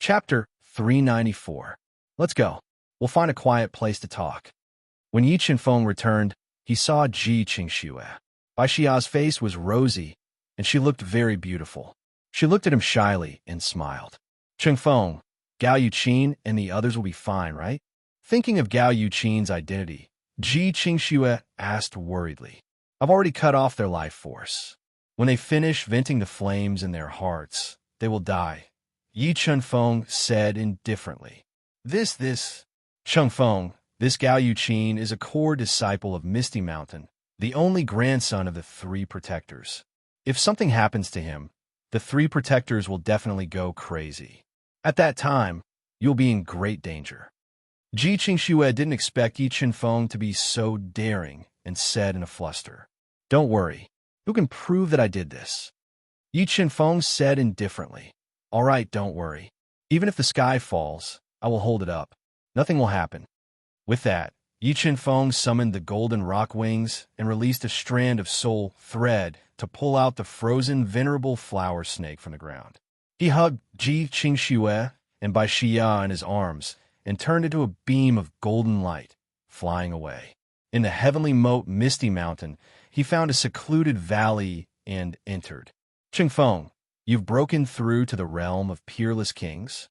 Chapter 394. Let's go. We'll find a quiet place to talk. When Yi Qinfeng returned, he saw Ji Qingxue. Bai Xia's face was rosy, and she looked very beautiful. She looked at him shyly and smiled. Qingfeng, Gao Yuqin and the others will be fine, right? Thinking of Gao Yuqin's identity, Ji Qingxue asked worriedly. I've already cut off their life force. When they finish venting the flames in their hearts, they will die. Yi Qinfeng said indifferently. This Qingfeng, this Gao Yuqin is a core disciple of Misty Mountain, the only grandson of the three protectors. If something happens to him, the three protectors will definitely go crazy. At that time, you'll be in great danger. Ji Qingxue didn't expect Yi Qinfeng to be so daring and said in a fluster, Don't worry, who can prove that I did this? Yi Qinfeng said indifferently, All right, don't worry. Even if the sky falls, I will hold it up. Nothing will happen. With that, Yi Qinfeng summoned the golden rock wings and released a strand of soul thread to pull out the frozen venerable flower snake from the ground. He hugged Ji Qingxue and Bai Xia in his arms and turned into a beam of golden light, flying away. In the heavenly moat Misty Mountain, he found a secluded valley and entered. Qingfeng, you've broken through to the realm of peerless kings?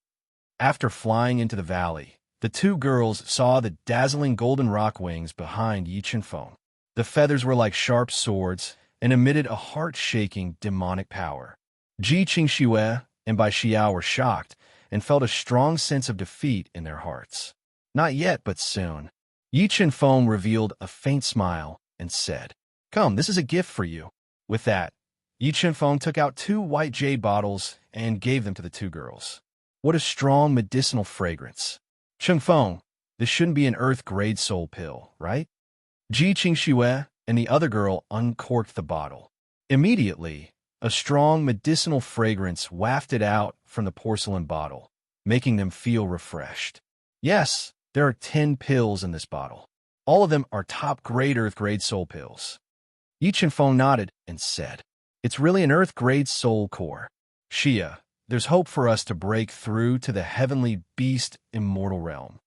After flying into the valley, the two girls saw the dazzling golden rock wings behind Yi Qinfeng. The feathers were like sharp swords and emitted a heart-shaking demonic power. Ji Qingxue and Bai Xia were shocked and felt a strong sense of defeat in their hearts. Not yet, but soon. Yi Qinfeng revealed a faint smile and said, Come, this is a gift for you. With that, Yi Qinfeng took out 2 white jade bottles and gave them to the two girls. What a strong medicinal fragrance. Qingfeng, this shouldn't be an earth-grade soul pill, right? Ji Qingxue and the other girl uncorked the bottle. Immediately, a strong medicinal fragrance wafted out from the porcelain bottle, making them feel refreshed. Yes, there are 10 pills in this bottle. All of them are top-grade earth-grade soul pills. Yi Qinfeng nodded and said, It's really an earth-grade soul core. Xia, there's hope for us to break through to the heavenly beast immortal realm.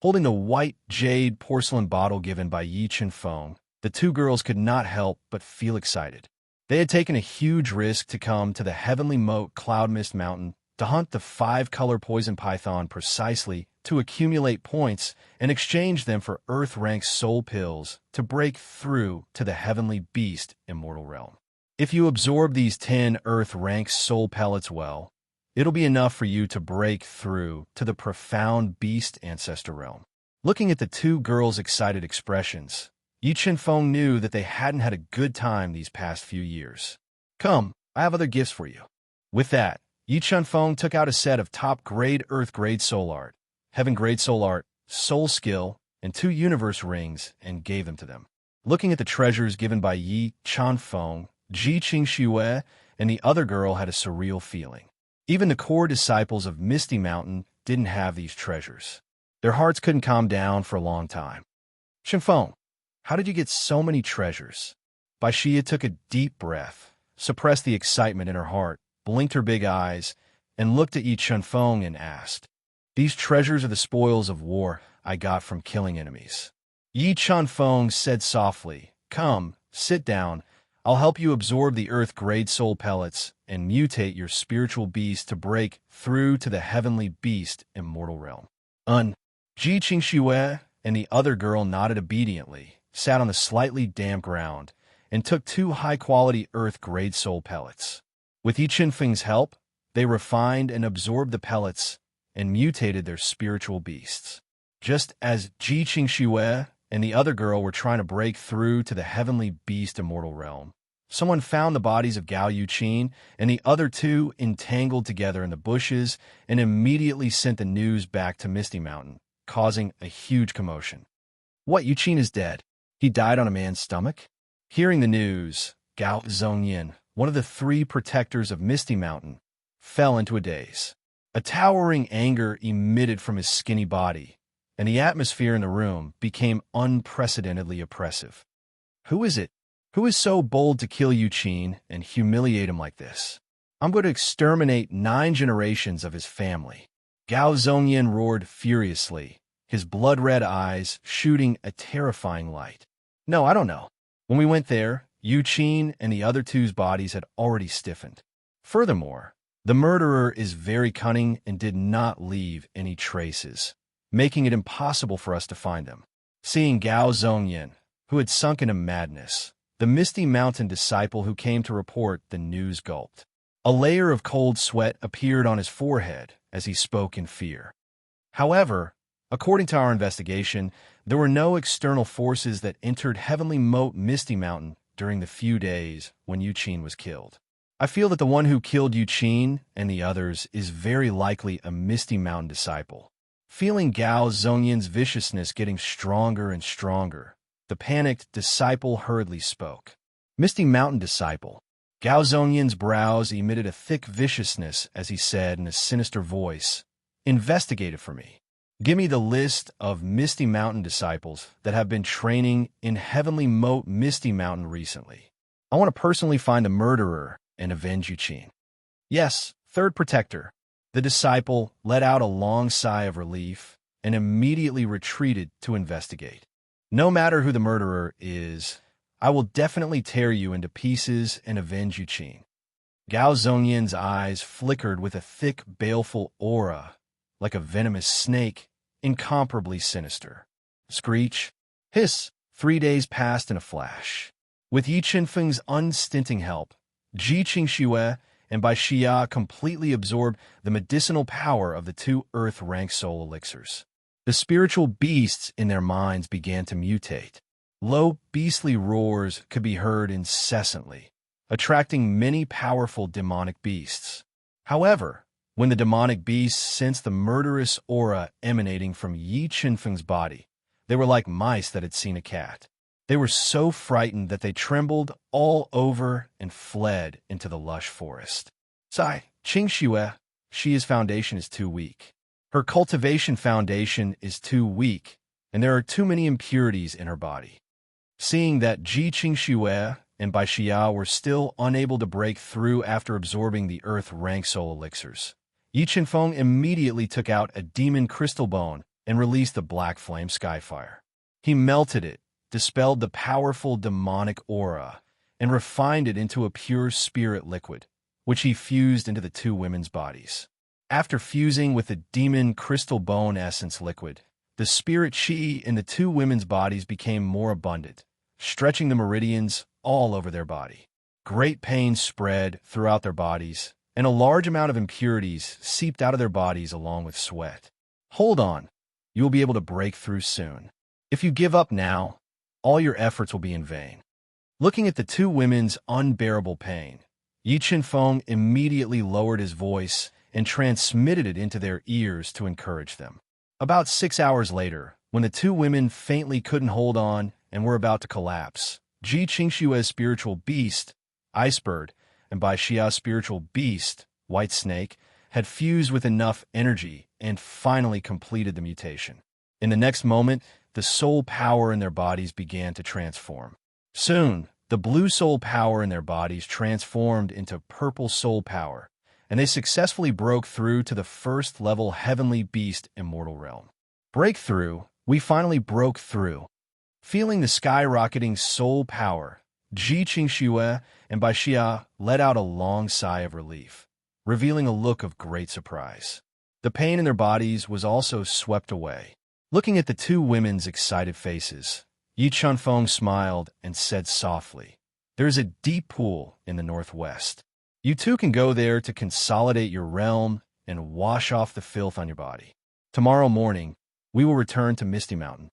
Holding the white jade porcelain bottle given by Yi Qinfeng, the two girls could not help but feel excited. They had taken a huge risk to come to the heavenly moat Cloud Mist Mountain to hunt the 5-color poison python precisely to accumulate points and exchange them for earth-ranked soul pills to break through to the heavenly beast immortal realm. If you absorb these 10 earth-ranked soul pellets well, it'll be enough for you to break through to the profound beast ancestor realm. Looking at the two girls' excited expressions, Yi Qinfeng knew that they hadn't had a good time these past few years. Come, I have other gifts for you. With that, Yi Qinfeng took out a set of top-grade earth-grade soul art, heaven-grade soul art, soul skill, and 2 universe rings and gave them to them. Looking at the treasures given by Yi Qinfeng, Ji Qingxue and the other girl had a surreal feeling. Even the core disciples of Misty Mountain didn't have these treasures. Their hearts couldn't calm down for a long time. Qingfeng, how did you get so many treasures? Bai Xia took a deep breath, suppressed the excitement in her heart, blinked her big eyes, and looked at Yi Qinfeng and asked, These treasures are the spoils of war I got from killing enemies. Yi Qinfeng said softly, Come, sit down. I'll help you absorb the earth-grade soul pellets and mutate your spiritual beast to break through to the heavenly beast immortal realm. Ji Qingxue and the other girl nodded obediently, sat on the slightly damp ground, and took 2 high-quality earth-grade soul pellets. With Yi Qinfeng's help, they refined and absorbed the pellets and mutated their spiritual beasts. Just as Ji Qingxue and the other girl were trying to break through to the heavenly beast immortal realm, someone found the bodies of Gao Yuqin and the other 2 entangled together in the bushes and immediately sent the news back to Misty Mountain, causing a huge commotion. What, Yuqin is dead? He died on a man's stomach? Hearing the news, Gao Zhongyin, one of the 3 protectors of Misty Mountain, fell into a daze. A towering anger emitted from his skinny body, and the atmosphere in the room became unprecedentedly oppressive. Who is it? Who is so bold to kill Yuqin and humiliate him like this? I'm going to exterminate 9 generations of his family. Gao Zhongyan roared furiously, his blood-red eyes shooting a terrifying light. No, I don't know. When we went there, Yu Qin and the other two's bodies had already stiffened. Furthermore, the murderer is very cunning and did not leave any traces, making it impossible for us to find them. Seeing Gao Zhongyan, who had sunk into madness, the Misty Mountain disciple who came to report the news gulped. A layer of cold sweat appeared on his forehead as he spoke in fear. However, according to our investigation, there were no external forces that entered Heavenly Moat Misty Mountain during the few days when Yu Qin was killed. I feel that the one who killed Yu Qin and the others is very likely a Misty Mountain disciple. Feeling Gao Zhongyan's viciousness getting stronger and stronger, the panicked disciple hurriedly spoke. Misty Mountain disciple. Gao Zhongyan's brows emitted a thick viciousness as he said in a sinister voice, "Investigate it for me. Give me the list of Misty Mountain disciples that have been training in Heavenly Moat Misty Mountain recently. I want to personally find the murderer and avenge Yu Qin." "Yes, third protector." The disciple let out a long sigh of relief and immediately retreated to investigate. "No matter who the murderer is, I will definitely tear you into pieces and avenge Yu Qin." Gao Zhongyan's eyes flickered with a thick, baleful aura, like a venomous snake, incomparably sinister. Screech, hiss. 3 days passed in a flash. With Yi Qinfeng's unstinting help, Ji Qingxue and Bai Xia completely absorbed the medicinal power of the two earth-rank soul elixirs. The spiritual beasts in their minds began to mutate. Low, beastly roars could be heard incessantly, attracting many powerful demonic beasts. However, when the demonic beasts sensed the murderous aura emanating from Yi Qinfeng's body, they were like mice that had seen a cat. They were so frightened that they trembled all over and fled into the lush forest. Sai, Qingxue, Xia's foundation is too weak. Her cultivation foundation is too weak, and there are too many impurities in her body. Seeing that Ji Qingxue and Bai Xia were still unable to break through after absorbing the earth-rank soul elixirs, Yi Qinfeng immediately took out a demon crystal bone and released the black flame skyfire. He melted it, dispelled the powerful demonic aura, and refined it into a pure spirit liquid, which he fused into the two women's bodies. After fusing with the demon crystal bone essence liquid, the spirit chi in the two women's bodies became more abundant, stretching the meridians all over their body. Great pain spread throughout their bodies, and a large amount of impurities seeped out of their bodies along with sweat. Hold on, you will be able to break through soon. If you give up now, all your efforts will be in vain. Looking at the two women's unbearable pain, Yi Qinfeng immediately lowered his voice and transmitted it into their ears to encourage them. About 6 hours later, when the two women faintly couldn't hold on and were about to collapse, Ji Qingxue's spiritual beast, Icebird, and Bai Xia's spiritual beast, White Snake, had fused with enough energy and finally completed the mutation. In the next moment, the soul power in their bodies began to transform. Soon, the blue soul power in their bodies transformed into purple soul power, and they successfully broke through to the first level heavenly beast immortal realm. Breakthrough, we finally broke through. Feeling the skyrocketing soul power, Ji Qingxue and Bai Xia let out a long sigh of relief, revealing a look of great surprise. The pain in their bodies was also swept away. Looking at the two women's excited faces, Yi Qinfeng smiled and said softly, "There is a deep pool in the northwest. You two can go there to consolidate your realm and wash off the filth on your body. Tomorrow morning, we will return to Misty Mountain."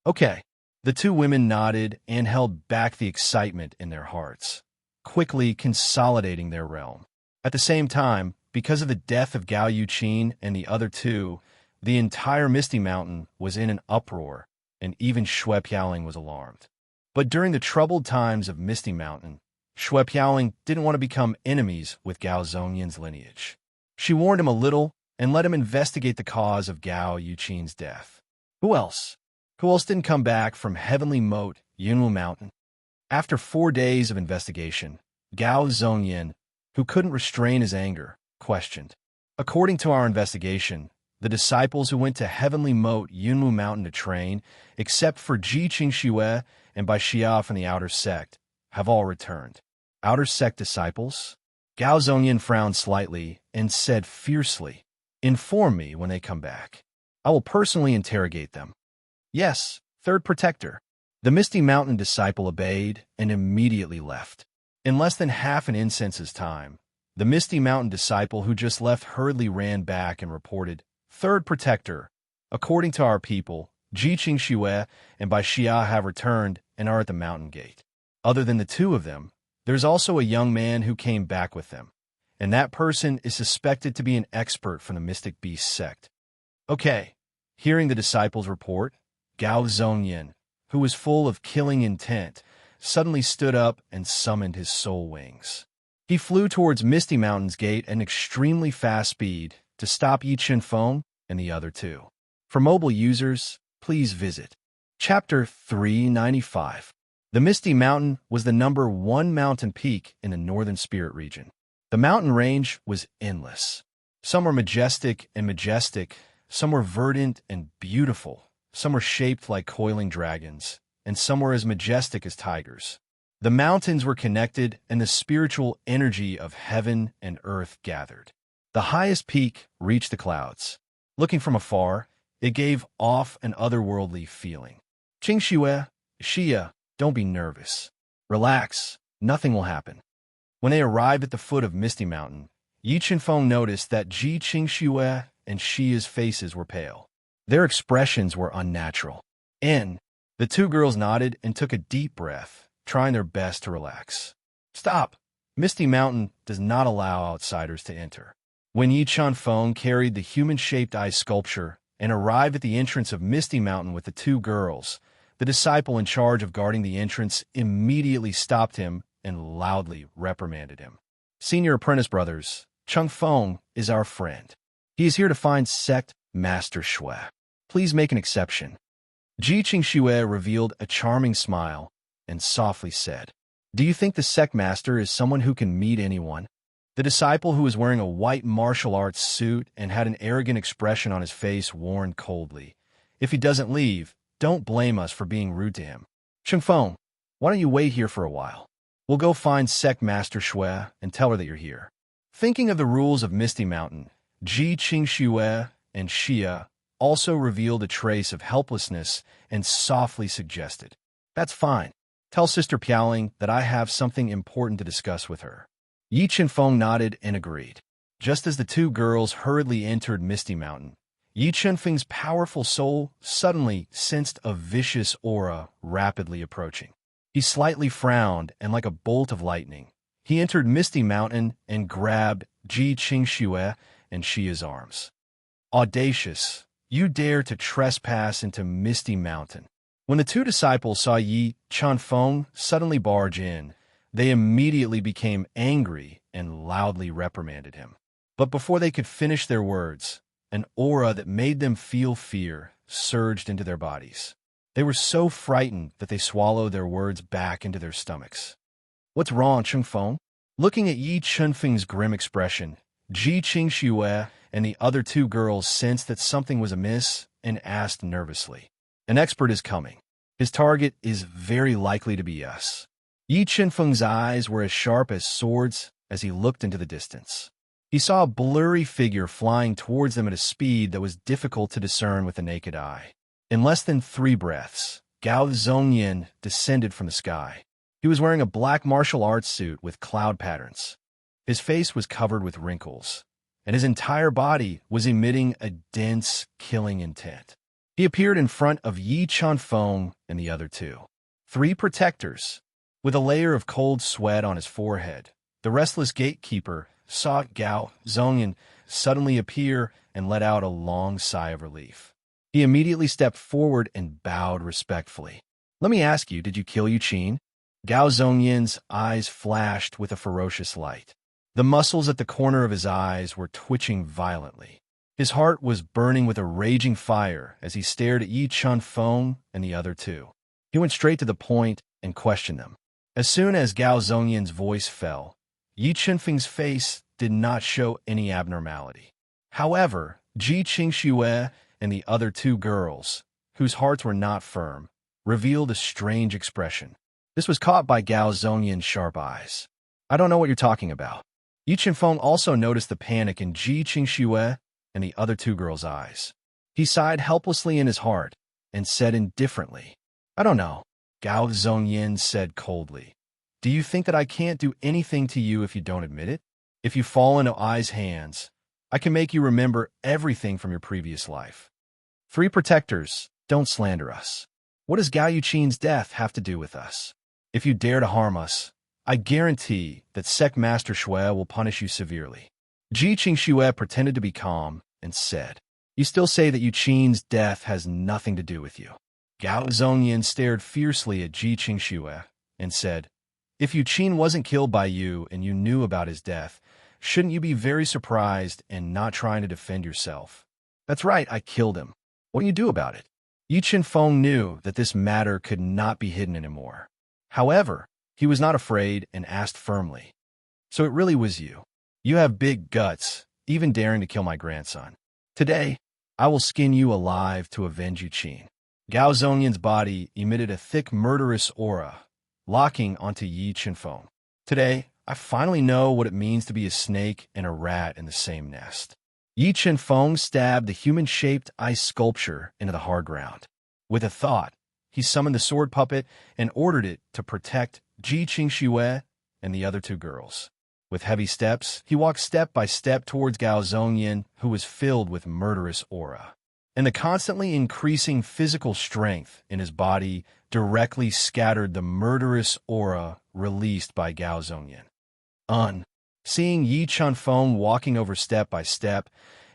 "Okay." The two women nodded and held back the excitement in their hearts, quickly consolidating their realm. At the same time, because of the death of Gao Yuqin and the other two, the entire Misty Mountain was in an uproar, and even Xue Piaoling was alarmed. But during the troubled times of Misty Mountain, Xue Piaoling didn't want to become enemies with Gao Zhongyan's lineage. She warned him a little and let him investigate the cause of Gao Yuqin's death. Who else? Who else didn't come back from Heavenly Moat, Yunwu Mountain? After 4 days of investigation, Gao Zhongyan, who couldn't restrain his anger, questioned. According to our investigation, the disciples who went to heavenly moat Yunmu Mountain to train, except for Ji Qingxue and Bai Xia from the outer sect, have all returned. Outer sect disciples? Gao Zhongyan frowned slightly and said fiercely, "Inform me when they come back. I will personally interrogate them." "Yes, third protector." The Misty Mountain disciple obeyed and immediately left. In less than half an incense's time, the Misty Mountain disciple who just left hurriedly ran back and reported, "Third protector, according to our people, Ji Qingxue and Bai Xia have returned and are at the mountain gate. Other than the two of them, there's also a young man who came back with them, and that person is suspected to be an expert from the Mystic Beast sect." Okay. Hearing the disciples report, Gao Zhongyan, who was full of killing intent, suddenly stood up and summoned his soul wings. He flew towards Misty Mountain's gate at an extremely fast speed to stop Yi Qinfeng and the other two. For mobile users, please visit Chapter 395. The Misty Mountain was the #1 mountain peak in the northern spirit region. The mountain range was endless. Some were majestic, some were verdant and beautiful, some were shaped like coiling dragons, and some were as majestic as tigers. The mountains were connected, and the spiritual energy of heaven and earth gathered. The highest peak reached the clouds. Looking from afar, it gave off an otherworldly feeling. "Qingxue, Xia, don't be nervous. Relax, nothing will happen." When they arrived at the foot of Misty Mountain, Yi Qinfeng noticed that Ji Qingxue and Xia's faces were pale. Their expressions were unnatural. The two girls nodded and took a deep breath, trying their best to relax. "Stop! Misty Mountain does not allow outsiders to enter." When Yi Qinfeng carried the human-shaped eye sculpture and arrived at the entrance of Misty Mountain with the two girls, the disciple in charge of guarding the entrance immediately stopped him and loudly reprimanded him. "Senior apprentice brothers, Qingfeng is our friend. He is here to find Sect Master Shui. Please make an exception." Ji Qingxue revealed a charming smile and softly said, "Do you think the Sect Master is someone who can meet anyone?" The disciple, who was wearing a white martial arts suit and had an arrogant expression on his face, warned coldly, "If he doesn't leave, don't blame us for being rude to him. Qingfeng, why don't you wait here for a while? We'll go find Sect Master Shui and tell her that you're here." Thinking of the rules of Misty Mountain, Ji Qingxue and Xia also revealed a trace of helplessness and softly suggested, "That's fine. Tell Sister Piaoling that I have something important to discuss with her." Yi Qinfeng nodded and agreed. Just as the two girls hurriedly entered Misty Mountain, Yi Qinfeng's powerful soul suddenly sensed a vicious aura rapidly approaching. He slightly frowned, and like a bolt of lightning, he entered Misty Mountain and grabbed Ji Qingxue and Xia's arms. "Audacious! You dare to trespass into Misty Mountain." When the two disciples saw Yi Qinfeng suddenly barge in, they immediately became angry and loudly reprimanded him. But before they could finish their words, an aura that made them feel fear surged into their bodies. They were so frightened that they swallowed their words back into their stomachs. "What's wrong, Qingfeng?" Looking at Yi Qinfeng's grim expression, Ji Qingxue and the other two girls sensed that something was amiss and asked nervously, "An expert is coming. His target is very likely to be us." Yi Qinfeng's eyes were as sharp as swords as he looked into the distance. He saw a blurry figure flying towards them at a speed that was difficult to discern with the naked eye. In less than 3 breaths, Gao Zhongyan descended from the sky. He was wearing a black martial arts suit with cloud patterns. His face was covered with wrinkles, and his entire body was emitting a dense, killing intent. He appeared in front of Yi Qinfeng and the other two. 3 protectors. With a layer of cold sweat on his forehead, the restless gatekeeper saw Gao Zhongyan suddenly appear and let out a long sigh of relief. He immediately stepped forward and bowed respectfully. "Let me ask you, did you kill Yu Qin?" Gao Zhongyan's eyes flashed with a ferocious light. The muscles at the corner of his eyes were twitching violently. His heart was burning with a raging fire as he stared at Yi Qinfeng and the other two. He went straight to the point and questioned them. As soon as Gao Zhongyan's voice fell, Yi Qinfeng's face did not show any abnormality. However, Ji Qingxue and the other two girls, whose hearts were not firm, revealed a strange expression. This was caught by Gao Zhongyan's sharp eyes. I don't know what you're talking about. Yi Chenfeng also noticed the panic in Ji Qingxue and the other two girls' eyes. He sighed helplessly in his heart and said indifferently, I don't know. Gao Zhongyan said coldly, Do you think that I can't do anything to you if you don't admit it? If you fall into Ai's hands, I can make you remember everything from your previous life. 3 protectors, don't slander us. What does Gao Yuqin's death have to do with us? If you dare to harm us, I guarantee that Sect Master Shui will punish you severely. Ji Qingxue pretended to be calm and said, You still say that Yuqin's death has nothing to do with you. Gao Zhongyan stared fiercely at Ji Qingxue and said, If Yuqin wasn't killed by you and you knew about his death, shouldn't you be very surprised and not trying to defend yourself? That's right, I killed him. What do you do about it? Yi Chenfeng knew that this matter could not be hidden anymore. However, he was not afraid and asked firmly, So it really was you. You have big guts, even daring to kill my grandson. Today, I will skin you alive to avenge Yuqin. Gao Zhongyan's body emitted a thick murderous aura, locking onto Yi Chenfeng. Today, I finally know what it means to be a snake and a rat in the same nest. Yi Chenfeng stabbed the human-shaped ice sculpture into the hard ground. With a thought, he summoned the sword puppet and ordered it to protect Ji Qingxue and the other two girls. With heavy steps, he walked step by step towards Gao Zhongyan, who was filled with murderous aura. And the constantly increasing physical strength in his body directly scattered the murderous aura released by Gao Zhongyan. Seeing Yi Chenfeng walking over step by step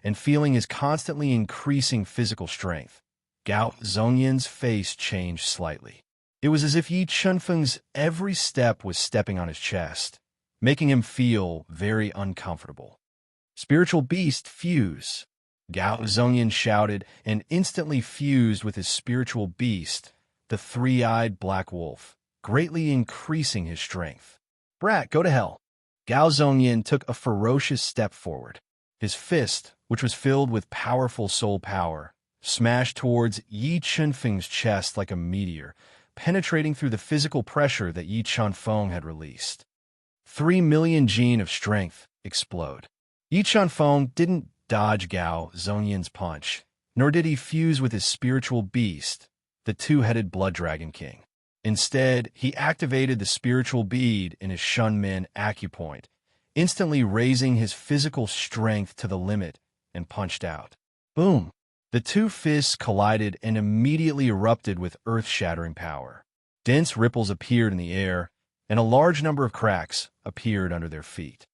and feeling his constantly increasing physical strength, Gao Zhongyan's face changed slightly. It was as if Yi Chenfeng's every step was stepping on his chest, making him feel very uncomfortable. Spiritual beast, fuse! Gao Zhongyan shouted and instantly fused with his spiritual beast, the 3-eyed black wolf, greatly increasing his strength. Brat, go to hell! Gao Zhongyan took a ferocious step forward. His fist, which was filled with powerful soul power, smashed towards Yi Chenfeng's chest like a meteor, penetrating through the physical pressure that Yi Chenfeng had released. 3 million gene of strength explode. Yi Chenfeng didn't dodge Gao Zhongyan's punch, nor did he fuse with his spiritual beast, the 2-headed blood dragon king. Instead, he activated the spiritual bead in his Shunmin acupoint, instantly raising his physical strength to the limit, and punched out. Boom! The 2 fists collided and immediately erupted with earth-shattering power. Dense ripples appeared in the air, and a large number of cracks appeared under their feet.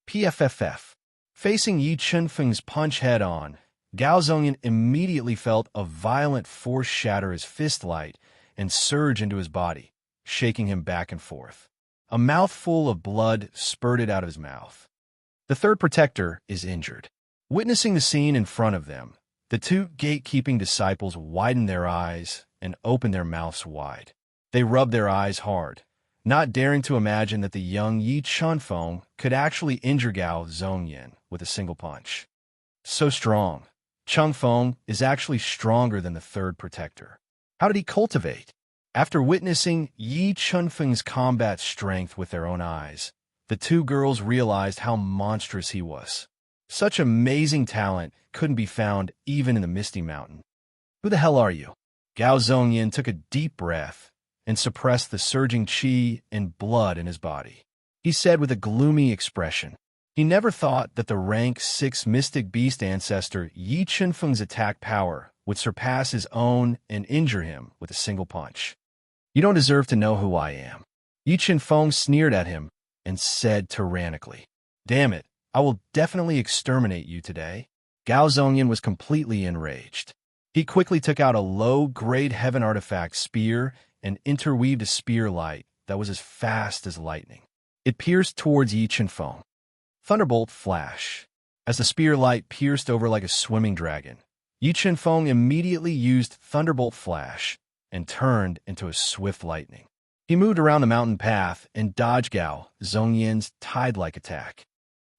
PFFF. Facing Yi Chenfeng's punch head-on, Gao Zhongyan immediately felt a violent force shatter his fist light and surge into his body, shaking him back and forth. A mouthful of blood spurted out of his mouth. The 3rd protector is injured. Witnessing the scene in front of them, the 2 gatekeeping disciples widened their eyes and opened their mouths wide. They rubbed their eyes hard, not daring to imagine that the young Yi Chenfeng could actually injure Gao Zhongyan with a single punch. So strong. Chenfeng is actually stronger than the 3rd protector. How did he cultivate? After witnessing Yi Chenfeng's combat strength with their own eyes, the 2 girls realized how monstrous he was. Such amazing talent couldn't be found even in the Misty Mountain. Who the hell are you? Gao Zhongyan took a deep breath and suppressed the surging qi and blood in his body. He said with a gloomy expression, he never thought that the rank 6 mystic beast ancestor Yi Chenfeng's attack power would surpass his own and injure him with a single punch. You don't deserve to know who I am. Yi Chenfeng sneered at him and said tyrannically, Damn it, I will definitely exterminate you today. Gao Zhongyan was completely enraged. He quickly took out a low-grade heaven artifact spear and interweaved a spear light that was as fast as lightning. It pierced towards Yi Chenfeng. Thunderbolt flash. As the spear light pierced over like a swimming dragon, Yi Chenfeng immediately used Thunderbolt Flash and turned into a swift lightning. He moved around the mountain path and dodged Gao Zhongyan's tide-like attack.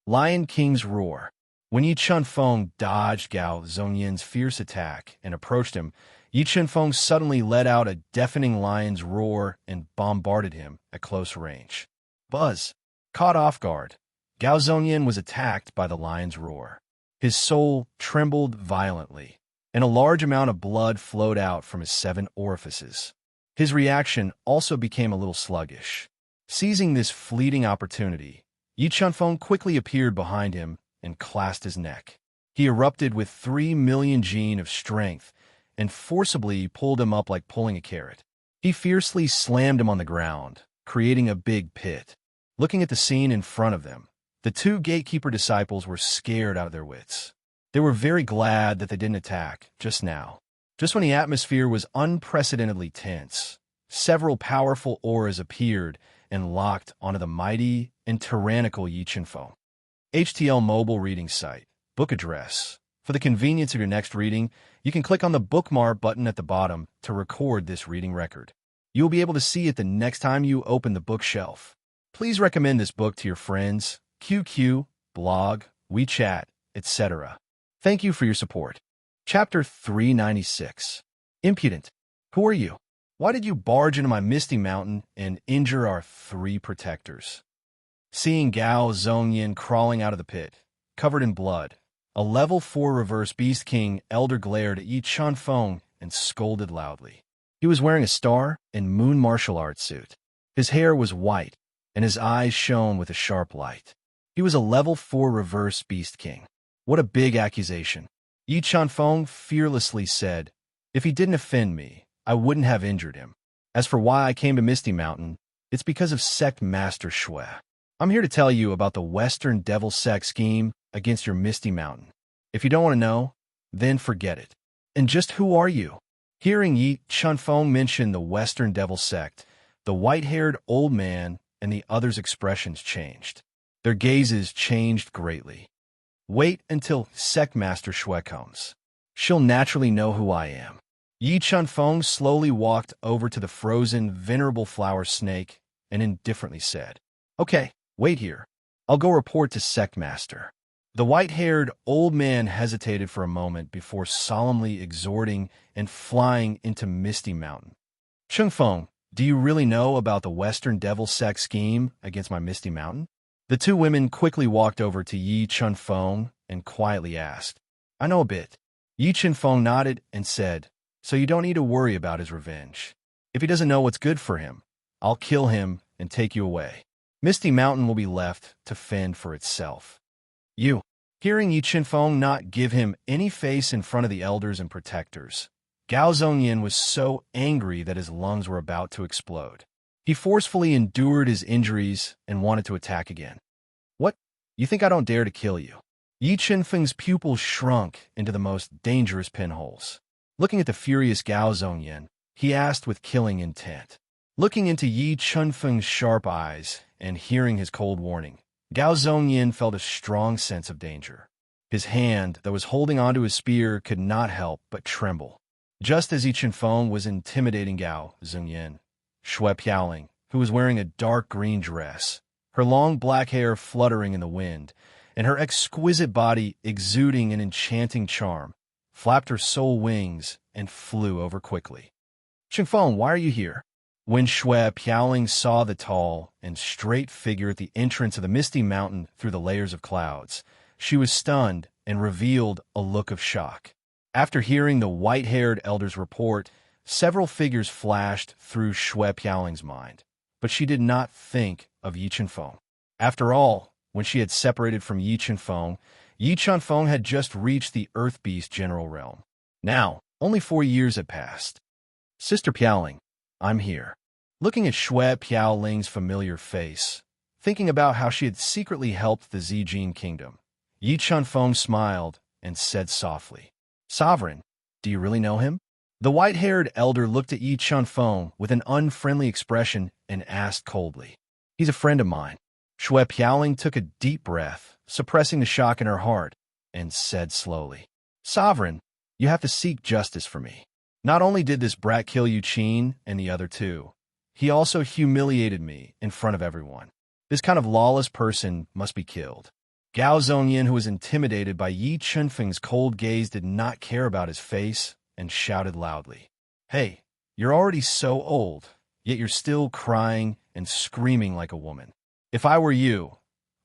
Lion King's roar. When Yi Chunfeng dodged Gao Zhongyin's fierce attack and approached him, Yi Chunfeng suddenly let out a deafening lion's roar and bombarded him at close range. Buzz! Caught off guard, Gao Zhongyin was attacked by the lion's roar. His soul trembled violently, and a large amount of blood flowed out from his 7 orifices. His reaction also became a little sluggish. Seizing this fleeting opportunity, Yi Chunfeng quickly appeared behind him and clasped his neck. He erupted with 3 million jin of strength and forcibly pulled him up like pulling a carrot. He fiercely slammed him on the ground, creating a big pit. Looking at the scene in front of them, the 2 gatekeeper disciples were scared out of their wits. They were very glad that they didn't attack just now. Just when the atmosphere was unprecedentedly tense, several powerful auras appeared and locked onto the mighty and tyrannical Yi Chunfeng. HTL mobile reading site, book address. For the convenience of your next reading, you can click on the bookmark button at the bottom to record this reading record. You will be able to see it the next time you open the bookshelf. Please recommend this book to your friends, QQ, blog, WeChat, etc. Thank you for your support. Chapter 396. Impudent. Who are you? Why did you barge into my misty mountain and injure our 3 protectors? Seeing Gao Zhongyin crawling out of the pit, covered in blood, a level 4 reverse beast king elder glared at Yi Chunfeng and scolded loudly. He was wearing a star and moon martial arts suit. His hair was white, and his eyes shone with a sharp light. He was a level 4 reverse beast king. What a big accusation. Yi Chunfeng fearlessly said, "If he didn't offend me, I wouldn't have injured him. As for why I came to Misty Mountain, it's because of Sect Master Shui. I'm here to tell you about the Western Devil Sect scheme against your Misty Mountain. If you don't want to know, then forget it. And just who are you?" Hearing Yi Chunfeng mention the Western Devil Sect, the white-haired old man and the others' expressions changed. Their gazes changed greatly. "Wait until Sect Master Shui comes. She'll naturally know who I am." Yi Chunfeng slowly walked over to the frozen, venerable flower snake and indifferently said, "Okay, wait here. I'll go report to Sect Master." The white-haired old man hesitated for a moment before solemnly exhorting and flying into Misty Mountain. "Chunfeng, do you really know about the Western Devil Sect scheme against my Misty Mountain?" The 2 women quickly walked over to Yi Chunfeng and quietly asked, "I know a bit." Yi Chunfeng nodded and said, "So you don't need to worry about his revenge. If he doesn't know what's good for him, I'll kill him and take you away. Misty Mountain will be left to fend for itself." "You." Hearing Yi Chunfeng not give him any face in front of the elders and protectors, Gao Zhongyin was so angry that his lungs were about to explode. He forcefully endured his injuries and wanted to attack again. "What? You think I don't dare to kill you?" Yi Chunfeng's pupils shrunk into the most dangerous pinholes. Looking at the furious Gao Zhongyin, he asked with killing intent. Looking into Yi Chunfeng's sharp eyes and hearing his cold warning, Gao Zhongyin felt a strong sense of danger. His hand that was holding onto his spear could not help but tremble. Just as Yi Chunfeng was intimidating Gao Zhongyin, Shui Piaoling, who was wearing a dark green dress, her long black hair fluttering in the wind, and her exquisite body exuding an enchanting charm, flapped her soul wings and flew over quickly. "Chunfeng, why are you here?" When Shui Piaoling saw the tall and straight figure at the entrance of the Misty Mountain through the layers of clouds, she was stunned and revealed a look of shock. After hearing the white-haired elder's report, several figures flashed through Shui Piaoling's mind, but she did not think of Yi Chunfeng. After all, when she had separated from Yi Chunfeng had just reached the Earth Beast General Realm. Now, only 4 years had passed. "Sister Piaoling, I'm here." Looking at Shui Piaoling's familiar face, thinking about how she had secretly helped the Zijin Kingdom, Yi Chunfeng smiled and said softly, "Sovereign, do you really know him?" The white-haired elder looked at Yi Chunfeng with an unfriendly expression and asked coldly, "He's a friend of mine." Shui Piaoling took a deep breath, suppressing the shock in her heart, and said slowly, "Sovereign, you have to seek justice for me. Not only did this brat kill Yu Qin and the other 2, he also humiliated me in front of everyone. This kind of lawless person must be killed." Gao Zhongyan, who was intimidated by Yi Chunfeng's cold gaze, did not care about his face and shouted loudly, "Hey, you're already so old, yet you're still crying and screaming like a woman. If I were you,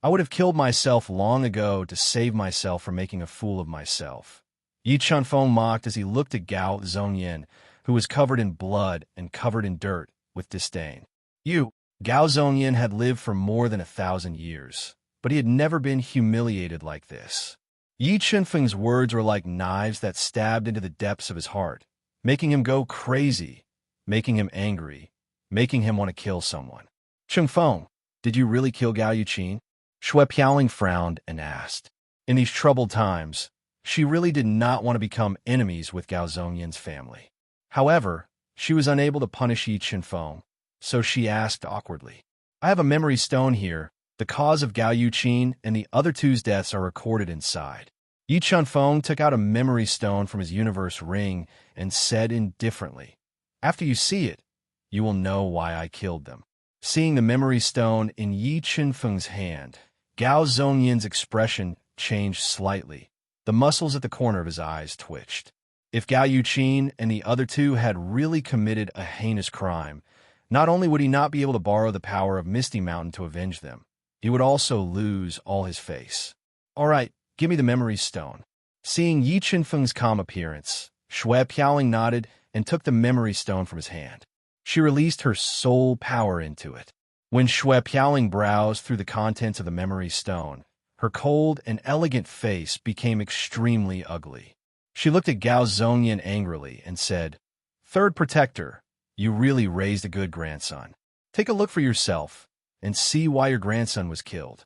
I would have killed myself long ago to save myself from making a fool of myself." Yi Chunfeng mocked as he looked at Gao Zhongyan, who was covered in blood and covered in dirt, with disdain. Gao Zhongyan had lived for more than 1,000 years, but he had never been humiliated like this. Yi Chunfeng's words were like knives that stabbed into the depths of his heart, making him go crazy, making him angry, making him want to kill someone. "Chunfeng, did you really kill Gao Yuqin?" Shui Piaoling frowned and asked. In these troubled times, she really did not want to become enemies with Gao Zhongyan's family. However, she was unable to punish Yi Chunfeng, so she asked awkwardly, "I have a memory stone here. The cause of Gao Yuqin and the other two's deaths are recorded inside." Yi Chunfeng took out a memory stone from his universe ring and said indifferently, "After you see it, you will know why I killed them." Seeing the memory stone in Yi Chunfeng's hand, Gao Zhongyan's expression changed slightly. The muscles at the corner of his eyes twitched. If Gao Yuqin and the other two had really committed a heinous crime, not only would he not be able to borrow the power of Misty Mountain to avenge them, he would also lose all his face. "All right, give me the memory stone." Seeing Yi Chunfeng's calm appearance, Shui Piaoling nodded and took the memory stone from his hand. She released her soul power into it. When Shui Piaoling browsed through the contents of the memory stone, her cold and elegant face became extremely ugly. She looked at Gao Zhongyan angrily and said, "Third Protector, you really raised a good grandson. Take a look for yourself and see why your grandson was killed."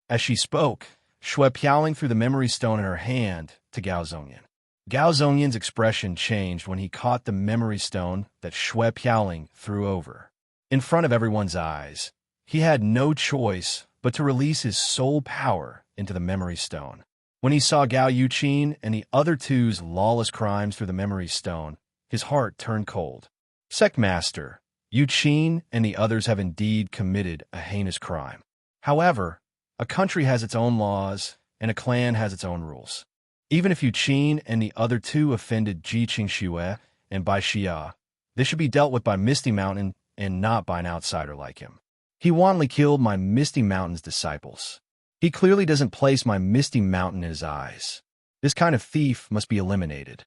As she spoke, Shui Piaoling threw the memory stone in her hand to Gao Zhongyan. Gao Zhongyan's expression changed when he caught the memory stone that Shui Piaoling threw over. In front of everyone's eyes, he had no choice but to release his soul power into the memory stone. When he saw Gao Yuqin and the other two's lawless crimes through the memory stone, his heart turned cold. "Sect Master, Yuqin and the others have indeed committed a heinous crime. However, a country has its own laws, and a clan has its own rules. Even if Yuqin and the other two offended Ji Qingxue and Bai Xia, this should be dealt with by Misty Mountain and not by an outsider like him. He wantonly killed my Misty Mountain's disciples. He clearly doesn't place my Misty Mountain in his eyes. This kind of thief must be eliminated."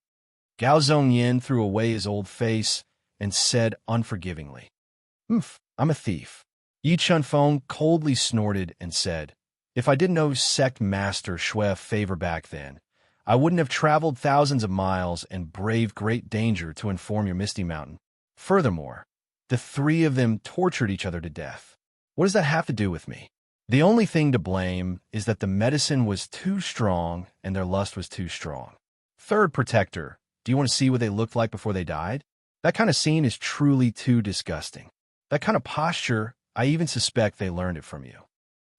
Gao Zhongyan threw away his old face and said unforgivingly, "I'm a thief." Yi Chunfeng coldly snorted and said, "If I didn't know Sect Master Shui favor back then, I wouldn't have traveled thousands of miles and braved great danger to inform your Misty Mountain. Furthermore, the three of them tortured each other to death. What does that have to do with me? The only thing to blame is that the medicine was too strong and their lust was too strong. Third Protector, do you want to see what they looked like before they died? That kind of scene is truly too disgusting. That kind of posture, I even suspect they learned it from you."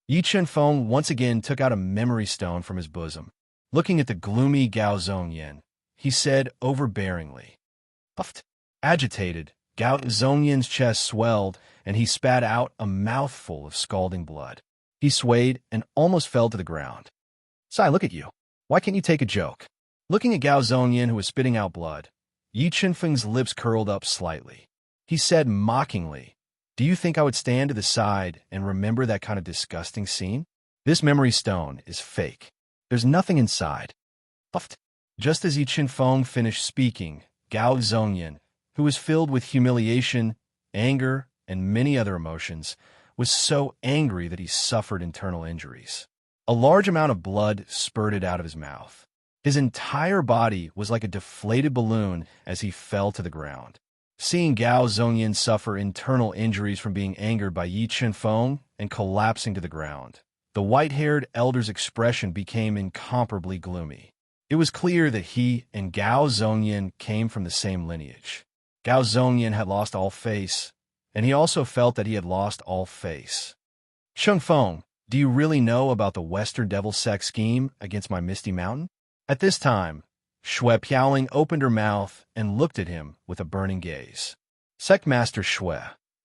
Yi Chunfeng once again took out a memory stone from his bosom. Looking at the gloomy Gao Zhongyan, he said overbearingly, "Puffed." Agitated, Gao Zhongyan's chest swelled, and he spat out a mouthful of scalding blood. He swayed and almost fell to the ground. "Sai, look at you. Why can't you take a joke?" Looking at Gao Zhongyan, who was spitting out blood, Yi Chunfeng's lips curled up slightly. He said mockingly, "Do you think I would stand to the side and remember that kind of disgusting scene? This memory stone is fake. There's nothing inside." Puffed. Just as Yi Chunfeng finished speaking, Gao Zhongyan, who was filled with humiliation, anger, and many other emotions, was so angry that he suffered internal injuries. A large amount of blood spurted out of his mouth. His entire body was like a deflated balloon as he fell to the ground. Seeing Gao Zhongyan suffer internal injuries from being angered by Yi Chunfeng and collapsing to the ground, the white-haired elder's expression became incomparably gloomy. It was clear that he and Gao Zhongyan came from the same lineage. Gao Zhongyan had lost all face, and he also felt that he had lost all face. "Chunfeng, do you really know about the Western Devil Sect scheme against my Misty Mountain?" At this time, Shui Piaoling opened her mouth and looked at him with a burning gaze. "Sect Master Shui,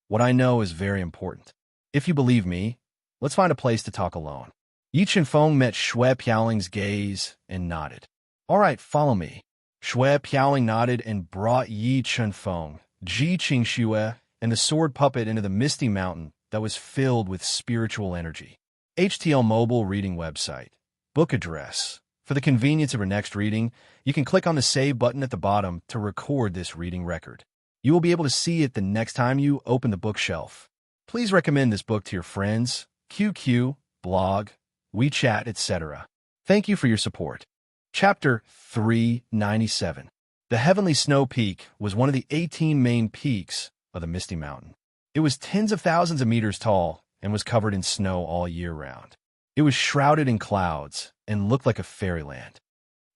what I know is very important. If you believe me, let's find a place to talk alone." Yi Chenfeng met Shui Piaoling's gaze and nodded. All right, follow me. Shui Piaoling nodded and brought Yi Chenfeng, Ji Qingxue, and the sword puppet into the misty mountain that was filled with spiritual energy. HTL mobile reading website. Book address. For the convenience of your next reading, you can click on the Save button at the bottom to record this reading record. You will be able to see it the next time you open the bookshelf. Please recommend this book to your friends, QQ, blog, WeChat, etc. Thank you for your support. Chapter 397. The Heavenly Snow Peak was one of the 18 main peaks of the Misty Mountain. It was tens of thousands of meters tall and was covered in snow all year round. It was shrouded in clouds and looked like a fairyland.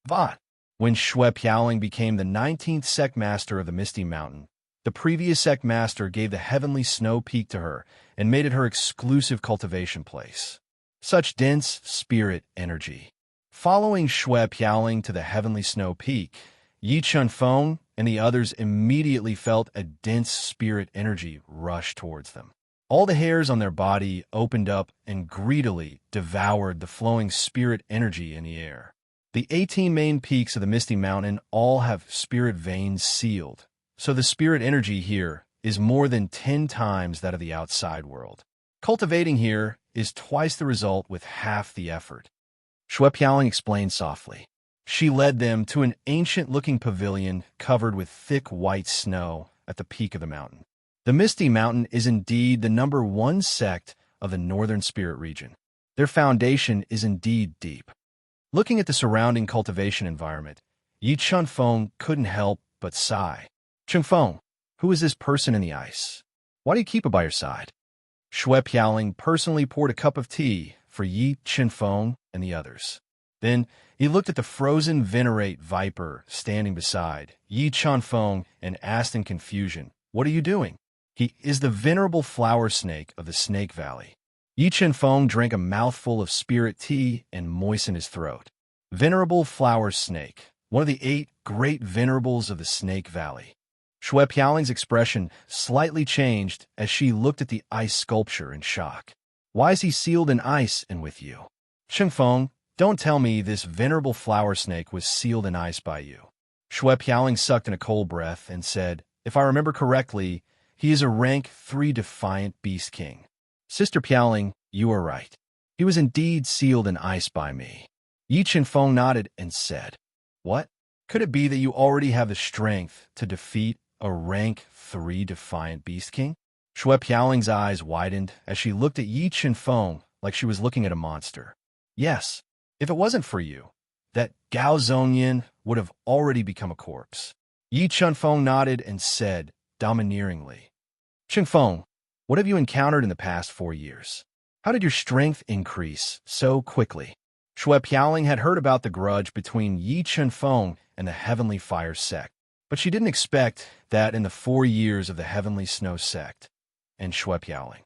But when Shui Piaoling became the 19th sect master of the Misty Mountain, the previous sect master gave the Heavenly Snow Peak to her and made it her exclusive cultivation place. Such dense spirit energy. Following Shui Piaoling to the Heavenly Snow Peak, Yi Chenfeng and the others immediately felt a dense spirit energy rush towards them. All the hairs on their body opened up and greedily devoured the flowing spirit energy in the air. The 18 main peaks of the Misty Mountain all have spirit veins sealed, so the spirit energy here is more than 10 times that of the outside world. Cultivating here is twice the result with half the effort. Shui Piaoling explained softly. She led them to an ancient-looking pavilion covered with thick white snow at the peak of the mountain. The Misty Mountain is indeed the #1 sect of the Northern Spirit region. Their foundation is indeed deep. Looking at the surrounding cultivation environment, Yi Chenfeng couldn't help but sigh. Chenfeng, who is this person in the ice? Why do you keep it by your side? Shui Piaoling personally poured a cup of tea for Yi Chenfeng and the others. Then he looked at the frozen venerate viper standing beside Yi Chenfeng and asked in confusion, "What are you doing?" He is the venerable flower snake of the Snake Valley. Yi Chenfeng drank a mouthful of spirit tea and moistened his throat. Venerable flower snake, one of the 8 great venerables of the Snake Valley. Shui Piaoling's expression slightly changed as she looked at the ice sculpture in shock. Why is he sealed in ice and with you? Chenfeng, don't tell me this venerable flower snake was sealed in ice by you. Shui Piaoling sucked in a cold breath and said, if I remember correctly, he is a rank 3 defiant beast king. Sister Piaoling, you are right. He was indeed sealed in ice by me. Yi Chenfeng nodded and said, what? Could it be that you already have the strength to defeat a rank 3 defiant beast king? Shui Piaoling's eyes widened as she looked at Yi Chenfeng like she was looking at a monster. Yes, if it wasn't for you, that Gao Zhongyan would have already become a corpse. Yi Chenfeng nodded and said, domineeringly, Chenfeng, what have you encountered in the past 4 years? How did your strength increase so quickly? Shui Piaoling had heard about the grudge between Yi Chenfeng and the Heavenly Fire sect, but she didn't expect that in the 4 years of the Heavenly Snow sect. And Shui Piaoling,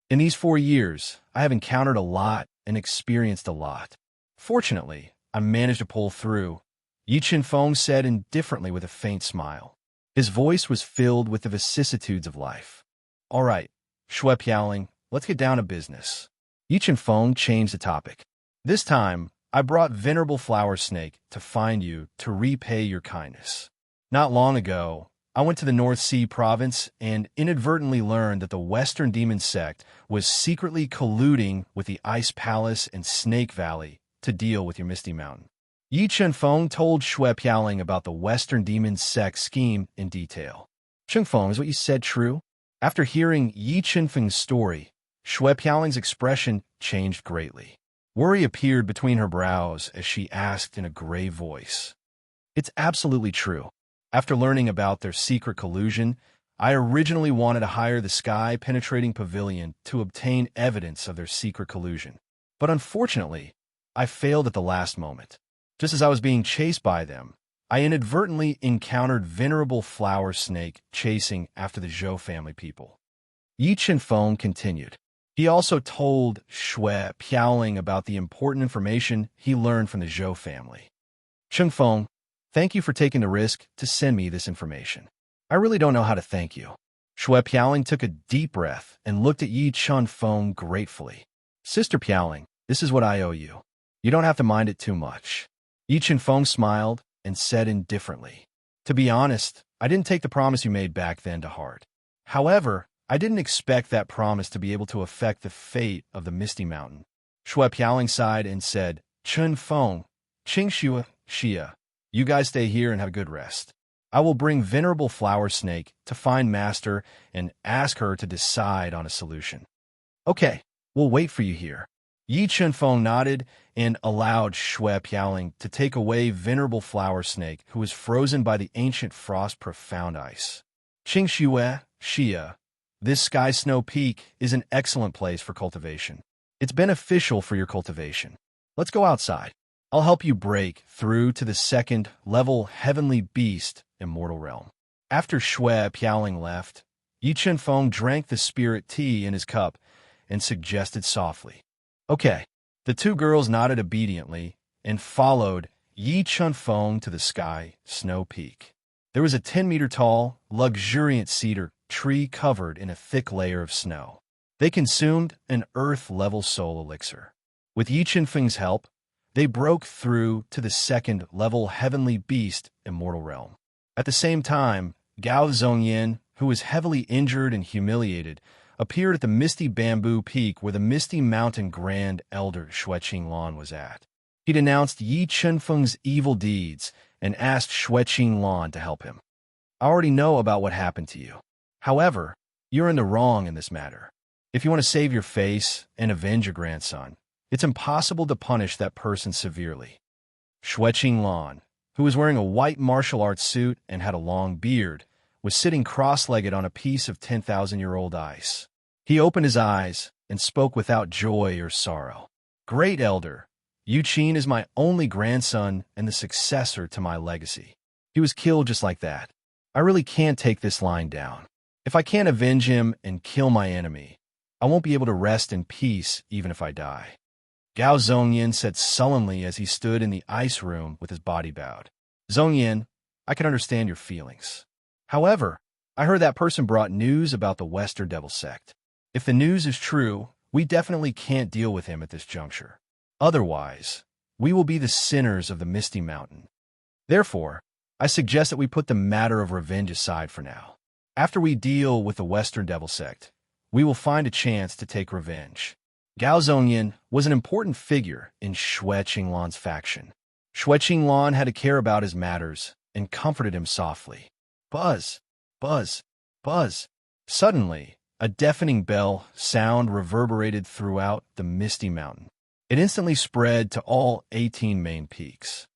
in these 4 years, I have encountered a lot and experienced a lot. Fortunately, I managed to pull through, Yi Chenfeng said indifferently with a faint smile. His voice was filled with the vicissitudes of life. All right, Shui Piaoling, let's get down to business. Yi Chenfeng changed the topic. This time, I brought Venerable Flower Snake to find you to repay your kindness. Not long ago, I went to the North Sea province and inadvertently learned that the Western Demon Sect was secretly colluding with the Ice Palace and Snake Valley to deal with your Misty Mountain. Yi Chenfeng told Shui Piaoling about the Western Demon Sect scheme in detail. Chenfeng, is what you said true? After hearing Yi Chenfeng's story, Shui Piaoling's expression changed greatly. Worry appeared between her brows as she asked in a grave voice. It's absolutely true. After learning about their secret collusion, I originally wanted to hire the sky-penetrating pavilion to obtain evidence of their secret collusion. But unfortunately, I failed at the last moment. Just as I was being chased by them, I inadvertently encountered Venerable Flower Snake chasing after the Zhou family people. Yi Chenfeng continued. He also told Shui Piaoling about the important information he learned from the Zhou family. Chenfeng, thank you for taking the risk to send me this information. I really don't know how to thank you. Shui Piaoling took a deep breath and looked at Yi Chenfeng gratefully. Sister Piaoling, This is what I owe you. You don't have to mind it too much. Yi Chenfeng smiled and said indifferently, to be honest, I didn't take the promise you made back then to heart. However, I didn't expect that promise to be able to affect the fate of the Misty Mountain. Shui Piaoling sighed and said, Chen Feng, Qing Xia, you guys stay here and have a good rest. I will bring Venerable Flower Snake to find Master and ask her to decide on a solution. Okay, we'll wait for you here. Yi Chenfeng nodded and allowed Shui Piaoling to take away Venerable Flower Snake, who was frozen by the ancient frost profound ice. Qing Xia, this sky snow peak is an excellent place for cultivation. It's beneficial for your cultivation. Let's go outside. I'll help you break through to the second level heavenly beast immortal realm. After Shui Piaoling left, Yi Chenfeng drank the spirit tea in his cup and suggested softly, okay. The two girls nodded obediently and followed Yi Chenfeng to the sky snow peak. There was a 10-meter tall, luxuriant cedar tree covered in a thick layer of snow. They consumed an earth-level soul elixir. With Yi Chenfeng's help, they broke through to the second-level heavenly beast immortal realm. At the same time, Gao Zhongyan, who was heavily injured and humiliated, appeared at the misty bamboo peak where the misty mountain grand elder Shui Qinglan was at. He denounced Yi Chenfeng's evil deeds and asked Shui Qinglan to help him. I already know about what happened to you. However, you're in the wrong in this matter. If you want to save your face and avenge your grandson, it's impossible to punish that person severely. Shui Qinglan, who was wearing a white martial arts suit and had a long beard, was sitting cross-legged on a piece of 10,000-year-old ice. He opened his eyes and spoke without joy or sorrow. Great elder, Yu Qin is my only grandson and the successor to my legacy. He was killed just like that. I really can't take this lying down. If I can't avenge him and kill my enemy, I won't be able to rest in peace even if I die. Gao Zhongyan said sullenly as he stood in the ice room with his body bowed. Zhongyan, I can understand your feelings. However, I heard that person brought news about the Western Devil Sect. If the news is true, we definitely can't deal with him at this juncture. Otherwise, we will be the sinners of the Misty Mountain. Therefore, I suggest that we put the matter of revenge aside for now. After we deal with the Western Devil Sect, we will find a chance to take revenge. Gao Zhongyan was an important figure in Shui Qinglan's faction. Shui Qinglan had to care about his matters and comforted him softly. Buzz, buzz, buzz. Suddenly, a deafening bell sound reverberated throughout the Misty Mountain. It instantly spread to all 18 main peaks.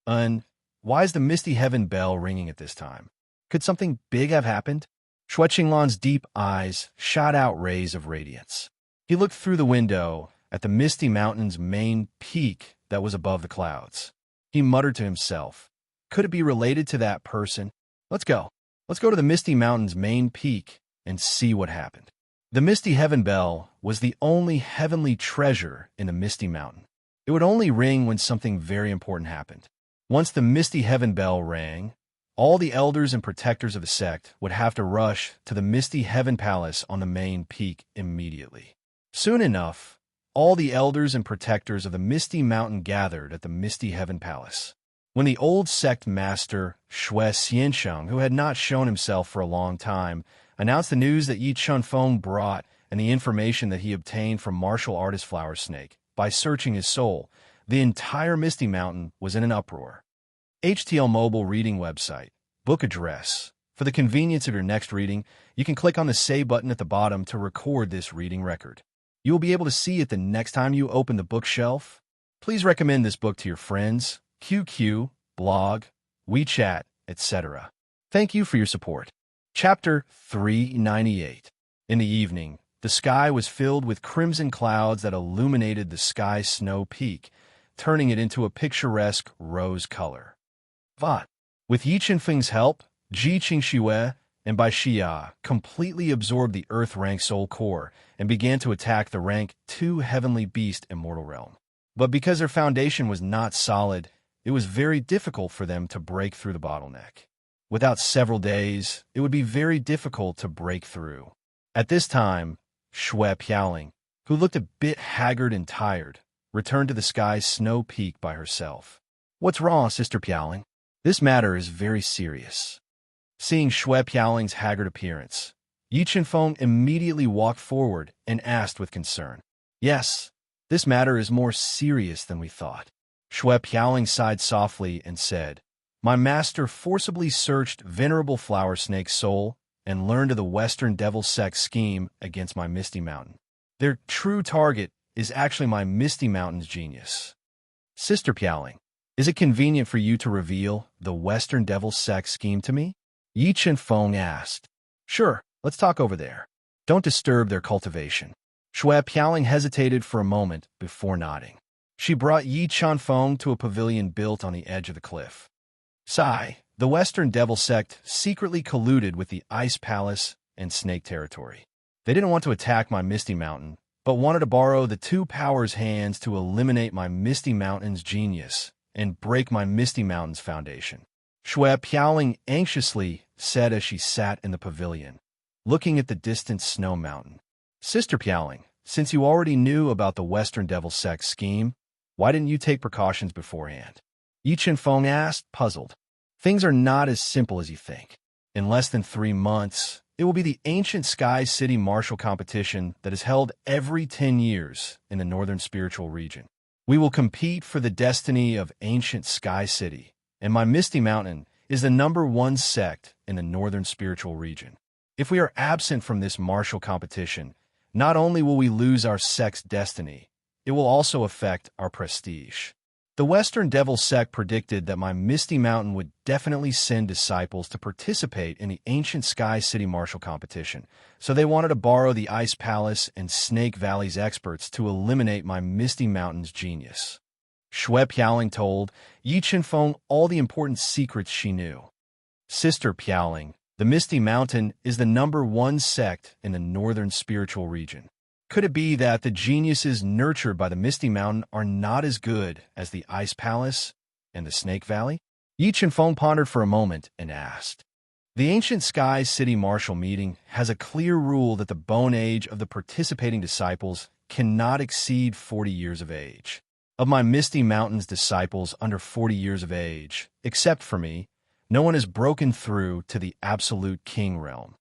Why is the Misty Heaven bell ringing at this time? Could something big have happened? Shui Qinglan's deep eyes shot out rays of radiance. He looked through the window at the Misty Mountain's main peak that was above the clouds. He muttered to himself, could it be related to that person? Let's go. Let's go to the Misty Mountain's main peak and see what happened. The Misty Heaven Bell was the only heavenly treasure in the Misty Mountain. It would only ring when something very important happened. Once the Misty Heaven Bell rang, all the elders and protectors of the sect would have to rush to the Misty Heaven Palace on the main peak immediately. Soon enough, all the elders and protectors of the Misty Mountain gathered at the Misty Heaven Palace. When the old sect master, Shui Xiansheng, who had not shown himself for a long time, announced the news that Yi Chenfeng brought and the information that he obtained from martial artist Flower Snake by searching his soul, the entire Misty Mountain was in an uproar. HTL Mobile Reading Website. Book address. For the convenience of your next reading, you can click on the Say button at the bottom to record this reading record. You will be able to see it the next time you open the bookshelf. Please recommend this book to your friends, QQ, blog, WeChat, etc. Thank you for your support. Chapter 398. In the evening, the sky was filled with crimson clouds that illuminated the sky snow peak, turning it into a picturesque rose color. With Yi Chenfeng's help, Ji Qingxue and Bai Xia completely absorbed the Earth rank Soul Core and began to attack the rank 2 Heavenly Beast Immortal Realm. But because their foundation was not solid, it was very difficult for them to break through the bottleneck. Without several days, it would be very difficult to break through. At this time, Shui Piaoling, who looked a bit haggard and tired, returned to the sky's snow peak by herself. "What's wrong, Sister Piaoling? This matter is very serious." Seeing Shui Piaoling's haggard appearance, Yi Chenfeng immediately walked forward and asked with concern. "Yes, this matter is more serious than we thought." Shui Piaoling sighed softly and said, "My master forcibly searched Venerable Flower Snake's soul and learned of the Western Devil Sect's scheme against my Misty Mountain. Their true target is actually my Misty Mountain's genius. Sister Piaoling, is it convenient for you to reveal the Western Devil Sect scheme to me?" Yi Chenfeng asked. "Sure, let's talk over there. Don't disturb their cultivation." Shui Piaoling hesitated for a moment before nodding. She brought Yi Chenfeng to a pavilion built on the edge of the cliff. "Sai, the Western Devil Sect secretly colluded with the Ice Palace and Snake Territory. They didn't want to attack my Misty Mountain, but wanted to borrow the two powers' hands to eliminate my Misty Mountain's genius and break my Misty Mountain's foundation," Shui Piaoling anxiously said as she sat in the pavilion, looking at the distant snow mountain. "Sister Piaoling, since you already knew about the Western Devil Sect scheme, why didn't you take precautions beforehand?" Yi Chenfeng asked, puzzled. "Things are not as simple as you think. In less than 3 months, it will be the Ancient Sky City Martial Competition that is held every 10 years in the Northern Spiritual Region. We will compete for the destiny of Ancient Sky City, and my Misty Mountain is the #1 sect in the Northern Spiritual Region. If we are absent from this martial competition, not only will we lose our sect's destiny, it will also affect our prestige. The Western Devil Sect predicted that my Misty Mountain would definitely send disciples to participate in the Ancient Sky City Martial Competition, so they wanted to borrow the Ice Palace and Snake Valley's experts to eliminate my Misty Mountain's genius." Shui Piaoling told Yi Chenfeng all the important secrets she knew. "Sister Piaoling, the Misty Mountain is the #1 sect in the Northern Spiritual Region. Could it be that the geniuses nurtured by the Misty Mountain are not as good as the Ice Palace and the Snake Valley?" Yi Chenfeng pondered for a moment and asked. "The Ancient Sky City Martial Meeting has a clear rule that the bone age of the participating disciples cannot exceed 40 years of age. Of my Misty Mountain's disciples under 40 years of age, except for me, no one has broken through to the Absolute King realm.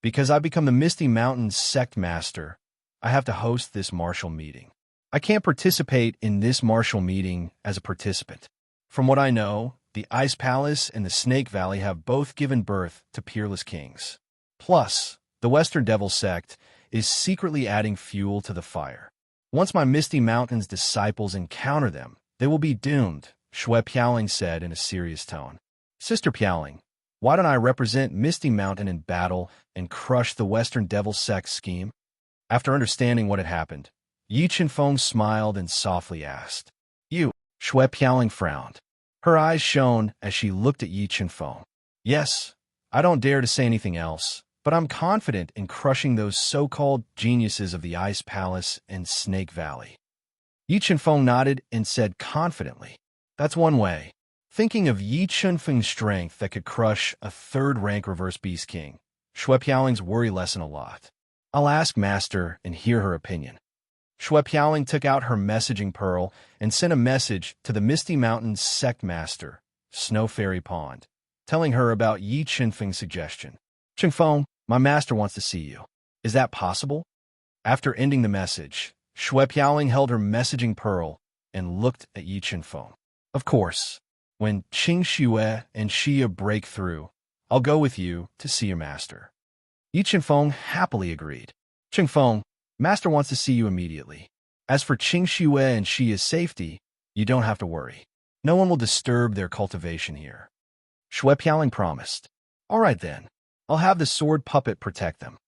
Because I've become the Misty Mountain's sect master, I have to host this martial meeting. I can't participate in this martial meeting as a participant. From what I know, the Ice Palace and the Snake Valley have both given birth to peerless kings. Plus, the Western Devil Sect is secretly adding fuel to the fire. Once my Misty Mountain's disciples encounter them, they will be doomed," Shui Piaoling said in a serious tone. "Sister Piaoling, why don't I represent Misty Mountain in battle and crush the Western Devil Sect scheme?" After understanding what had happened, Yi Chenfeng smiled and softly asked. "You?" Shui Piaoling frowned. Her eyes shone as she looked at Yi Chenfeng. "Yes, I don't dare to say anything else, but I'm confident in crushing those so-called geniuses of the Ice Palace and Snake Valley." Yi Chenfeng nodded and said confidently, "That's one way." Thinking of Yi Chenfeng's strength that could crush a 3rd-rank Reverse Beast King, Shui Piaoling's worry lessened a lot. "I'll ask Master and hear her opinion." Shui Piaoling took out her messaging pearl and sent a message to the Misty Mountain's sect master, Snow Fairy Pond, telling her about Yi Chenfeng's suggestion. "Chenfeng, my master wants to see you. Is that possible?" After ending the message, Shui Piaoling held her messaging pearl and looked at Yi Chenfeng. "Of course. When Qing Xue and Xia break through, I'll go with you to see your master." Yi Chenfeng happily agreed. "Chenfeng, Master wants to see you immediately. As for Qing Xue and Xia's safety, you don't have to worry. No one will disturb their cultivation here." Shui Piaoling promised. "All right then, I'll have the sword puppet protect them."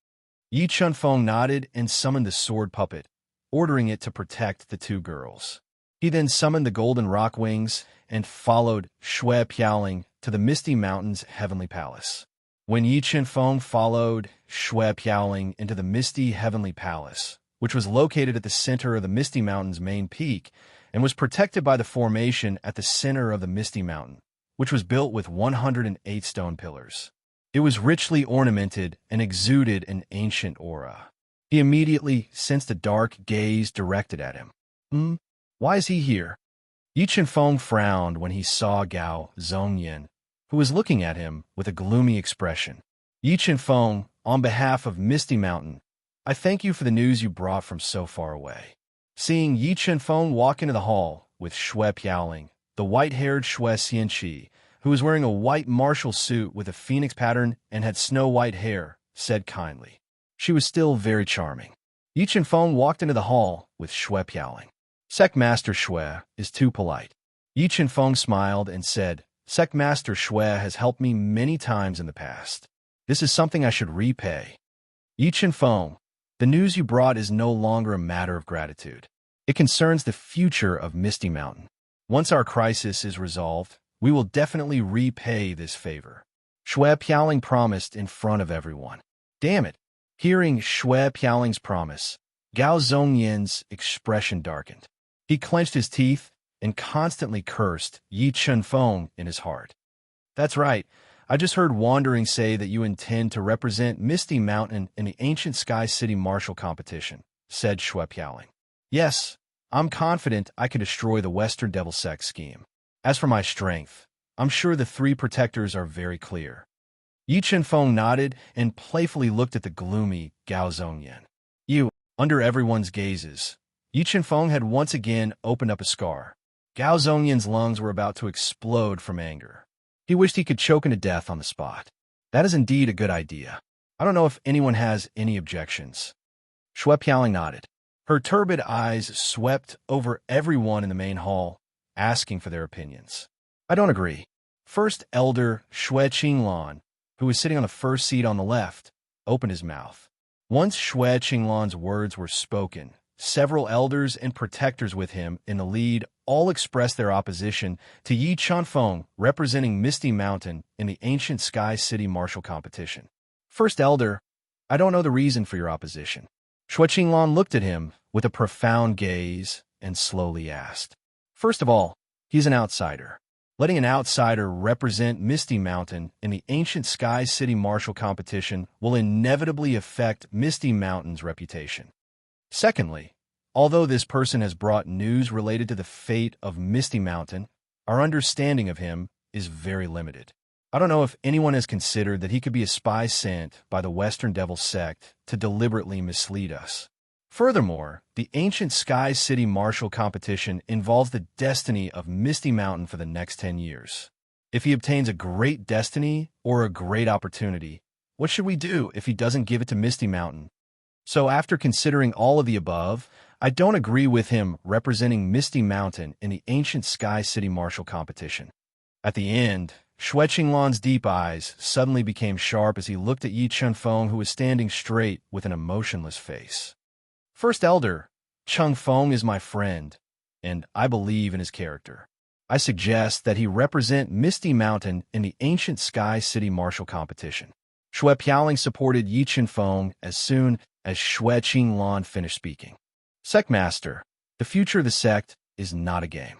Yi Chenfeng nodded and summoned the sword puppet, ordering it to protect the 2 girls. He then summoned the golden rock wings and followed Shui Piaoling to the Misty Mountain's Heavenly Palace. When Yi Chenfeng followed Shui Piaoling into the Misty Heavenly Palace, which was located at the center of the Misty Mountain's main peak and was protected by the formation at the center of the Misty Mountain, which was built with 108 stone pillars. It was richly ornamented and exuded an ancient aura. He immediately sensed a dark gaze directed at him. Why is he here? Yi Chenfeng frowned when he saw Gao Zhongyan, who was looking at him with a gloomy expression. Yi Chenfeng, on behalf of Misty Mountain, I thank you for the news you brought from so far away. Seeing Yi Chenfeng walk into the hall with Xue Piaoling, the white-haired Xue Xianqi, who was wearing a white martial suit with a phoenix pattern and had snow-white hair, said kindly. She was still very charming. Yi Chenfeng walked into the hall with Xue Piaoling. Sect Master Xue is too polite. Yi Chenfeng smiled and said, Sect Master Xue has helped me many times in the past. This is something I should repay. Yi Chenfeng, the news you brought is no longer a matter of gratitude. It concerns the future of Misty Mountain. Once our crisis is resolved, we will definitely repay this favor. Xue Piaoling promised in front of everyone. Damn it! Hearing Xue Piaoling's promise, Gao Zhongyan's expression darkened. He clenched his teeth and constantly cursed Yi Chenfeng in his heart. That's right. I just heard Wandering say that you intend to represent Misty Mountain in the Ancient Sky City Martial Competition, said Xue Piaoling. Yes, I'm confident I can destroy the Western Devil Sect scheme. As for my strength, I'm sure the three protectors are very clear. Yi Chenfeng nodded and playfully looked at the gloomy Gao Zhongyan. Under everyone's gazes, Yi Chenfeng had once again opened up a scar. Gao Zhongyan's lungs were about to explode from anger. He wished he could choke him to death on the spot. That is indeed a good idea. I don't know if anyone has any objections. Xue Piaoling nodded. Her turbid eyes swept over everyone in the main hall, asking for their opinions. I don't agree. First Elder Xue Qinglan, who was sitting on the first seat on the left, opened his mouth. Once Xue Qinglan's words were spoken, several elders and protectors with him in the lead all expressed their opposition to Yi Chenfeng representing Misty Mountain in the Ancient Sky City Martial Competition. First Elder, I don't know the reason for your opposition. Xue Qinglan looked at him with a profound gaze and slowly asked. First of all, he's an outsider. Letting an outsider represent Misty Mountain in the Ancient Sky City Martial Competition will inevitably affect Misty Mountain's reputation. Secondly, although this person has brought news related to the fate of Misty Mountain, our understanding of him is very limited. I don't know if anyone has considered that he could be a spy sent by the Western Devil Sect to deliberately mislead us. Furthermore, the Ancient Sky City Martial Competition involves the destiny of Misty Mountain for the next 10 years. If he obtains a great destiny or a great opportunity, what should we do if he doesn't give it to Misty Mountain? So after considering all of the above, I don't agree with him representing Misty Mountain in the Ancient Sky City Martial Competition. At the end, Xue Qinglan's deep eyes suddenly became sharp as he looked at Yi Chenfeng, who was standing straight with an emotionless face. First Elder, Chenfeng is my friend, and I believe in his character. I suggest that he represent Misty Mountain in the Ancient Sky City Martial Competition. Xue Piaoling supported Yi Chenfeng as soon as Xue Qinglan finished speaking. Sect Master, the future of the sect is not a game.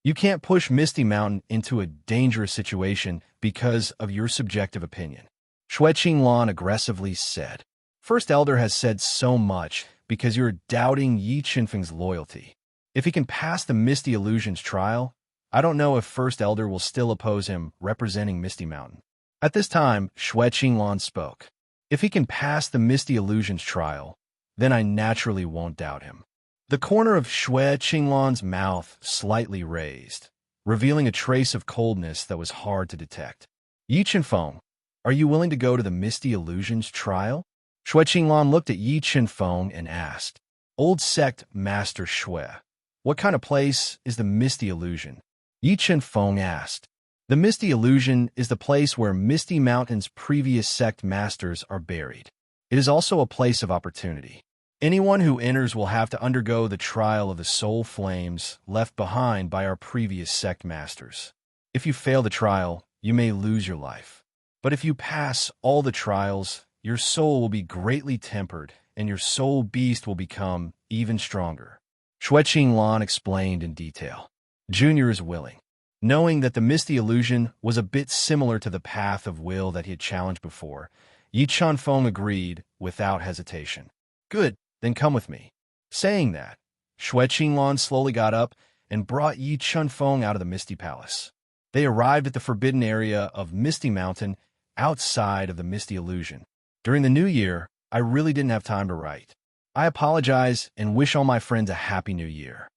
You can't push Misty Mountain into a dangerous situation because of your subjective opinion. Xue Qinglan aggressively said. First Elder has said so much because you're doubting Yi Chenfeng's loyalty. If he can pass the Misty Illusions trial, I don't know if First Elder will still oppose him representing Misty Mountain. At this time, Xue Qinglan spoke. If he can pass the Misty Illusions trial, then I naturally won't doubt him. The corner of Xue Qinglan's mouth slightly raised, revealing a trace of coldness that was hard to detect. Yi Chenfeng, are you willing to go to the Misty Illusions trial? Xue Qinglan looked at Yi Chenfeng and asked, Old Sect Master Xue, what kind of place is the Misty Illusion? Yi Chenfeng asked. The Misty Illusion is the place where Misty Mountain's previous sect masters are buried. It is also a place of opportunity. Anyone who enters will have to undergo the trial of the soul flames left behind by our previous sect masters. If you fail the trial, you may lose your life. But if you pass all the trials, your soul will be greatly tempered, and your soul beast will become even stronger. Xue Qinglan explained in detail. Junior is willing. Knowing that the Misty Illusion was a bit similar to the path of will that he had challenged before, Yi Chenfeng agreed without hesitation. Good, then come with me. Saying that, Xue Qinglan slowly got up and brought Yi Chunfeng out of the Misty Palace. They arrived at the forbidden area of Misty Mountain, outside of the Misty Illusion. During the new year, I really didn't have time to write. I apologize and wish all my friends a happy new year.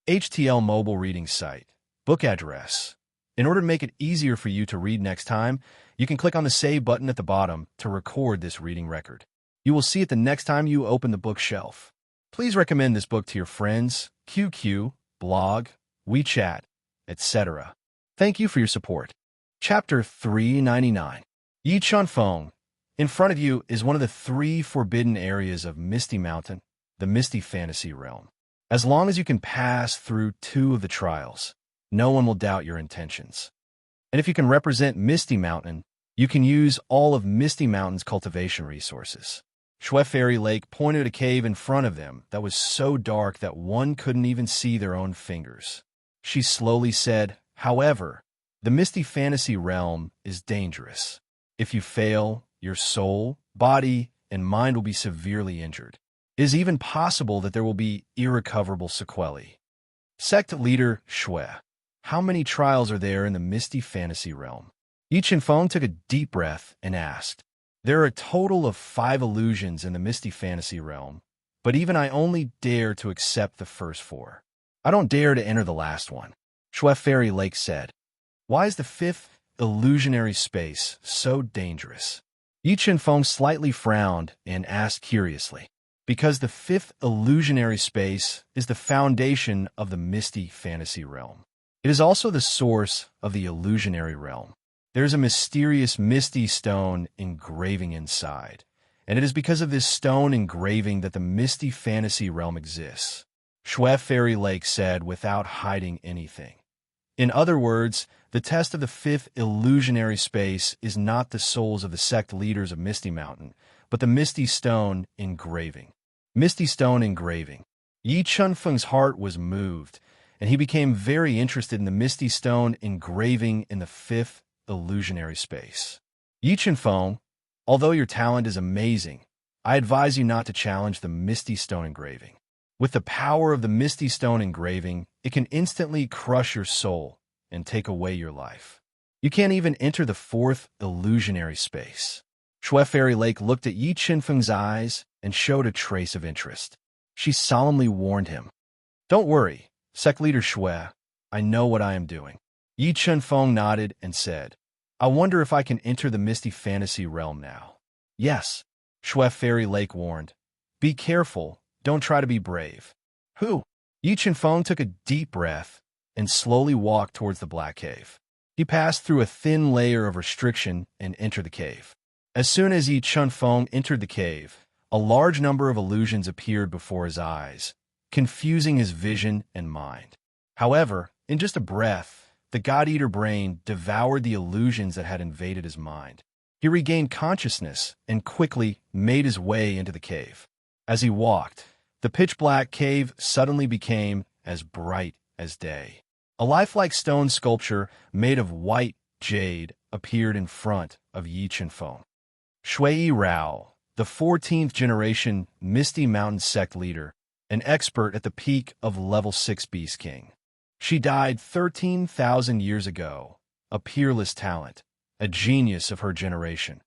HTL mobile reading site. Book address. In order to make it easier for you to read next time, you can click on the Save button at the bottom to record this reading record. You will see it the next time you open the bookshelf. Please recommend this book to your friends, QQ, blog, WeChat, etc. Thank you for your support. Chapter 399. Yi Chunfeng. In front of you is one of the 3 forbidden areas of Misty Mountain, the Misty Fantasy Realm. As long as you can pass through 2 of the trials, no one will doubt your intentions. And if you can represent Misty Mountain, you can use all of Misty Mountain's cultivation resources. Shui Fairy Lake pointed at a cave in front of them that was so dark that one couldn't even see their own fingers. She slowly said, "However, the Misty Fantasy Realm is dangerous. If you fail, your soul, body, and mind will be severely injured. It is even possible that there will be irrecoverable sequelae." Sect Leader Shui. How many trials are there in the Misty Fantasy Realm? Yi Chunfeng took a deep breath and asked. There are a total of 5 illusions in the Misty Fantasy Realm, but even I only dare to accept the first 4. I don't dare to enter the last one. Shui Fairy Lake said. Why is the 5th illusionary space so dangerous? Yi Chunfeng slightly frowned and asked curiously. Because the 5th illusionary space is the foundation of the Misty Fantasy Realm. It is also the source of the illusionary realm. There is a mysterious misty stone engraving inside, and it is because of this stone engraving that the Misty Fantasy Realm exists, Shui Fairy Lake said without hiding anything. In other words, the test of the 5th illusionary space is not the souls of the sect leaders of Misty Mountain, but the Misty Stone engraving. Misty Stone engraving. Yi Chunfeng's heart was moved, and he became very interested in the Misty Stone engraving in the 5th illusionary space. Yi Chunfeng, although your talent is amazing, I advise you not to challenge the Misty Stone engraving. With the power of the Misty Stone engraving, it can instantly crush your soul and take away your life. You can't even enter the 4th illusionary space. Shui Fairy Lake looked at Yi Chunfeng's eyes and showed a trace of interest. She solemnly warned him. Don't worry, Sect Leader Shui, I know what I am doing. Yi Chunfeng nodded and said, I wonder if I can enter the Misty Fantasy Realm now. Yes, Shui Fairy Lake warned. Be careful, don't try to be brave. Who? Yi Chunfeng took a deep breath and slowly walked towards the black cave. He passed through a thin layer of restriction and entered the cave. As soon as Yi Chunfeng entered the cave, a large number of illusions appeared before his eyes, confusing his vision and mind. However, in just a breath, the God-Eater brain devoured the illusions that had invaded his mind. He regained consciousness and quickly made his way into the cave. As he walked, the pitch-black cave suddenly became as bright as day. A lifelike stone sculpture made of white jade appeared in front of Yi Chunfeng. Shui Rao, the 14th generation Misty Mountain sect leader, an expert at the peak of level 6 Beast King. She died 13,000 years ago, a peerless talent, a genius of her generation.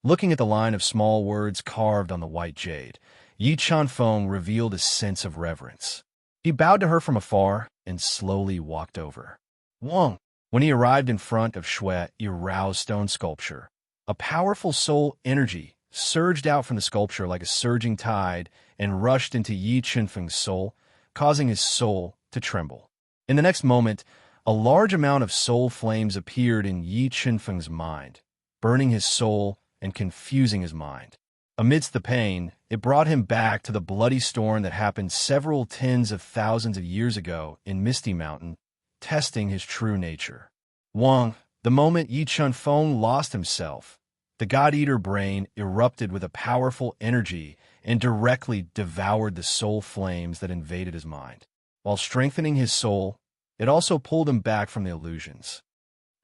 Looking at the line of small words carved on the white jade, Yi Chunfeng revealed a sense of reverence. He bowed to her from afar and slowly walked over. Wong. When he arrived in front of Shui Rao's stone sculpture, a powerful soul energy surged out from the sculpture like a surging tide and rushed into Yi Chunfeng's soul, causing his soul to tremble. In the next moment, a large amount of soul flames appeared in Yi Chunfeng's mind, burning his soul and confusing his mind. Amidst the pain, it brought him back to the bloody storm that happened several tens of thousands of years ago in Misty Mountain, testing his true nature. Wang, the moment Yi Chunfeng lost himself, the God-Eater brain erupted with a powerful energy and directly devoured the soul flames that invaded his mind. While strengthening his soul, it also pulled him back from the illusions.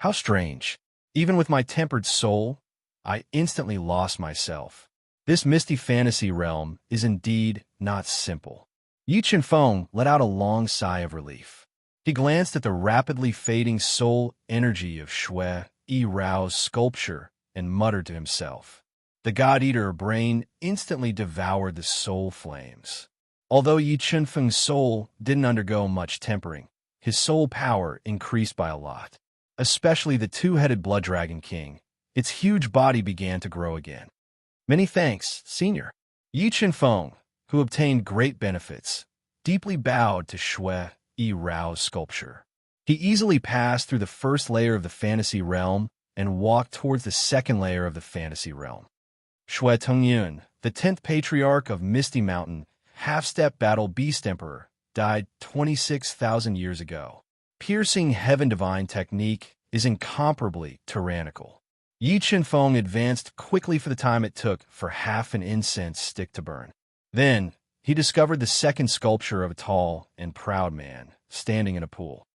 How strange. Even with my tempered soul, I instantly lost myself. This misty fantasy realm is indeed not simple. Yi Chunfeng let out a long sigh of relief. He glanced at the rapidly fading soul energy of Shui Rao's sculpture and muttered to himself. The God-Eater brain instantly devoured the soul flames. Although Yi Chunfeng's soul didn't undergo much tempering, his soul power increased by a lot. Especially the two-headed Blood Dragon King, its huge body began to grow again. Many thanks, Senior. Yi Chunfeng, who obtained great benefits, deeply bowed to Shui Rao's sculpture. He easily passed through the first layer of the fantasy realm and walked towards the second layer of the fantasy realm. Shui Tongyun, the 10th patriarch of Misty Mountain, half-step battle beast emperor, died 26,000 years ago. Piercing heaven divine technique is incomparably tyrannical. Yi Chunfeng advanced quickly for the time it took for half an incense stick to burn. Then, he discovered the second sculpture of a tall and proud man, standing in a pool.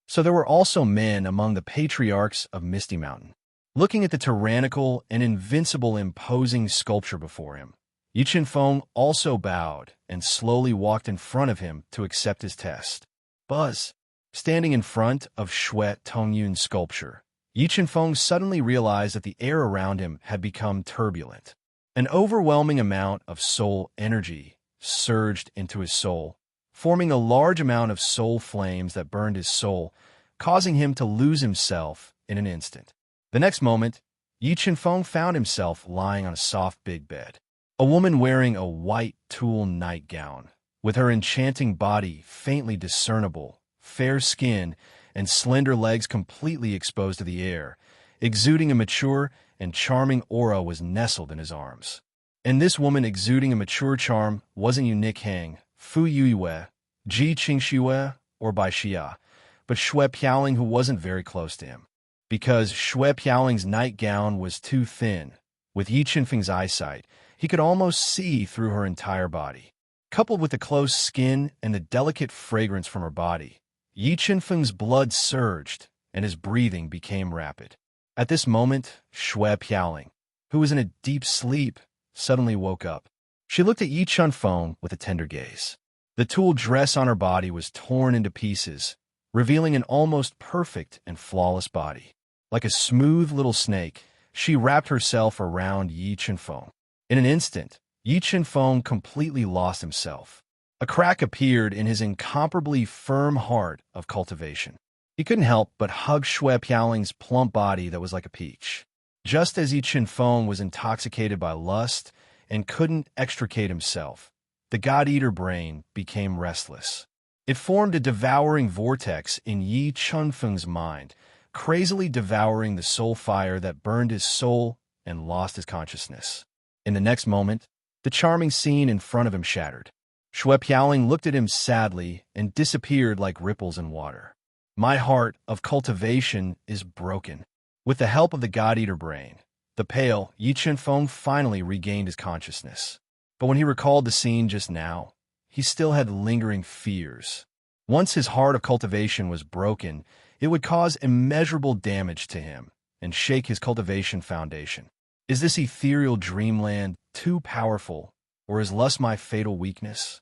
So there were also men among the patriarchs of Misty Mountain. Looking at the tyrannical and invincible imposing sculpture before him, Yi Chunfeng also bowed and slowly walked in front of him to accept his test. Buzz. Standing in front of Shui Tongyun's sculpture, Yi Chunfeng suddenly realized that the air around him had become turbulent. An overwhelming amount of soul energy surged into his soul, forming a large amount of soul flames that burned his soul, causing him to lose himself in an instant. The next moment, Yi Chunfeng found himself lying on a soft big bed. A woman wearing a white tulle nightgown, with her enchanting body faintly discernible, fair skin, and slender legs completely exposed to the air, exuding a mature and charming aura, was nestled in his arms. And this woman exuding a mature charm wasn't Yu Nikhang, Fu Yuiwei, Ji Qingxue, or Bai Xia, but Shui Piaoling, who wasn't very close to him. Because Shui Piaoling's nightgown was too thin, with Yi Chunfeng's eyesight, he could almost see through her entire body. Coupled with the close skin and the delicate fragrance from her body, Yi Chunfeng's blood surged and his breathing became rapid. At this moment, Shui Piaoling, who was in a deep sleep, suddenly woke up. She looked at Yi Chunfeng with a tender gaze. The tulle dress on her body was torn into pieces, revealing an almost perfect and flawless body. Like a smooth little snake, she wrapped herself around Yi Chunfeng. In an instant, Yi Chunfeng completely lost himself. A crack appeared in his incomparably firm heart of cultivation. He couldn't help but hug Shui Piaoling's plump body that was like a peach. Just as Yi Chunfeng was intoxicated by lust and couldn't extricate himself, the God-Eater brain became restless. It formed a devouring vortex in Yi Chunfeng's mind, crazily devouring the soul fire that burned his soul and lost his consciousness. In the next moment, the charming scene in front of him shattered. Shui Piaoling looked at him sadly and disappeared like ripples in water. My heart of cultivation is broken. With the help of the God-Eater brain, the pale Yi Chunfeng finally regained his consciousness. But when he recalled the scene just now, he still had lingering fears. Once his heart of cultivation was broken, it would cause immeasurable damage to him and shake his cultivation foundation. Is this ethereal dreamland too powerful, or is lust my fatal weakness?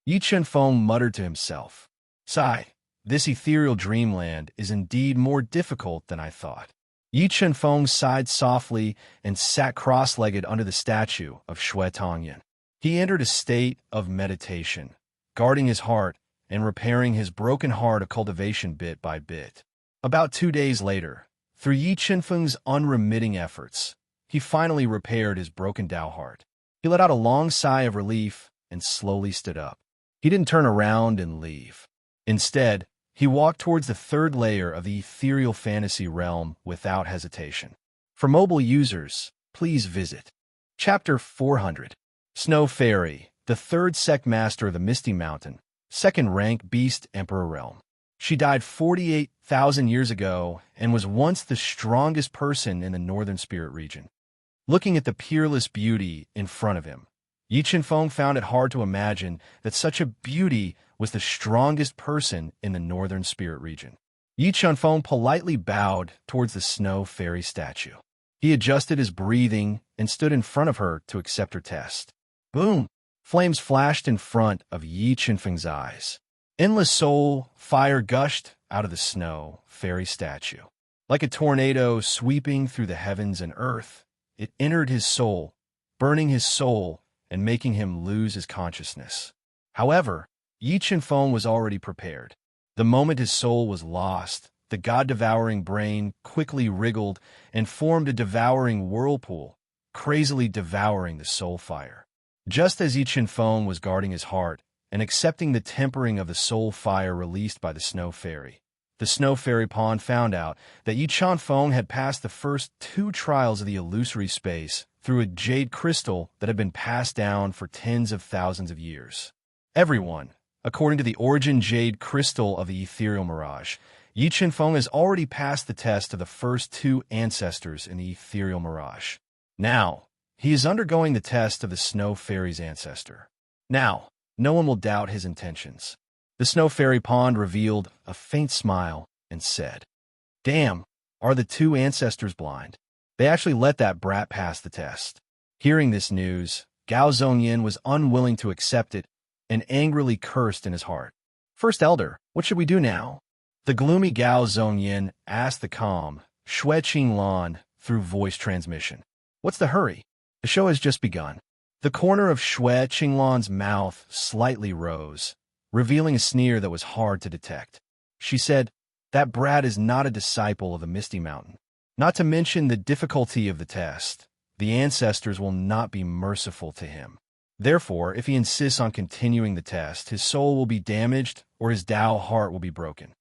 Yi Chunfeng muttered to himself. Sigh, this ethereal dreamland is indeed more difficult than I thought. Yi Chunfeng sighed softly and sat cross-legged under the statue of Shui Tongyun. He entered a state of meditation, guarding his heart and repairing his broken heart of cultivation bit by bit. About 2 days later, through Yi Chunfeng's unremitting efforts, he finally repaired his broken Dao heart. He let out a long sigh of relief and slowly stood up. He didn't turn around and leave. Instead, he walked towards the third layer of the ethereal fantasy realm without hesitation. For mobile users, please visit Chapter 400. Snow Fairy, the third sect master of the Misty Mountain, second rank beast emperor realm. She died 48,000 years ago and was once the strongest person in the northern spirit region. Looking at the peerless beauty in front of him, Yi Chunfeng found it hard to imagine that such a beauty was the strongest person in the northern spirit region. Yi Chunfeng politely bowed towards the snow fairy statue. He adjusted his breathing and stood in front of her to accept her test. Boom! Flames flashed in front of Yi Chunfeng's eyes. Endless soul fire gushed out of the snow fairy statue. Like a tornado sweeping through the heavens and earth, it entered his soul, burning his soul and making him lose his consciousness. However, Yi Qianfeng was already prepared. The moment his soul was lost, the god-devouring brain quickly wriggled and formed a devouring whirlpool, crazily devouring the soul fire. Just as Yi Qianfeng was guarding his heart and accepting the tempering of the soul fire released by the snow fairy, the snow fairy pond found out that Yi Qianfeng had passed the first 2 trials of the illusory space through a jade crystal that had been passed down for tens of thousands of years. Everyone, according to the origin jade crystal of the ethereal mirage, Yi Qianfeng has already passed the test of the first 2 ancestors in the ethereal mirage. Now, he is undergoing the test of the snow fairy's ancestor. Now, no one will doubt his intentions. The snow fairy pond revealed a faint smile and said, "Damn, are the 2 ancestors blind? They actually let that brat pass the test." Hearing this news, Gao Zhongyin was unwilling to accept it and angrily cursed in his heart. "First Elder, what should we do now?" The gloomy Gao Zhongyin asked the calm Xue Qinglan through voice transmission. "What's the hurry? The show has just begun." The corner of Xue Qinglan's mouth slightly rose, revealing a sneer that was hard to detect. She said, "That brat is not a disciple of the Misty Mountain. Not to mention the difficulty of the test. The ancestors will not be merciful to him. Therefore, if he insists on continuing the test, his soul will be damaged or his Tao heart will be broken.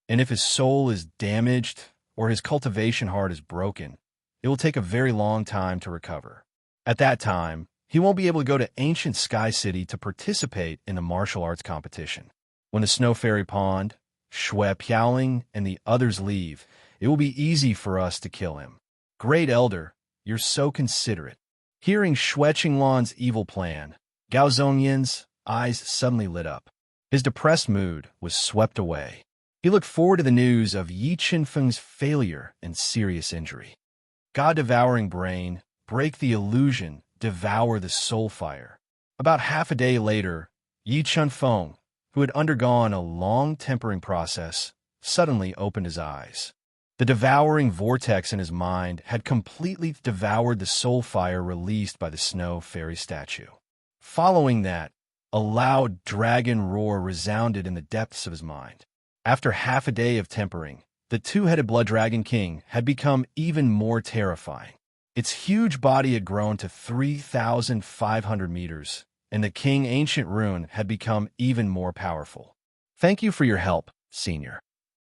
And if his soul is damaged or his cultivation heart is broken, it will take a very long time to recover. At that time, he won't be able to go to ancient Sky City to participate in the martial arts competition. When the Snow Fairy Pond, Xue Piaoling, and the others leave, it will be easy for us to kill him. Great Elder, you're so considerate." Hearing Xue Qinglan's evil plan, Gao Zongyin's eyes suddenly lit up. His depressed mood was swept away. He looked forward to the news of Yi Qianfeng's failure and serious injury. God-devouring brain, break the illusion, devour the soul fire. About half a day later, Yi Qianfeng, who had undergone a long tempering process, suddenly opened his eyes. The devouring vortex in his mind had completely devoured the soul fire released by the snow fairy statue. Following that, a loud dragon roar resounded in the depths of his mind. After half a day of tempering, the 2-headed blood dragon king had become even more terrifying. Its huge body had grown to 3,500 meters, and the king ancient rune had become even more powerful. "Thank you for your help, senior."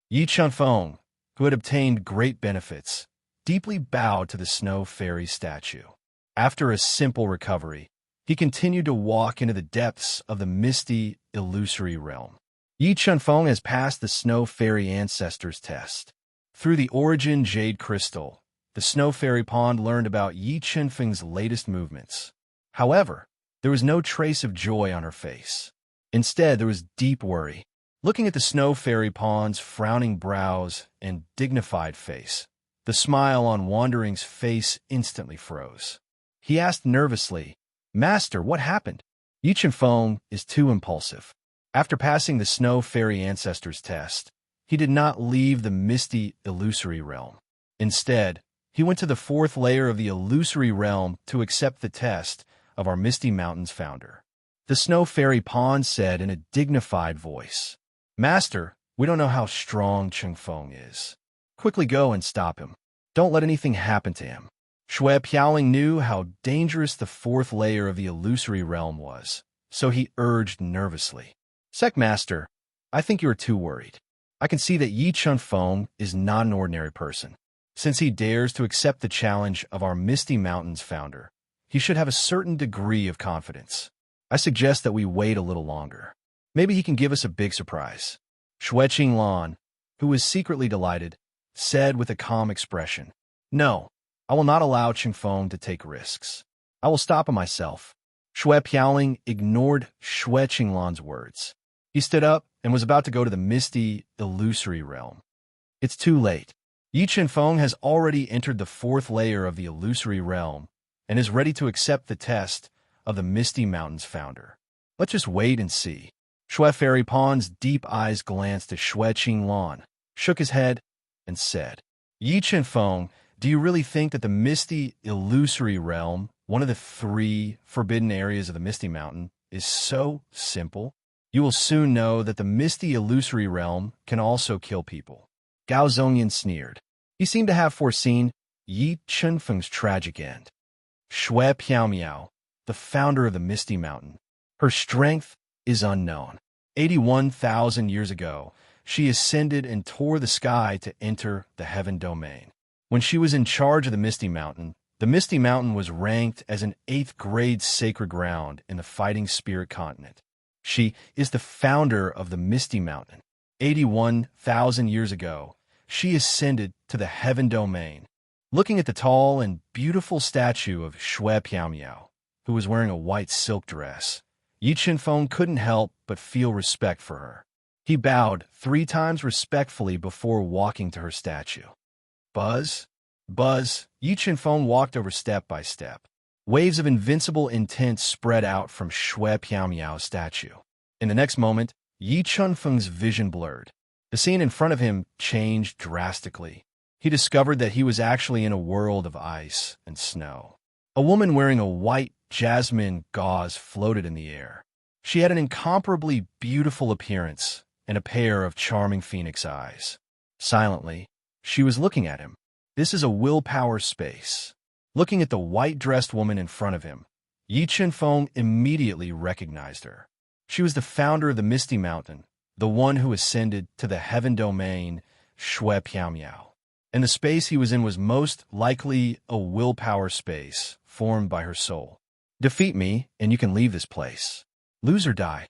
Yi Qianfeng, who had obtained great benefits, deeply bowed to the snow fairy statue. After a simple recovery, he continued to walk into the depths of the misty, illusory realm. Yi Qianfeng has passed the snow fairy ancestors test. Through the origin jade crystal, the snow fairy pond learned about Yi Qianfeng's latest movements. However, there was no trace of joy on her face. Instead, there was deep worry. Looking at the snow fairy pond's frowning brows and dignified face, the smile on Wandering's face instantly froze. He asked nervously, "Master, what happened?" Yi Qianfeng is too impulsive. After passing the snow fairy ancestors test, he did not leave the misty, illusory realm. Instead, he went to the 4th layer of the illusory realm to accept the test of our Misty Mountain's founder. The snow fairy pond said in a dignified voice, "Master, we don't know how strong Qianfeng is. Quickly go and stop him. Don't let anything happen to him." Xue Piaoling knew how dangerous the 4th layer of the illusory realm was, so he urged nervously, "Master, I think you are too worried. I can see that Yi Qianfeng is not an ordinary person. Since he dares to accept the challenge of our Misty Mountain's founder, he should have a certain degree of confidence. I suggest that we wait a little longer. Maybe he can give us a big surprise." Xue Qinglan, who was secretly delighted, said with a calm expression, "No, I will not allow Qianfeng to take risks. I will stop him myself." Xue Piaoling ignored Xue Qinglan's words. He stood up and was about to go to the misty, illusory realm. It's too late. Yi Qianfeng has already entered the 4th layer of the illusory realm and is ready to accept the test of the Misty Mountain's founder. Let's just wait and see. Shui Fairy Pawn's deep eyes glanced at Shui Qinglan, shook his head, and said, Yi Chenfeng, do you really think that the misty, illusory realm, one of the 3 forbidden areas of the Misty Mountain, is so simple? You will soon know that the misty, illusory realm can also kill people. Gao Zhongyan sneered. He seemed to have foreseen Yi Chenfeng's tragic end. Shui Piaomiao, the founder of the Misty Mountain. Her strength is unknown. 81,000 years ago, she ascended and tore the sky to enter the heaven domain. When she was in charge of the Misty Mountain was ranked as an 8th grade sacred ground in the Fighting Spirit continent. She is the founder of the Misty Mountain. 81,000 years ago, she ascended to the heaven domain. Looking at the tall and beautiful statue of Shui Piaomiao, who was wearing a white silk dress, Yi Chenfeng couldn't help but feel respect for her. He bowed 3 times respectfully before walking to her statue. Buzz, buzz, Yi Chenfeng walked over step by step. Waves of invincible intent spread out from Shui Piaomiao's statue. In the next moment, Yi Chenfeng's vision blurred. The scene in front of him changed drastically. He discovered that he was actually in a world of ice and snow. A woman wearing a white jasmine gauze floated in the air. She had an incomparably beautiful appearance and a pair of charming phoenix eyes. Silently, she was looking at him. This is a willpower space. Looking at the white-dressed woman in front of him, Yi Chenfeng immediately recognized her. She was the founder of the Misty Mountain, the one who ascended to the heaven domain, Shui Piaomiao. And the space he was in was most likely a willpower space formed by her soul. Defeat me, and you can leave this place. Lose or die.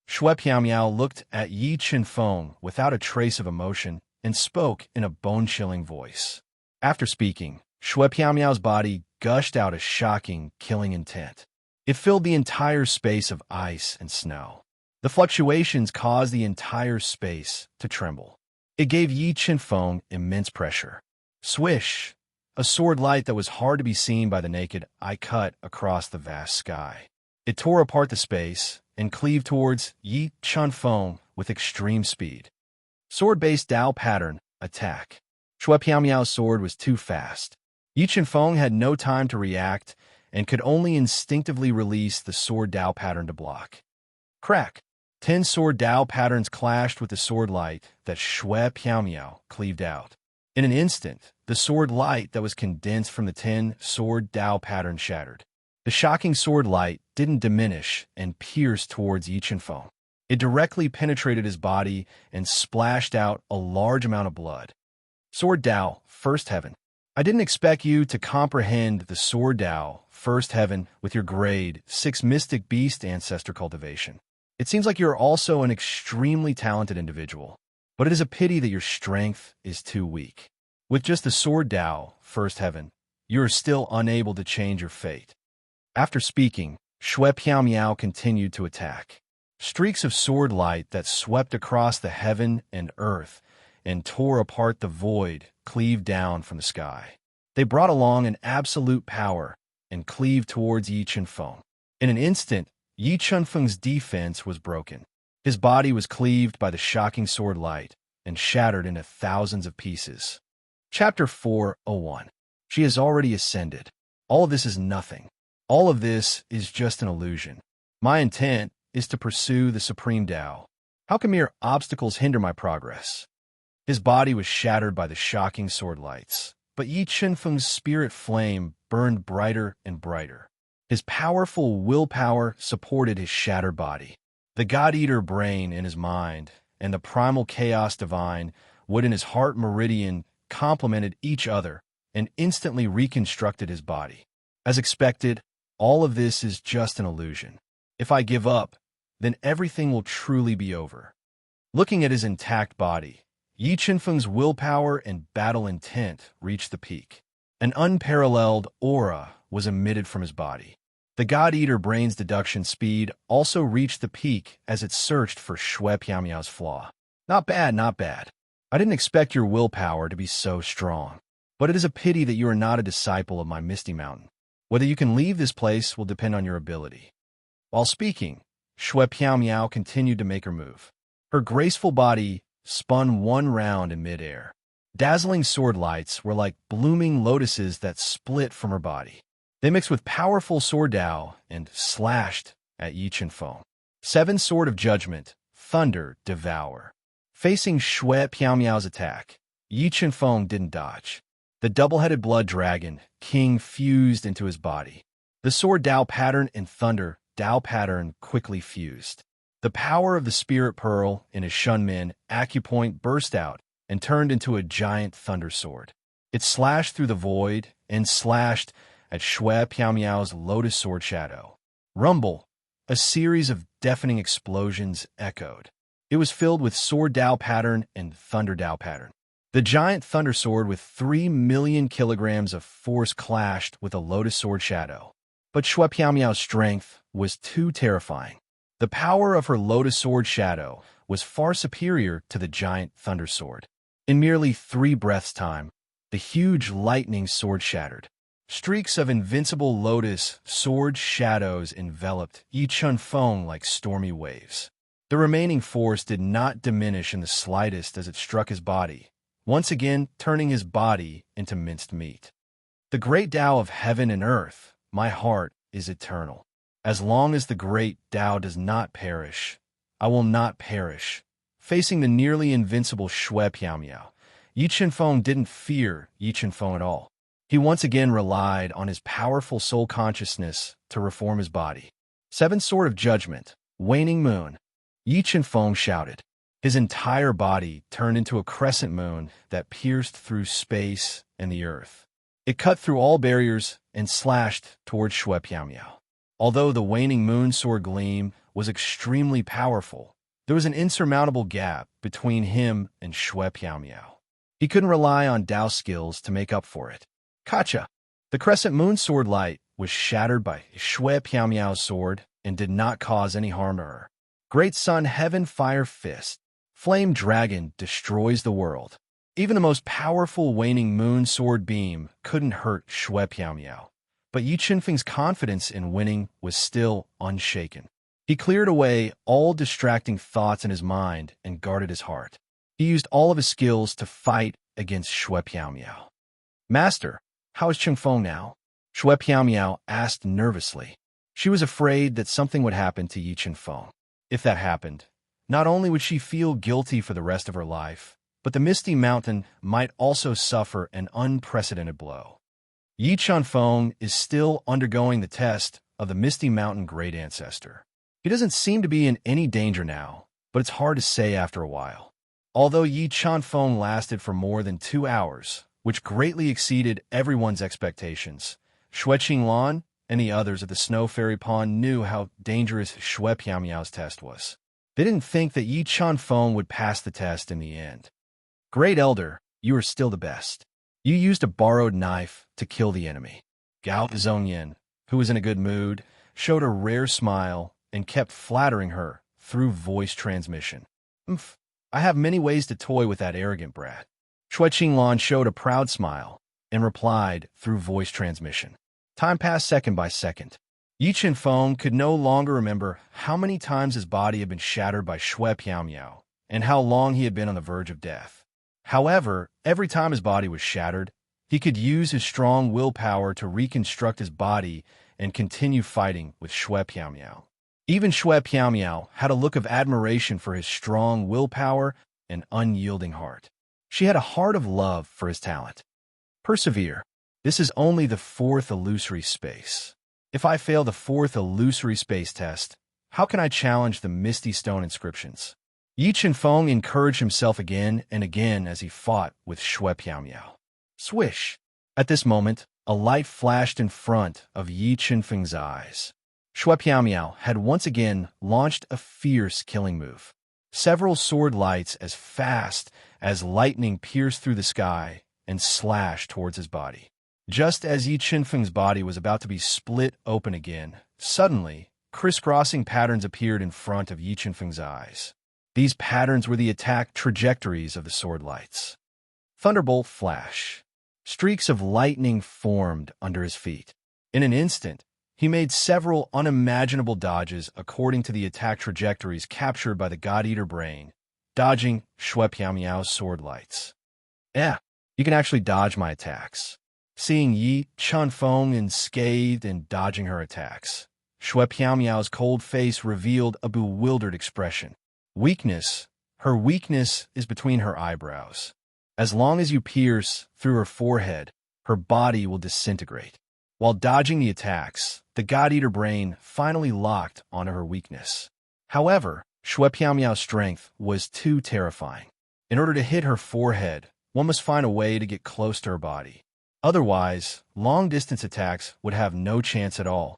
Shui Piaomiao looked at Yi Chenfeng without a trace of emotion and spoke in a bone-chilling voice. After speaking, Shui Piaomiao's body gushed out a shocking, killing intent. It filled the entire space of ice and snow. The fluctuations caused the entire space to tremble. It gave Yi Chenfeng immense pressure. Swish! A sword light that was hard to be seen by the naked eye cut across the vast sky. It tore apart the space and cleaved towards Yi Chenfeng with extreme speed. Sword-based Dao pattern, attack. Shui Piaomiao's sword was too fast. Yi Chenfeng had no time to react and could only instinctively release the sword Dao pattern to block. Crack! 10 sword Dao patterns clashed with the sword light that Shui Piaomiao cleaved out. In an instant, the sword light that was condensed from the 10 sword Dao patterns shattered. The shocking sword light didn't diminish and pierced towards Yi Chenfeng. It directly penetrated his body and splashed out a large amount of blood. Sword Dao, First Heaven. I didn't expect you to comprehend the Sword Dao, First Heaven, with your grade 6 Mystic Beast Ancestor cultivation. It seems like you're also an extremely talented individual, but it is a pity that your strength is too weak. With just the Sword Dao, First Heaven, you are still unable to change your fate. After speaking, Shui Piaomiao continued to attack. Streaks of sword light that swept across the heaven and earth and tore apart the void cleaved down from the sky. They brought along an absolute power and cleaved towards Yi Chenfeng. In an instant, Yi Chenfeng's defense was broken. His body was cleaved by the shocking sword light and shattered into thousands of pieces. Chapter 4:01. She has already ascended. All of this is nothing. All of this is just an illusion. My intent is to pursue the Supreme Tao. How can mere obstacles hinder my progress? His body was shattered by the shocking sword lights, but Yi Chenfeng's spirit flame burned brighter and brighter. His powerful willpower supported his shattered body. The God-Eater brain in his mind and the primal chaos divine wood in his heart meridian complemented each other and instantly reconstructed his body. As expected, all of this is just an illusion. If I give up, then everything will truly be over. Looking at his intact body, Yi Chenfeng's willpower and battle intent reached the peak. An unparalleled aura was emitted from his body. The God-Eater brain's deduction speed also reached the peak as it searched for Shui Piaomiao's flaw. Not bad, not bad. I didn't expect your willpower to be so strong, but it is a pity that you are not a disciple of my Misty Mountain. Whether you can leave this place will depend on your ability. While speaking, Shui Piao Miao continued to make her move. Her graceful body spun one round in midair. Dazzling sword lights were like blooming lotuses that split from her body. They mixed with powerful sword Dao and slashed at Yi Chenfeng. Seven Sword of Judgment, Thunder, Devour. Facing Shui Piao Miao's attack, Yi Chenfeng didn't dodge. The double-headed blood dragon, King, fused into his body. The sword Dao pattern and thunder Dao pattern quickly fused. The power of the spirit pearl in his Shunmin acupoint burst out and turned into a giant thunder sword. It slashed through the void and slashed at Shui Piao Miao's lotus sword shadow. Rumble, a series of deafening explosions echoed. It was filled with sword Dao pattern and thunder Dao pattern. The giant thunder sword with 3 million kilograms of force clashed with a lotus sword shadow. But Shui Piao Miao's strength was too terrifying. The power of her lotus sword shadow was far superior to the giant thunder sword. In merely 3 breaths' time, the huge lightning sword shattered. Streaks of invincible lotus sword shadows enveloped Yi Chenfeng like stormy waves. The remaining force did not diminish in the slightest as it struck his body, once again turning his body into minced meat. The great Tao of heaven and earth, my heart is eternal. As long as the great Tao does not perish, I will not perish. Facing the nearly invincible Shui Piao Miao, Yi Chenfeng didn't fear Yi Chenfeng at all. He once again relied on his powerful soul consciousness to reform his body. Seven Sword of Judgment, Waning Moon. Yi Chenfeng shouted. His entire body turned into a crescent moon that pierced through space and the earth. It cut through all barriers and slashed towards Shui Piao Miao. Although the waning moon sword gleam was extremely powerful, there was an insurmountable gap between him and Shui Piao Miao. He couldn't rely on Dao skills to make up for it. Kacha! The crescent moon sword light was shattered by Shui Piao Miao's sword and did not cause any harm to her. Great Sun Heaven Fire Fist. Flame Dragon destroys the world. Even the most powerful waning moon sword beam couldn't hurt Shui Piao Miao. But Yi Chenfeng's confidence in winning was still unshaken. He cleared away all distracting thoughts in his mind and guarded his heart. He used all of his skills to fight against Shui Piao Miao. Master, how is Chenfeng now? Shui Piao Miao asked nervously. She was afraid that something would happen to Yi Chenfeng. If that happened, not only would she feel guilty for the rest of her life, but the Misty Mountain might also suffer an unprecedented blow. Yi Chenfeng is still undergoing the test of the Misty Mountain Great Ancestor. He doesn't seem to be in any danger now, but it's hard to say after a while. Although Yi Chenfeng lasted for more than 2 hours, which greatly exceeded everyone's expectations, Shui Qinglan and the others at the Snow Fairy Pond knew how dangerous Shui Piao Miao's test was. They didn't think that Yi Chenfeng would pass the test in the end. Great Elder, you are still the best. You used a borrowed knife to kill the enemy. Gao Zhongyan, who was in a good mood, showed a rare smile and kept flattering her through voice transmission. I have many ways to toy with that arrogant brat. Shui Qinglan showed a proud smile and replied through voice transmission. Time passed second by second. Yi Chenfeng could no longer remember how many times his body had been shattered by Shui Piao Miao and how long he had been on the verge of death. However, every time his body was shattered, he could use his strong willpower to reconstruct his body and continue fighting with Shui Piao Miao. Even Shui Piao Miao had a look of admiration for his strong willpower and unyielding heart. She had a heart of love for his talent. Persevere. This is only the 4th illusory space. If I fail the 4th illusory space test, how can I challenge the Misty Stone inscriptions? Yi Chenfeng encouraged himself again and again as he fought with Shui Piao Miao. Swish! At this moment, a light flashed in front of Yi Chenfeng's eyes. Shui Piao Miao had once again launched a fierce killing move. Several sword lights as fast as lightning pierced through the sky and slashed towards his body. Just as Yi Chenfeng's body was about to be split open again, suddenly, crisscrossing patterns appeared in front of Yi Chenfeng's eyes. These patterns were the attack trajectories of the sword lights. Thunderbolt flash. Streaks of lightning formed under his feet. In an instant, He made several unimaginable dodges according to the attack trajectories captured by the God-Eater brain, dodging Shui Piao sword lights. Yeah, you can actually dodge my attacks. Seeing Yi Chunfeng unscathed and dodging her attacks, Shui Piao's cold face revealed a bewildered expression. Weakness. Her weakness is between her eyebrows. As long as you pierce through her forehead, her body will disintegrate. While dodging the attacks, the God-Eater brain finally locked onto her weakness. However, Shui Piao's strength was too terrifying. In order to hit her forehead, one must find a way to get close to her body. Otherwise, long-distance attacks would have no chance at all.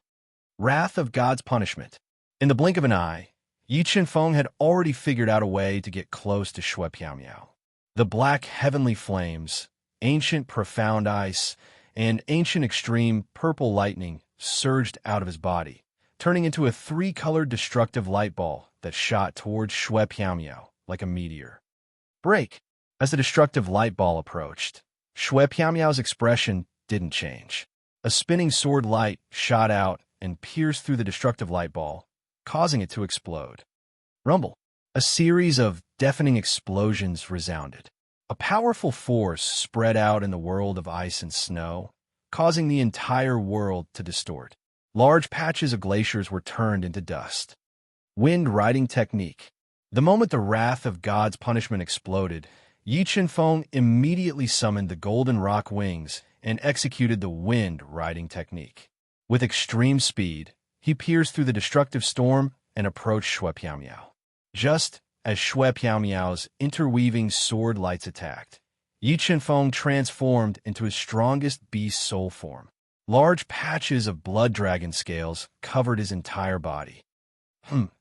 Wrath of God's punishment. In the blink of an eye, Yi Qinfeng had already figured out a way to get close to Shui Piao. The black heavenly flames, ancient profound ice, and ancient extreme purple lightning surged out of his body, turning into a three-colored destructive light ball that shot towards Shui Piao like a meteor. Break! As the destructive light ball approached, Shui Piao's expression didn't change. A spinning sword light shot out and pierced through the destructive light ball, causing it to explode. Rumble. A series of deafening explosions resounded. A powerful force spread out in the world of ice and snow, causing the entire world to distort. Large patches of glaciers were turned into dust. Wind riding technique. The moment the wrath of God's punishment exploded, Yi Qinfeng immediately summoned the golden rock wings and executed the wind riding technique. With extreme speed, he pierced through the destructive storm and approached Shui Piao. Just as Shui Piao's interweaving sword lights attacked, Yi Qinfeng transformed into his strongest beast soul form. Large patches of blood dragon scales covered his entire body.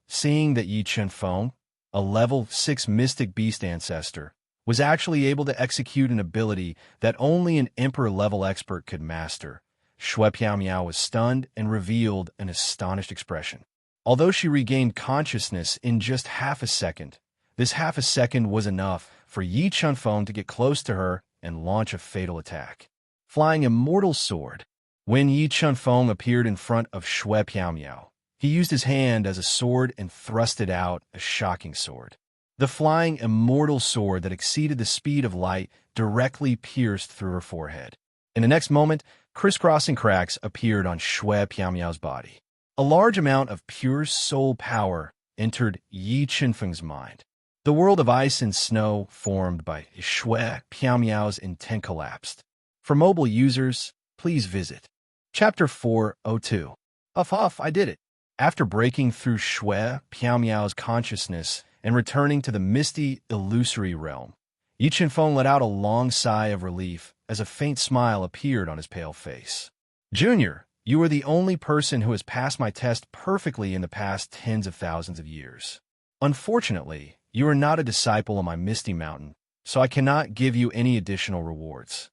Seeing that Yi Qinfeng, a level 6 mystic beast ancestor, was actually able to execute an ability that only an Emperor-level expert could master, Shui Piao was stunned and revealed an astonished expression. Although she regained consciousness in just half a second, this half a second was enough for Yi Qinfeng to get close to her and launch a fatal attack. Flying Immortal Sword. When Yi Qinfeng appeared in front of Shui Piao, he used his hand as a sword and thrusted out a shocking sword. The flying Immortal Sword that exceeded the speed of light directly pierced through her forehead. In the next moment, crisscrossing cracks appeared on Shui Piao's body. A large amount of pure soul power entered Yi Qinfeng's mind. The world of ice and snow formed by Shui Piao's intent collapsed. For mobile users, please visit Chapter 402. Huff, I did it. After breaking through Shui Piao's consciousness and returning to the misty, illusory realm, Yi Qinfeng let out a long sigh of relief as a faint smile appeared on his pale face. Junior, you are the only person who has passed my test perfectly in the past tens of thousands of years. Unfortunately, you are not a disciple of my Misty Mountain, so I cannot give you any additional rewards.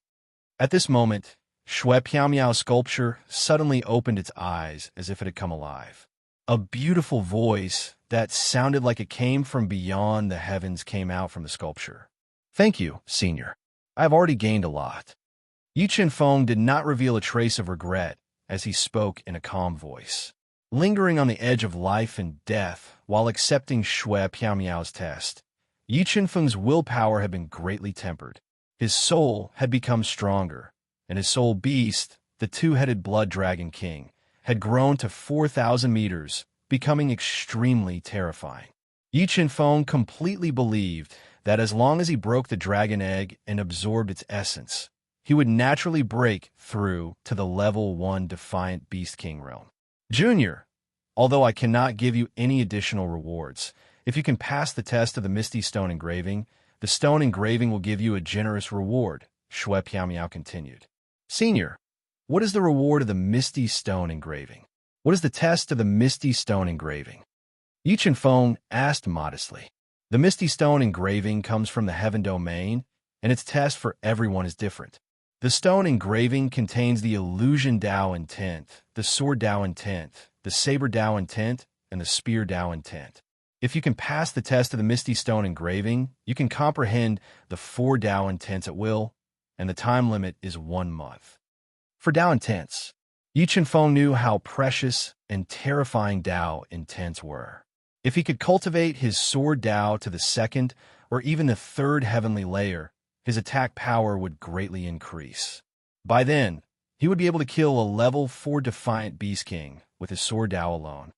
At this moment, Shui Piao's sculpture suddenly opened its eyes as if it had come alive. A beautiful voice that sounded like it came from beyond the heavens came out from the sculpture. Thank you, Senior. I have already gained a lot. Yi Qinfeng did not reveal a trace of regret as he spoke in a calm voice. Lingering on the edge of life and death while accepting Shui Piao's test, Yi Qinfeng's willpower had been greatly tempered. His soul had become stronger, and his soul beast, the two-headed blood dragon king, had grown to 4,000 meters, becoming extremely terrifying. Yi Qinfeng completely believed that as long as he broke the dragon egg and absorbed its essence, he would naturally break through to the level 1 Defiant Beast King realm. Junior, although I cannot give you any additional rewards, if you can pass the test of the Misty Stone Engraving, the stone engraving will give you a generous reward, Shui Piao continued. Senior, what is the reward of the Misty Stone Engraving? What is the test of the Misty Stone Engraving? Yi Qinfeng asked modestly. The Misty Stone Engraving comes from the Heaven Domain, and its test for everyone is different. The stone engraving contains the Illusion Dao intent, the Sword Dao intent, the Saber Dao intent, and the Spear Dao intent. If you can pass the test of the Misty Stone Engraving, you can comprehend the 4 Dao intents at will, and the time limit is 1 month. For Dao intents, Yi Chenfeng knew how precious and terrifying Dao intents were. If he could cultivate his sword Dao to the second or even the third heavenly layer, his attack power would greatly increase. By then, he would be able to kill a level 4 Defiant Beast King with his sword Dao alone.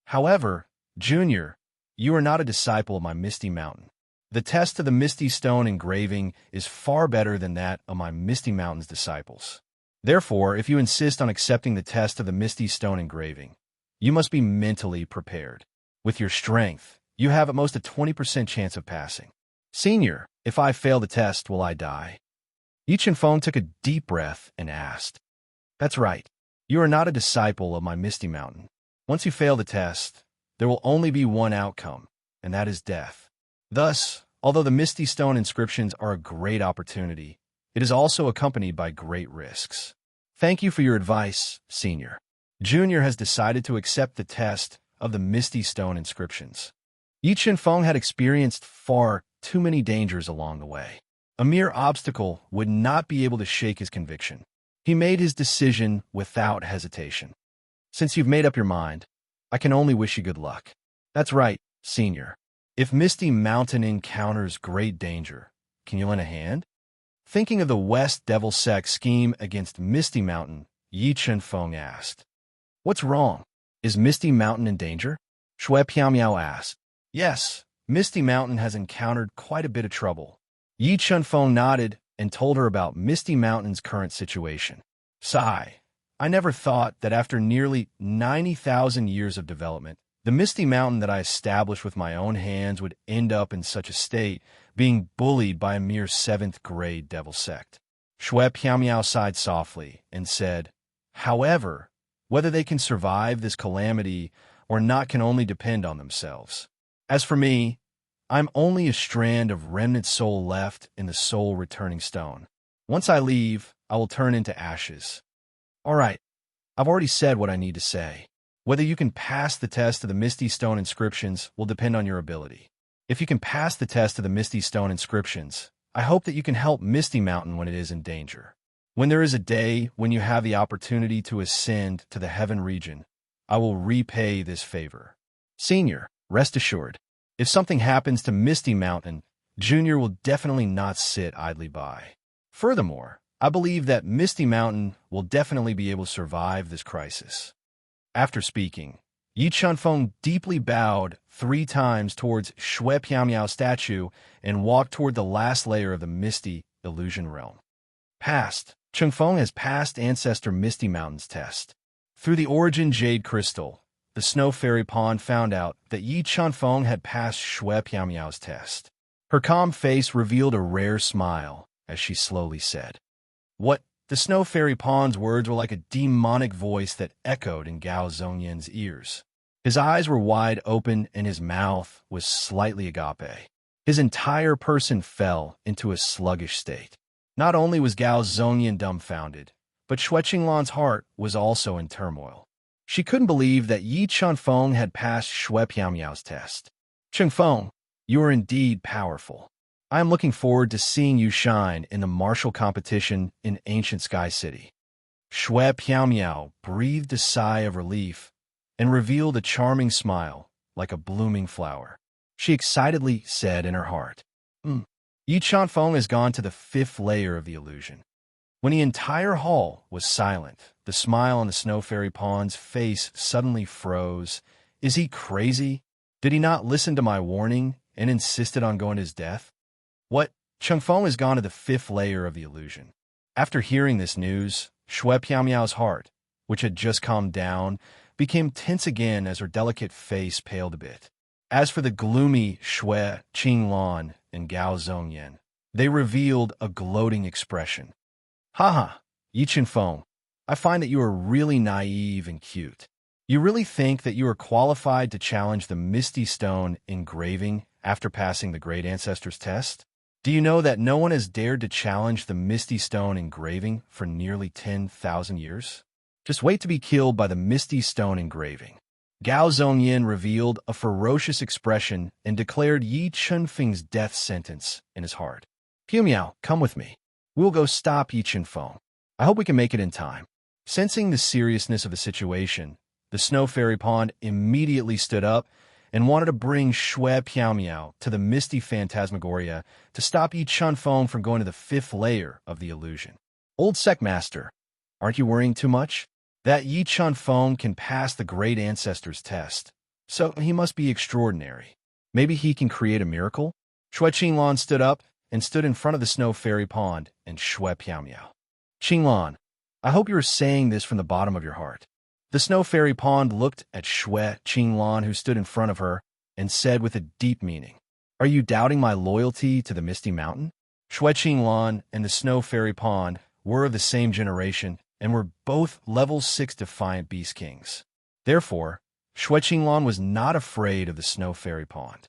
However, Junior, you are not a disciple of my Misty Mountain. The test of the Misty Stone engraving is far better than that of my Misty Mountain's disciples. Therefore, if you insist on accepting the test of the Misty Stone engraving, you must be mentally prepared. With your strength, you have at most a 20% chance of passing. Senior, if I fail the test, will I die? Yi Chenfeng took a deep breath and asked. That's right. You are not a disciple of my Misty Mountain. Once you fail the test, there will only be one outcome, and that is death. Thus, although the Misty Stone inscriptions are a great opportunity, it is also accompanied by great risks. Thank you for your advice, Senior. Junior has decided to accept the test of the Misty Stone inscriptions. Yi Chenfeng had experienced far too many dangers along the way. A mere obstacle would not be able to shake his conviction. He made his decision without hesitation. Since you've made up your mind, I can only wish you good luck. That's right, Senior. If Misty Mountain encounters great danger, can you lend a hand? Thinking of the West Devil Sect scheme against Misty Mountain, Yi Chenfeng asked. What's wrong? Is Misty Mountain in danger? Shui Piaomiao asked. Yes, Misty Mountain has encountered quite a bit of trouble. Yi Chenfeng nodded and told her about Misty Mountain's current situation. Sigh. I never thought that after nearly 90,000 years of development, the Misty Mountain that I established with my own hands would end up in such a state, being bullied by a mere 7th-grade devil sect. Shui Piaomiao sighed softly and said, However, whether they can survive this calamity or not can only depend on themselves. As for me, I'm only a strand of remnant soul left in the soul-returning stone. Once I leave, I will turn into ashes. All right, I've already said what I need to say. Whether you can pass the test of the Misty Stone inscriptions will depend on your ability. If you can pass the test of the Misty Stone inscriptions, I hope that you can help Misty Mountain when it is in danger. When there is a day when you have the opportunity to ascend to the heaven region, I will repay this favor. Senior, rest assured, if something happens to Misty Mountain, Junior will definitely not sit idly by. Furthermore, I believe that Misty Mountain will definitely be able to survive this crisis. After speaking, Yi Chenfeng deeply bowed 3 times towards Shui Piaomiao's statue and walked toward the last layer of the Misty Illusion Realm. Passed. Chenfeng has passed Ancestor Misty Mountain's test. Through the Origin Jade Crystal, the Snow Fairy Pond found out that Yi Chenfeng had passed Shui Piaomiao's test. Her calm face revealed a rare smile as she slowly said, What? The Snow Fairy Pond's words were like a demonic voice that echoed in Gao Zhongyan's ears. His eyes were wide open and his mouth was slightly agape. His entire person fell into a sluggish state. Not only was Gao Zhongyan dumbfounded, but Shui Qinglan's heart was also in turmoil. She couldn't believe that Yi Chenfeng had passed Shui Piaomiao's test. Chenfeng, you are indeed powerful. I am looking forward to seeing you shine in the martial competition in Ancient Sky City. Shui Piaomiao breathed a sigh of relief and revealed a charming smile like a blooming flower. She excitedly said in her heart, Yi Chenfeng has gone to the 5th layer of the illusion. When the entire hall was silent, the smile on the Snow Fairy Pond's face suddenly froze. Is he crazy? Did he not listen to my warning and insisted on going to his death? What? Chenfeng has gone to the 5th layer of the illusion. After hearing this news, Shui Piaomiao's heart, which had just calmed down, became tense again as her delicate face paled a bit. As for the gloomy Shui Qinglan and Gao Zhongyan, they revealed a gloating expression. Haha, Yi Chenfeng, I find that you are really naive and cute. You really think that you are qualified to challenge the Misty Stone engraving after passing the Great Ancestors test? Do you know that no one has dared to challenge the Misty Stone engraving for nearly 10,000 years? Just wait to be killed by the Misty Stone engraving. Gao Zhongyan revealed a ferocious expression and declared Yi Chenfeng's death sentence in his heart. Piaomiao, come with me. We will go stop Yi Chenfeng. I hope we can make it in time. Sensing the seriousness of the situation, the snow fairy pond immediately stood up and wanted to bring Shui Piao to the misty phantasmagoria to stop Yi Chunfeng from going to the fifth layer of the illusion. Old Sect Master, aren't you worrying too much? That Yi Chunfeng can pass the Great Ancestors test, so he must be extraordinary. Maybe he can create a miracle? Shui Qinglan stood up and stood in front of the snow fairy pond and Shui Piao. Qinglan, I hope you are saying this from the bottom of your heart. The snow fairy pond looked at Shui Qinglan, who stood in front of her, and said with a deep meaning, "Are you doubting my loyalty to the Misty Mountain?" Shui Qinglan and the snow fairy pond were of the same generation and were both level 6 defiant beast kings. Therefore, Shui Qinglan was not afraid of the snow fairy pond.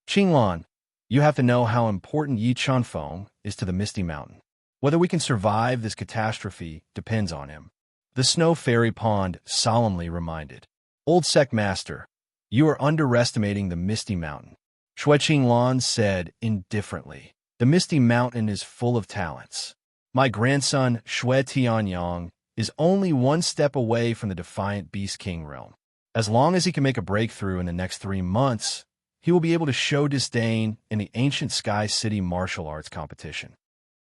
Qinglan, you have to know how important Yi Chunfeng is to the Misty Mountain. Whether we can survive this catastrophe depends on him. The snow fairy pond solemnly reminded. Old Sect Master, you are underestimating the Misty Mountain. Shui Qinglan said indifferently. The Misty Mountain is full of talents. My grandson, Shui Tianyang, is only one step away from the defiant Beast King realm. As long as he can make a breakthrough in the next 3 months, he will be able to show disdain in the Ancient Sky City martial arts competition.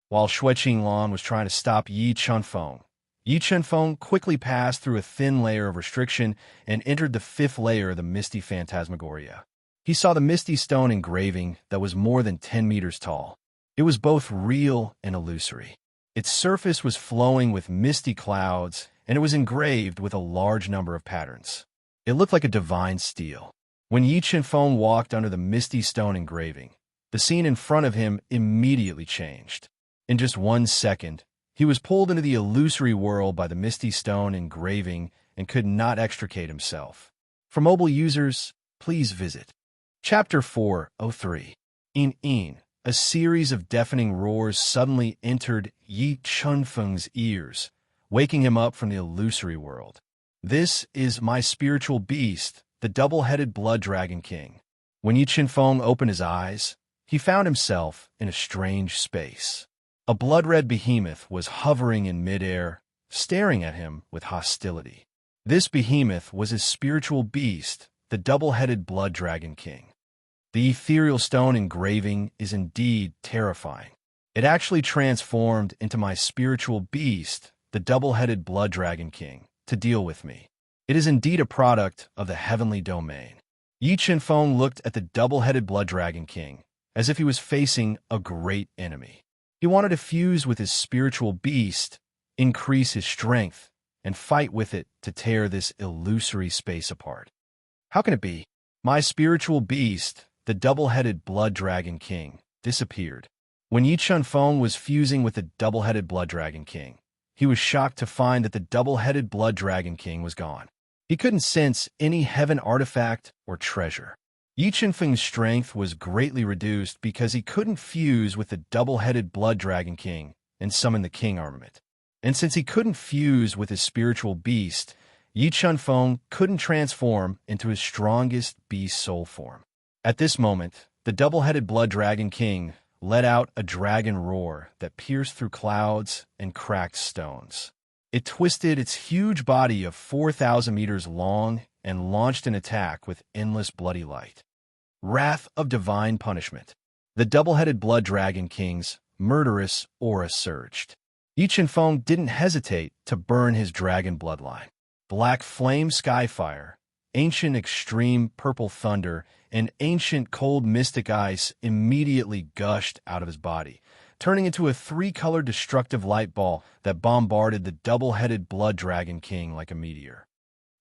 While Shui Qinglan was trying to stop Yi Chunfeng quickly passed through a thin layer of restriction and entered the fifth layer of the misty phantasmagoria. He saw the misty stone engraving that was more than 10 meters tall. It was both real and illusory. Its surface was flowing with misty clouds, and it was engraved with a large number of patterns. It looked like a divine steel. When Yi Chunfeng walked under the misty stone engraving, the scene in front of him immediately changed. In just 1 second, he was pulled into the illusory world by the misty stone engraving and could not extricate himself. For mobile users, please visit Chapter 403. In, a series of deafening roars suddenly entered Yi Chunfeng's ears, waking him up from the illusory world. This is my spiritual beast, the double-headed blood dragon king. When Yi Chunfeng opened his eyes, he found himself in a strange space. A blood-red behemoth was hovering in midair, staring at him with hostility. This behemoth was his spiritual beast, the double-headed blood dragon king. The ethereal stone engraving is indeed terrifying. It actually transformed into my spiritual beast, the double-headed blood dragon king, to deal with me. It is indeed a product of the heavenly domain. Yi Chunfeng looked at the double-headed blood dragon king as if he was facing a great enemy. He wanted to fuse with his spiritual beast, increase his strength, and fight with it to tear this illusory space apart. How can it be? My spiritual beast, the double-headed blood dragon king, disappeared. When Yi Chunfeng was fusing with the double-headed blood dragon king, he was shocked to find that the double-headed blood dragon king was gone. He couldn't sense any heaven artifact or treasure. Yi Chunfeng's strength was greatly reduced because he couldn't fuse with the double-headed blood dragon king and summon the king armament. And since he couldn't fuse with his spiritual beast, Yi Chunfeng couldn't transform into his strongest beast soul form. At this moment, the double-headed blood dragon king let out a dragon roar that pierced through clouds and cracked stones. It twisted its huge body of 4,000 meters long and launched an attack with endless bloody light. Wrath of divine punishment. The double-headed blood dragon king's murderous aura surged. Yi Chunfeng didn't hesitate to burn his dragon bloodline. Black flame skyfire, ancient extreme purple thunder, and ancient cold mystic ice immediately gushed out of his body, turning into a 3-color destructive light ball that bombarded the double-headed blood dragon king like a meteor.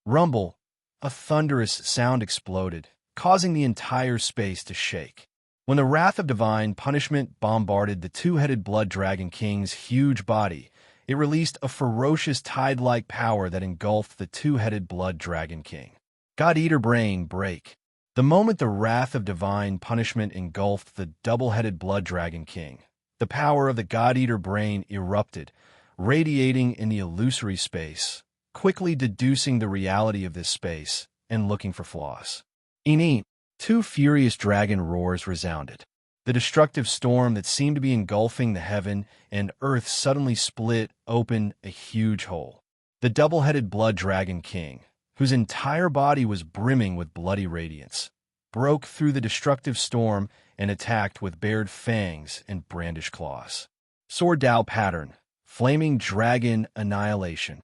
Rumble, a thunderous sound exploded, causing the entire space to shake. When the wrath of divine punishment bombarded the two-headed blood dragon king's huge body, it released a ferocious tide-like power that engulfed the two-headed blood dragon king. God-Eater Brain break. The moment the wrath of divine punishment engulfed the double-headed blood dragon king, the power of the God-Eater Brain erupted, radiating in the illusory space, quickly deducing the reality of this space and looking for flaws. In, 2 furious dragon roars resounded. The destructive storm that seemed to be engulfing the heaven and earth suddenly split open a huge hole. The double-headed blood dragon king, whose entire body was brimming with bloody radiance, broke through the destructive storm and attacked with bared fangs and brandished claws. Sword Dao pattern, flaming dragon annihilation.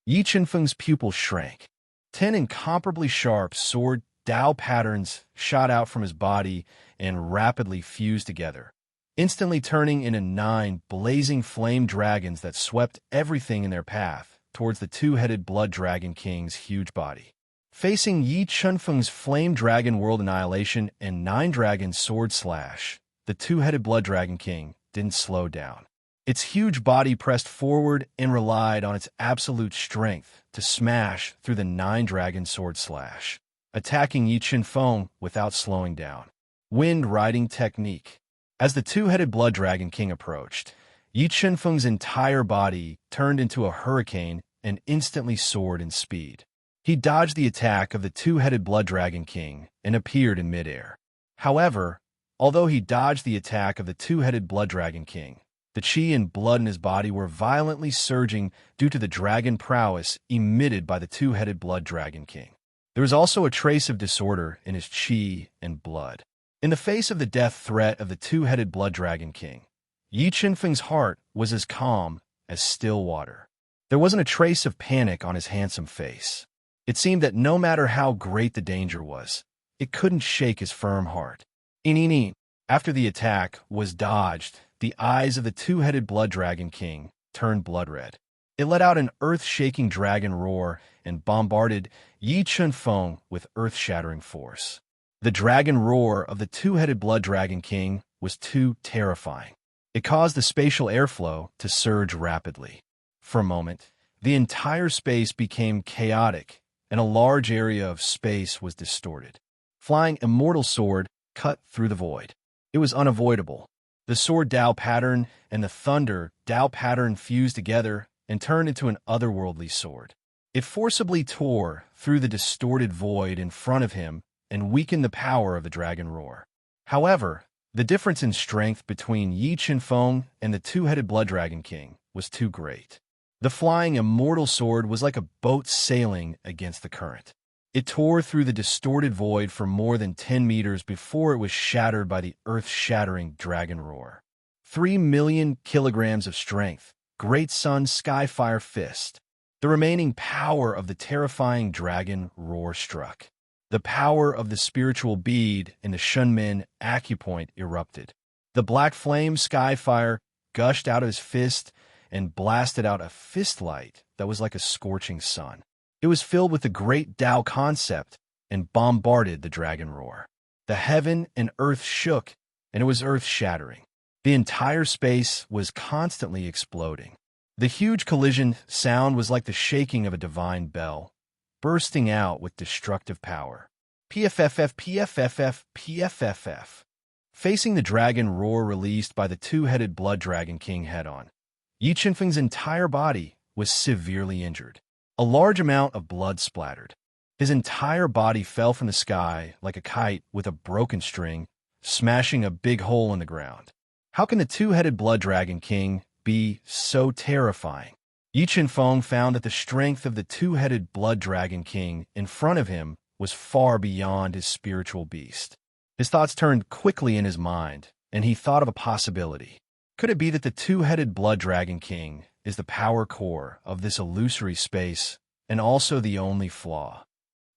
Yi Qinfeng's pupil shrank. 10 incomparably sharp sword Dao patterns shot out from his body and rapidly fused together, instantly turning into 9 blazing flame dragons that swept everything in their path towards the two-headed blood dragon king's huge body. Facing Yi Qinfeng's flame dragon world annihilation and 9 dragon sword slash, the two-headed blood dragon king didn't slow down. Its huge body pressed forward and relied on its absolute strength to smash through the 9 dragon sword slash, attacking Yi Qinfeng without slowing down. Wind riding technique. As the two-headed blood dragon king approached, Yi Qinfeng's entire body turned into a hurricane and instantly soared in speed. He dodged the attack of the two-headed blood dragon king and appeared in midair. However, although he dodged the attack of the two-headed blood dragon king, the chi and blood in his body were violently surging due to the dragon prowess emitted by the two-headed blood dragon king. There was also a trace of disorder in his chi and blood. In the face of the death threat of the two-headed blood dragon king, Yi Qinfeng's heart was as calm as still water. There wasn't a trace of panic on his handsome face. It seemed that no matter how great the danger was, it couldn't shake his firm heart. After the attack was dodged, the eyes of the two-headed blood dragon king turned blood red. It let out an earth-shaking dragon roar and bombarded Yi Qinfeng with earth-shattering force. The dragon roar of the two-headed blood dragon king was too terrifying. It caused the spatial airflow to surge rapidly. For a moment, the entire space became chaotic, and a large area of space was distorted. Flying immortal sword cut through the void. It was unavoidable. The sword Dao pattern and the thunder Dao pattern fused together and turned into an otherworldly sword. It forcibly tore through the distorted void in front of him and weakened the power of the dragon roar. However, the difference in strength between Yi Qinfeng and the two-headed blood dragon king was too great. The flying immortal sword was like a boat sailing against the current. It tore through the distorted void for more than 10 meters before it was shattered by the earth-shattering dragon roar. 3 million kilograms of strength, Great Sun Skyfire Fist. The remaining power of the terrifying dragon roar struck. The power of the spiritual bead in the Shunmin acupoint erupted. The black flame Skyfire gushed out of his fist and blasted out a fist light that was like a scorching sun. It was filled with the great Tao concept and bombarded the dragon roar. The heaven and earth shook, and it was earth-shattering. The entire space was constantly exploding. The huge collision sound was like the shaking of a divine bell, bursting out with destructive power. PFFF, PFFF, PFFF. Facing the dragon roar released by the two-headed blood dragon king head-on, Yi Qinfeng's entire body was severely injured. A large amount of blood splattered. His entire body fell from the sky like a kite with a broken string, smashing a big hole in the ground. How can the two-headed blood dragon king be so terrifying? Yi Qinfeng found that the strength of the two-headed blood dragon king in front of him was far beyond his spiritual beast. His thoughts turned quickly in his mind, and he thought of a possibility. Could it be that the two-headed blood dragon king is the power core of this illusory space and also the only flaw?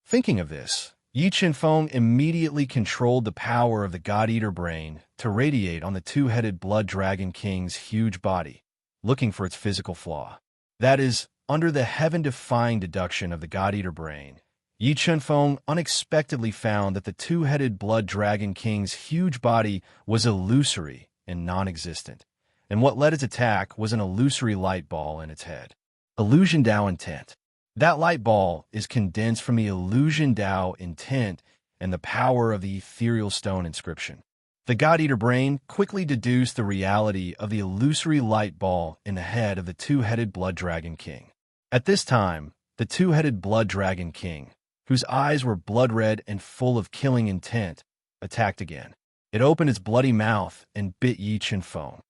Thinking of this, Yi Qinfeng immediately controlled the power of the God-Eater brain to radiate on the two-headed blood dragon king's huge body, looking for its physical flaw. That is, under the heaven-defying deduction of the God-Eater brain, Yi Qinfeng unexpectedly found that the two-headed blood dragon king's huge body was illusory and non-existent, and what led its attack was an illusory light ball in its head. Illusion Dao intent. That light ball is condensed from the illusion Dao intent and the power of the ethereal stone inscription. The God-Eater brain quickly deduced the reality of the illusory light ball in the head of the two-headed blood dragon king. At this time, the two-headed blood dragon king, whose eyes were blood red and full of killing intent, attacked again. It opened its bloody mouth and bit Yi Qinfeng.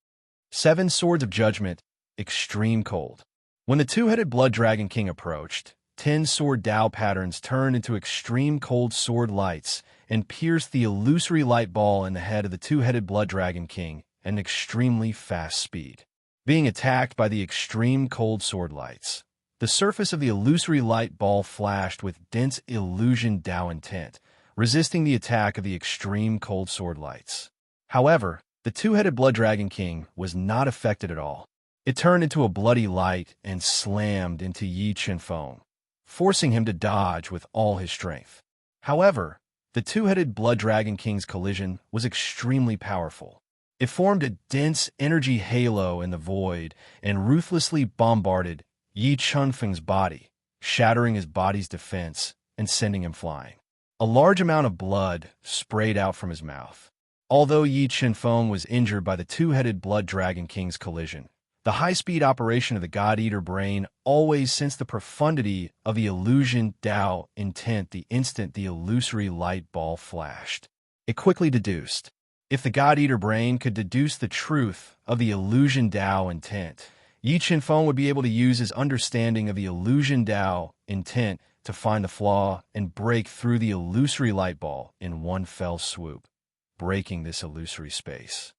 7 Swords of Judgment, Extreme Cold. When the two-headed Blood Dragon King approached, 10 sword Dao patterns turned into extreme cold sword lights and pierced the illusory light ball in the head of the two-headed Blood Dragon King at an extremely fast speed. Being attacked by the extreme cold sword lights, the surface of the illusory light ball flashed with dense illusion Dao intent, resisting the attack of the extreme cold sword lights. However, the two-headed Blood Dragon King was not affected at all. It turned into a bloody light and slammed into Yi Qinfeng, forcing him to dodge with all his strength. However, the two-headed Blood Dragon King's collision was extremely powerful. It formed a dense energy halo in the void and ruthlessly bombarded Yi Qinfeng's body, shattering his body's defense and sending him flying. A large amount of blood sprayed out from his mouth. Although Yi Qinfeng was injured by the two-headed Blood Dragon King's collision, the high-speed operation of the God-Eater brain always sensed the profundity of the illusion Dao intent the instant the illusory light ball flashed. It quickly deduced. If the God-Eater brain could deduce the truth of the illusion Dao intent, Yi Qinfeng would be able to use his understanding of the illusion Dao intent to find the flaw and break through the illusory light ball in one fell swoop, breaking this illusory space.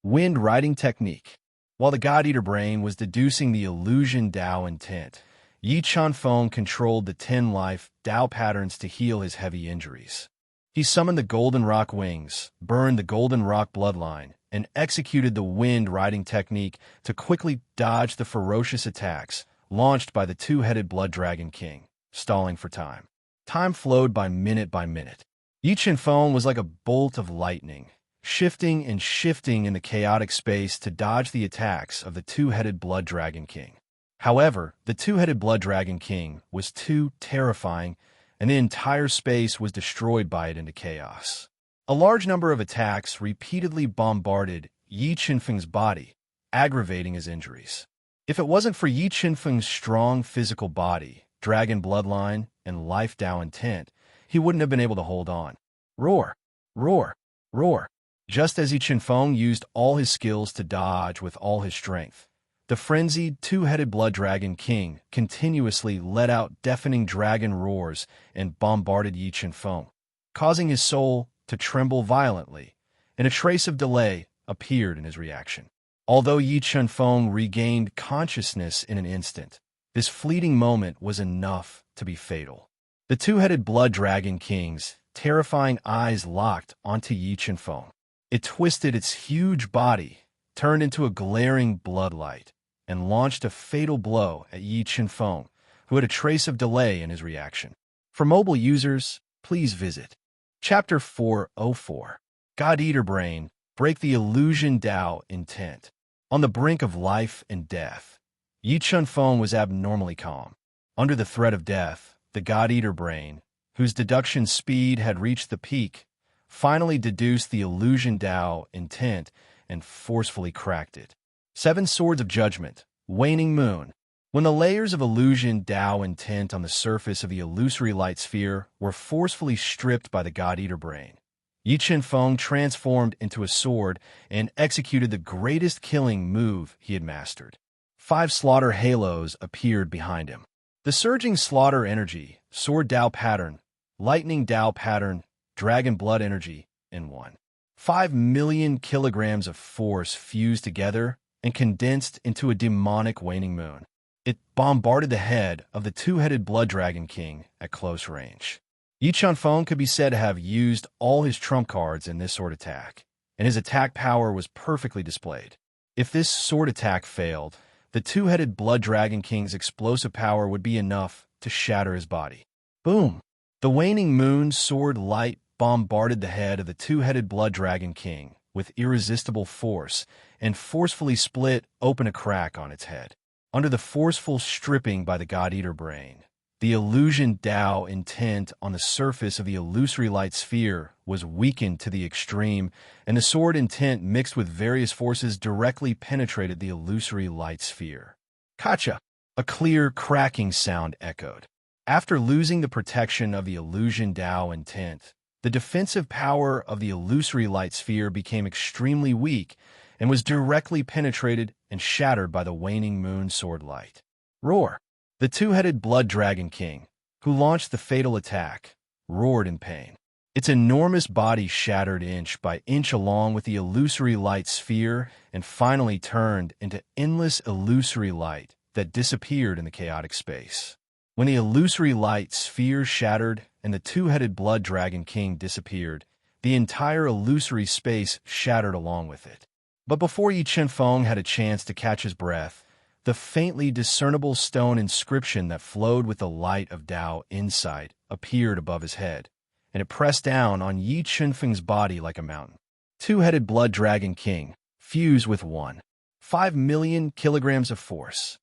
Wind riding technique. While the God-Eater brain was deducing the illusion Dao intent, Yi Qinfeng controlled the 10 life Dao patterns to heal his heavy injuries. He summoned the Golden Rock Wings, burned the Golden Rock Bloodline, and executed the wind riding technique to quickly dodge the ferocious attacks launched by the two-headed Blood Dragon King, stalling for time. Time flowed by minute by minute. Yi Qinfeng was like a bolt of lightning, shifting and shifting in the chaotic space to dodge the attacks of the two-headed Blood Dragon King. However, the two-headed Blood Dragon King was too terrifying, and the entire space was destroyed by it into chaos. A large number of attacks repeatedly bombarded Yi Qinfeng's body, aggravating his injuries. If it wasn't for Yi Qinfeng's strong physical body, dragon bloodline, and life Dao intent, he wouldn't have been able to hold on. Roar! Roar! Roar! Just as Yi Qinfeng used all his skills to dodge with all his strength, the frenzied two-headed Blood Dragon King continuously let out deafening dragon roars and bombarded Yi Qinfeng, causing his soul to tremble violently, and a trace of delay appeared in his reaction. Although Yi Qinfeng regained consciousness in an instant, this fleeting moment was enough to be fatal. The two-headed Blood Dragon King's terrifying eyes locked onto Yi Qinfeng. It twisted its huge body, turned into a glaring bloodlight, and launched a fatal blow at Yi Qinfeng, who had a trace of delay in his reaction. For mobile users, please visit Chapter 404. God-Eater Brain, Break the Illusion Dao Intent. On the brink of life and death, Yi Qinfeng was abnormally calm. Under the threat of death, the God-Eater Brain, whose deduction speed had reached the peak, finally deduced the illusion Dao intent and forcefully cracked it. 7 Swords of Judgment, Waning Moon. When the layers of illusion Dao intent on the surface of the illusory light sphere were forcefully stripped by the God-Eater Brain, Yi Qinfeng transformed into a sword and executed the greatest killing move he had mastered. 5 Slaughter Halos appeared behind him. The surging slaughter energy, sword Dao pattern, lightning Dao pattern, dragon blood energy in one. 5 million kilograms of force fused together and condensed into a demonic waning moon. It bombarded the head of the two-headed Blood Dragon King at close range. Yi Qinfeng could be said to have used all his trump cards in this sword attack, and his attack power was perfectly displayed. If this sword attack failed, the two-headed Blood Dragon King's explosive power would be enough to shatter his body. Boom! The waning moon sword light bombarded the head of the two-headed Blood Dragon King with irresistible force and forcefully split open a crack on its head. Under the forceful stripping by the God-Eater Brain, the illusion Dao intent on the surface of the illusory light sphere was weakened to the extreme, and the sword intent mixed with various forces directly penetrated the illusory light sphere. Kacha! A clear, cracking sound echoed. After losing the protection of the illusion Dao intent, the defensive power of the illusory light sphere became extremely weak and was directly penetrated and shattered by the waning moon sword light. Roar! The two-headed blood dragon king, who launched the fatal attack, roared in pain. Its enormous body shattered inch by inch along with the illusory light sphere and finally turned into endless illusory light that disappeared in the chaotic space. When the illusory light sphere shattered and the two-headed blood dragon king disappeared, the entire illusory space shattered along with it. But before Yi Chen-feng had a chance to catch his breath, the faintly discernible stone inscription that flowed with the light of Tao insight appeared above his head, and it pressed down on Yi Chen-feng's body like a mountain. Two-headed blood dragon king, fused with 1.5 million kilograms of force.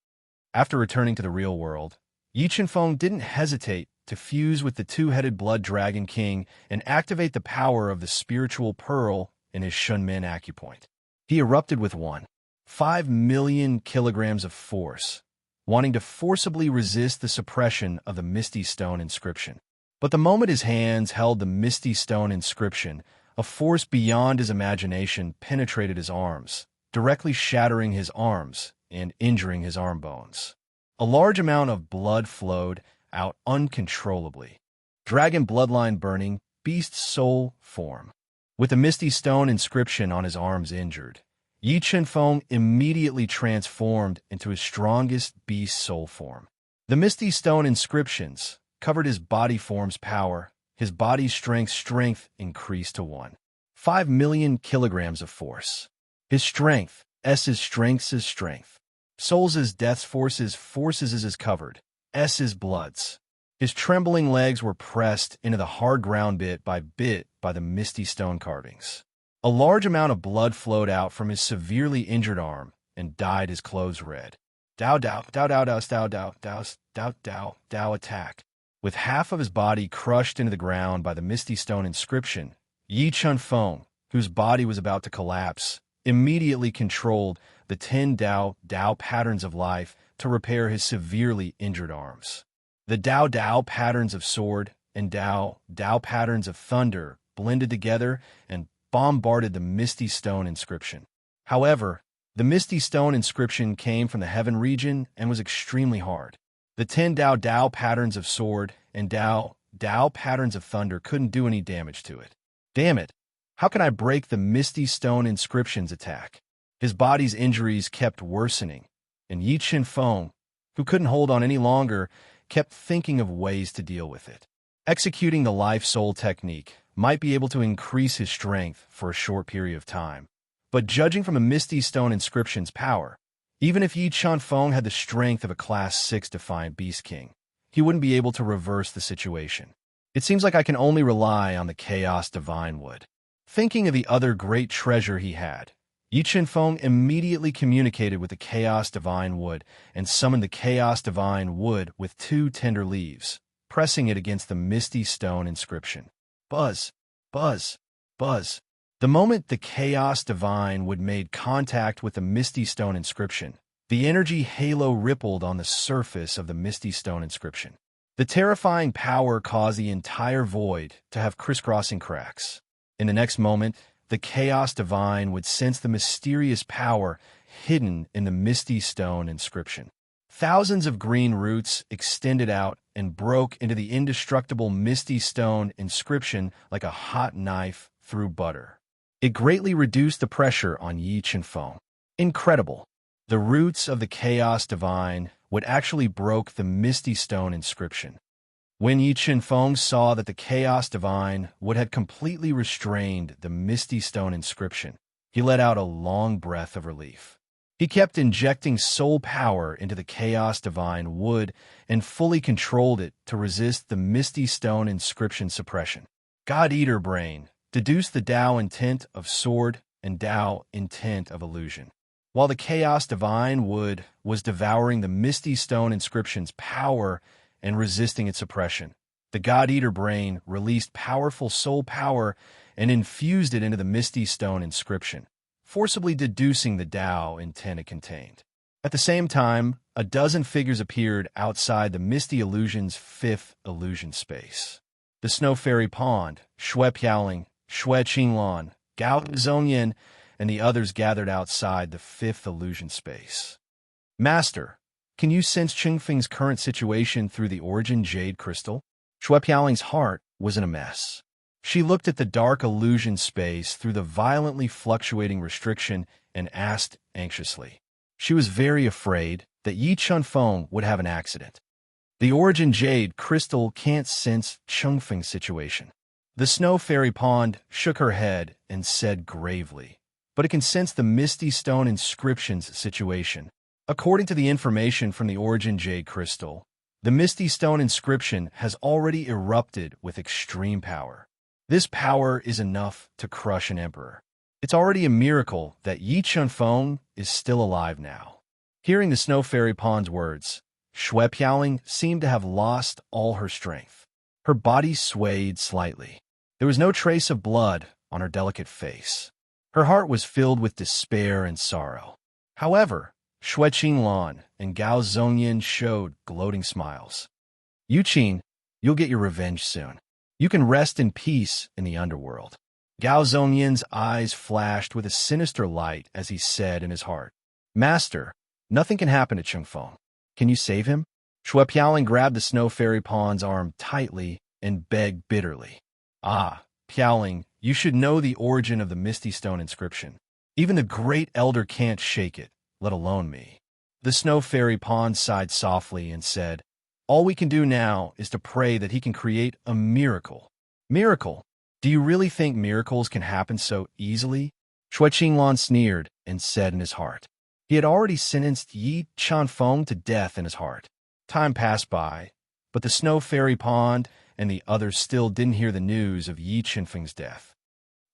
After returning to the real world, Yi Chen-feng didn't hesitate to fuse with the two-headed blood dragon king and activate the power of the spiritual pearl in his Shunmin acupoint. He erupted with 1.5 million kilograms of force, wanting to forcibly resist the suppression of the misty stone inscription. But the moment his hands held the misty stone inscription, a force beyond his imagination penetrated his arms, directly shattering his arms and injuring his arm bones. A large amount of blood flowed out uncontrollably. Dragon bloodline burning, beast soul form. With the misty stone inscription on his arms injured, Yi Chen-feng immediately transformed into his strongest beast soul form. The misty stone inscriptions covered his body form's power. His body's strength increased to 1.5 million kilograms of force. His strength, S's strength. Soul's death's forces is covered. S's bloods. His trembling legs were pressed into the hard ground bit by the misty stone carvings. A large amount of blood flowed out from his severely injured arm and dyed his clothes red. Dao attack. With half of his body crushed into the ground by the misty stone inscription, Yi Chen-feng, whose body was about to collapse, immediately controlled the 10 Dao patterns of life to repair his severely injured arms. The Dao patterns of sword and Dao patterns of thunder blended together and bombarded the misty stone inscription. However, the misty stone inscription came from the heaven region and was extremely hard. The 10 Dao patterns of sword and Dao patterns of thunder couldn't do any damage to it. Damn it! How can I break the misty stone inscription's attack? His body's injuries kept worsening, and Yi Chen-feng, who couldn't hold on any longer, kept thinking of ways to deal with it. Executing the life-soul technique might be able to increase his strength for a short period of time, but judging from the misty stone inscription's power, even if Yi Chen-feng had the strength of a Class 6 Defiant Beast King, he wouldn't be able to reverse the situation. It seems like I can only rely on the Chaos Divine Wood. Thinking of the other great treasure he had, Yi Chen-feng immediately communicated with the Chaos Divine Wood and summoned the Chaos Divine Wood with 2 tender leaves, pressing it against the misty stone inscription. Buzz, buzz, buzz. The moment the Chaos Divine Wood made contact with the misty stone inscription, the energy halo rippled on the surface of the misty stone inscription. The terrifying power caused the entire void to have crisscrossing cracks. In the next moment, the Chaos Divine would sense the mysterious power hidden in the misty stone inscription. Thousands of green roots extended out and broke into the indestructible misty stone inscription like a hot knife through butter. It greatly reduced the pressure on Yi Chen-feng. Incredible! The roots of the Chaos Divine would actually broke the misty stone inscription. When Yi Chen-feng saw that the Chaos Divine would had completely restrained the misty stone inscription, he let out a long breath of relief. He kept injecting soul power into the Chaos Divine Wood and fully controlled it to resist the misty stone inscription suppression. God-Eater Brain deduced the Tao intent of sword and Tao intent of illusion. While the Chaos Divine Wood was devouring the misty stone inscription's power and resisting its suppression, the God-Eater Brain released powerful soul power and infused it into the misty stone inscription, forcibly deducing the Tao intent it contained. At the same time, a dozen figures appeared outside the misty illusion's 5th illusion space. The Snow Fairy Pond, Shui Piaoling, Shui Qinglan, Gao Zhongyan, and the others gathered outside the 5th illusion space. Master, Can you sense Chingfeng's current situation through the origin jade crystal? Shui Piaoling's heart was in a mess. She looked at the dark illusion space through the violently fluctuating restriction and asked anxiously. She was very afraid that Yi Chunfeng would have an accident. The origin jade crystal can't sense Chungfeng's situation. The snow fairy pond shook her head and said gravely, but it can sense the misty stone inscription's situation. According to the information from the origin jade crystal, the misty stone inscription has already erupted with extreme power. This power is enough to crush an emperor. It's already a miracle that Yi Chunfeng is still alive now. Hearing the snow fairy pond's words, Shui Piaoling seemed to have lost all her strength. Her body swayed slightly. There was no trace of blood on her delicate face. Her heart was filled with despair and sorrow. However, Shui Qinglan and Gao Zhongyan showed gloating smiles. Yu Qin, you'll get your revenge soon. You can rest in peace in the underworld. Gao Zhongyan's eyes flashed with a sinister light as he said in his heart, Master, nothing can happen to Chungfeng. Can you save him? Shui Piaoling grabbed the snow fairy pond's arm tightly and begged bitterly. Ah, Piaoling, you should know the origin of the misty stone inscription. Even the great elder can't shake it, let alone me. The snow fairy pond sighed softly and said, all we can do now is to pray that he can create a miracle. Miracle? Do you really think miracles can happen so easily? Shui Qinglan sneered and said in his heart. He had already sentenced Yi Chunfeng to death in his heart. Time passed by, but the snow fairy pond and the others still didn't hear the news of Yi Chunfeng's death.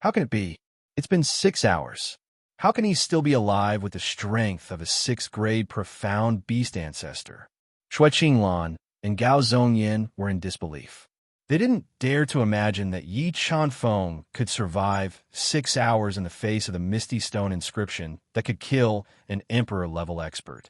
How can it be? It's been 6 hours. How can he still be alive with the strength of a 6th-grade profound beast ancestor? Shui Qinglan and Gao Zhongyan were in disbelief. They didn't dare to imagine that Yi Chunfeng could survive 6 hours in the face of the misty stone inscription that could kill an emperor-level expert.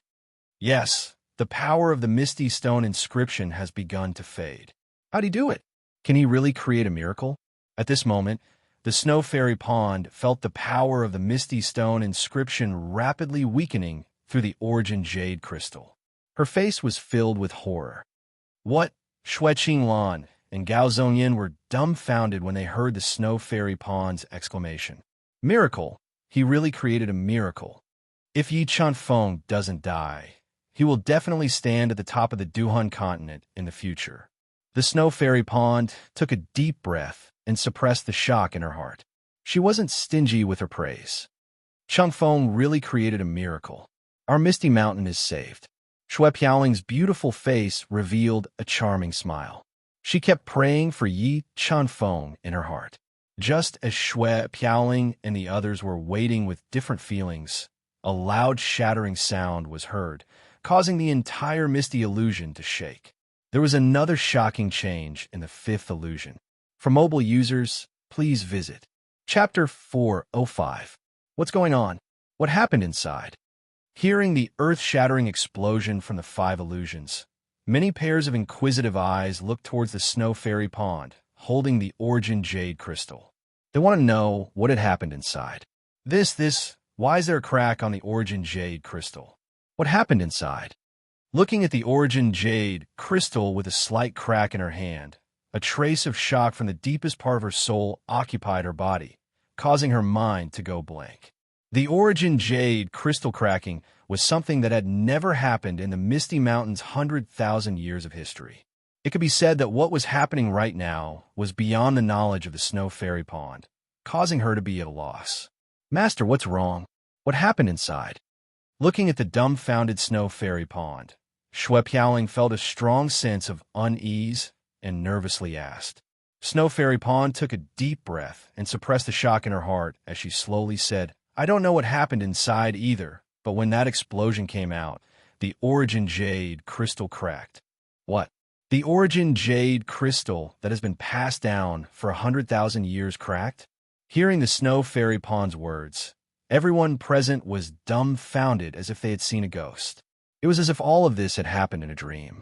Yes, the power of the misty stone inscription has begun to fade. How'd he do it? Can he really create a miracle? At this moment, the snow fairy pond felt the power of the misty stone inscription rapidly weakening through the origin jade crystal. Her face was filled with horror. What? Shui Qinglan and Gao Zhongyan were dumbfounded when they heard the snow fairy pond's exclamation. Miracle? He really created a miracle. If Yi Chunfeng doesn't die, he will definitely stand at the top of the Duhan continent in the future. The snow fairy pond took a deep breath and suppressed the shock in her heart. She wasn't stingy with her praise. Chungfeng really created a miracle. Our misty mountain is saved. Shui Piaoling's beautiful face revealed a charming smile. She kept praying for Yi Chunfeng in her heart. Just as Shui Piaoling and the others were waiting with different feelings, a loud shattering sound was heard, causing the entire misty illusion to shake. There was another shocking change in the 5th illusion. For mobile users, please visit Chapter 405. What's going on? What happened inside? Hearing the earth-shattering explosion from the 5 illusions, many pairs of inquisitive eyes looked towards the snow fairy pond, holding the origin jade crystal. They want to know what had happened inside. Why is there a crack on the origin jade crystal? What happened inside? Looking at the origin jade crystal with a slight crack in her hand, a trace of shock from the deepest part of her soul occupied her body, causing her mind to go blank. The origin jade crystal cracking was something that had never happened in the Misty Mountain's 100,000 years of history. It could be said that what was happening right now was beyond the knowledge of the snow fairy pond, causing her to be at a loss. Master, what's wrong? What happened inside? Looking at the dumbfounded snow fairy pond, Shui Piaoling felt a strong sense of unease and nervously asked. Snow fairy pond took a deep breath and suppressed the shock in her heart as she slowly said, I don't know what happened inside either, but when that explosion came out, the origin jade crystal cracked. What? The origin jade crystal that has been passed down for 100,000 years cracked? Hearing the snow fairy pond's words, everyone present was dumbfounded as if they had seen a ghost. It was as if all of this had happened in a dream.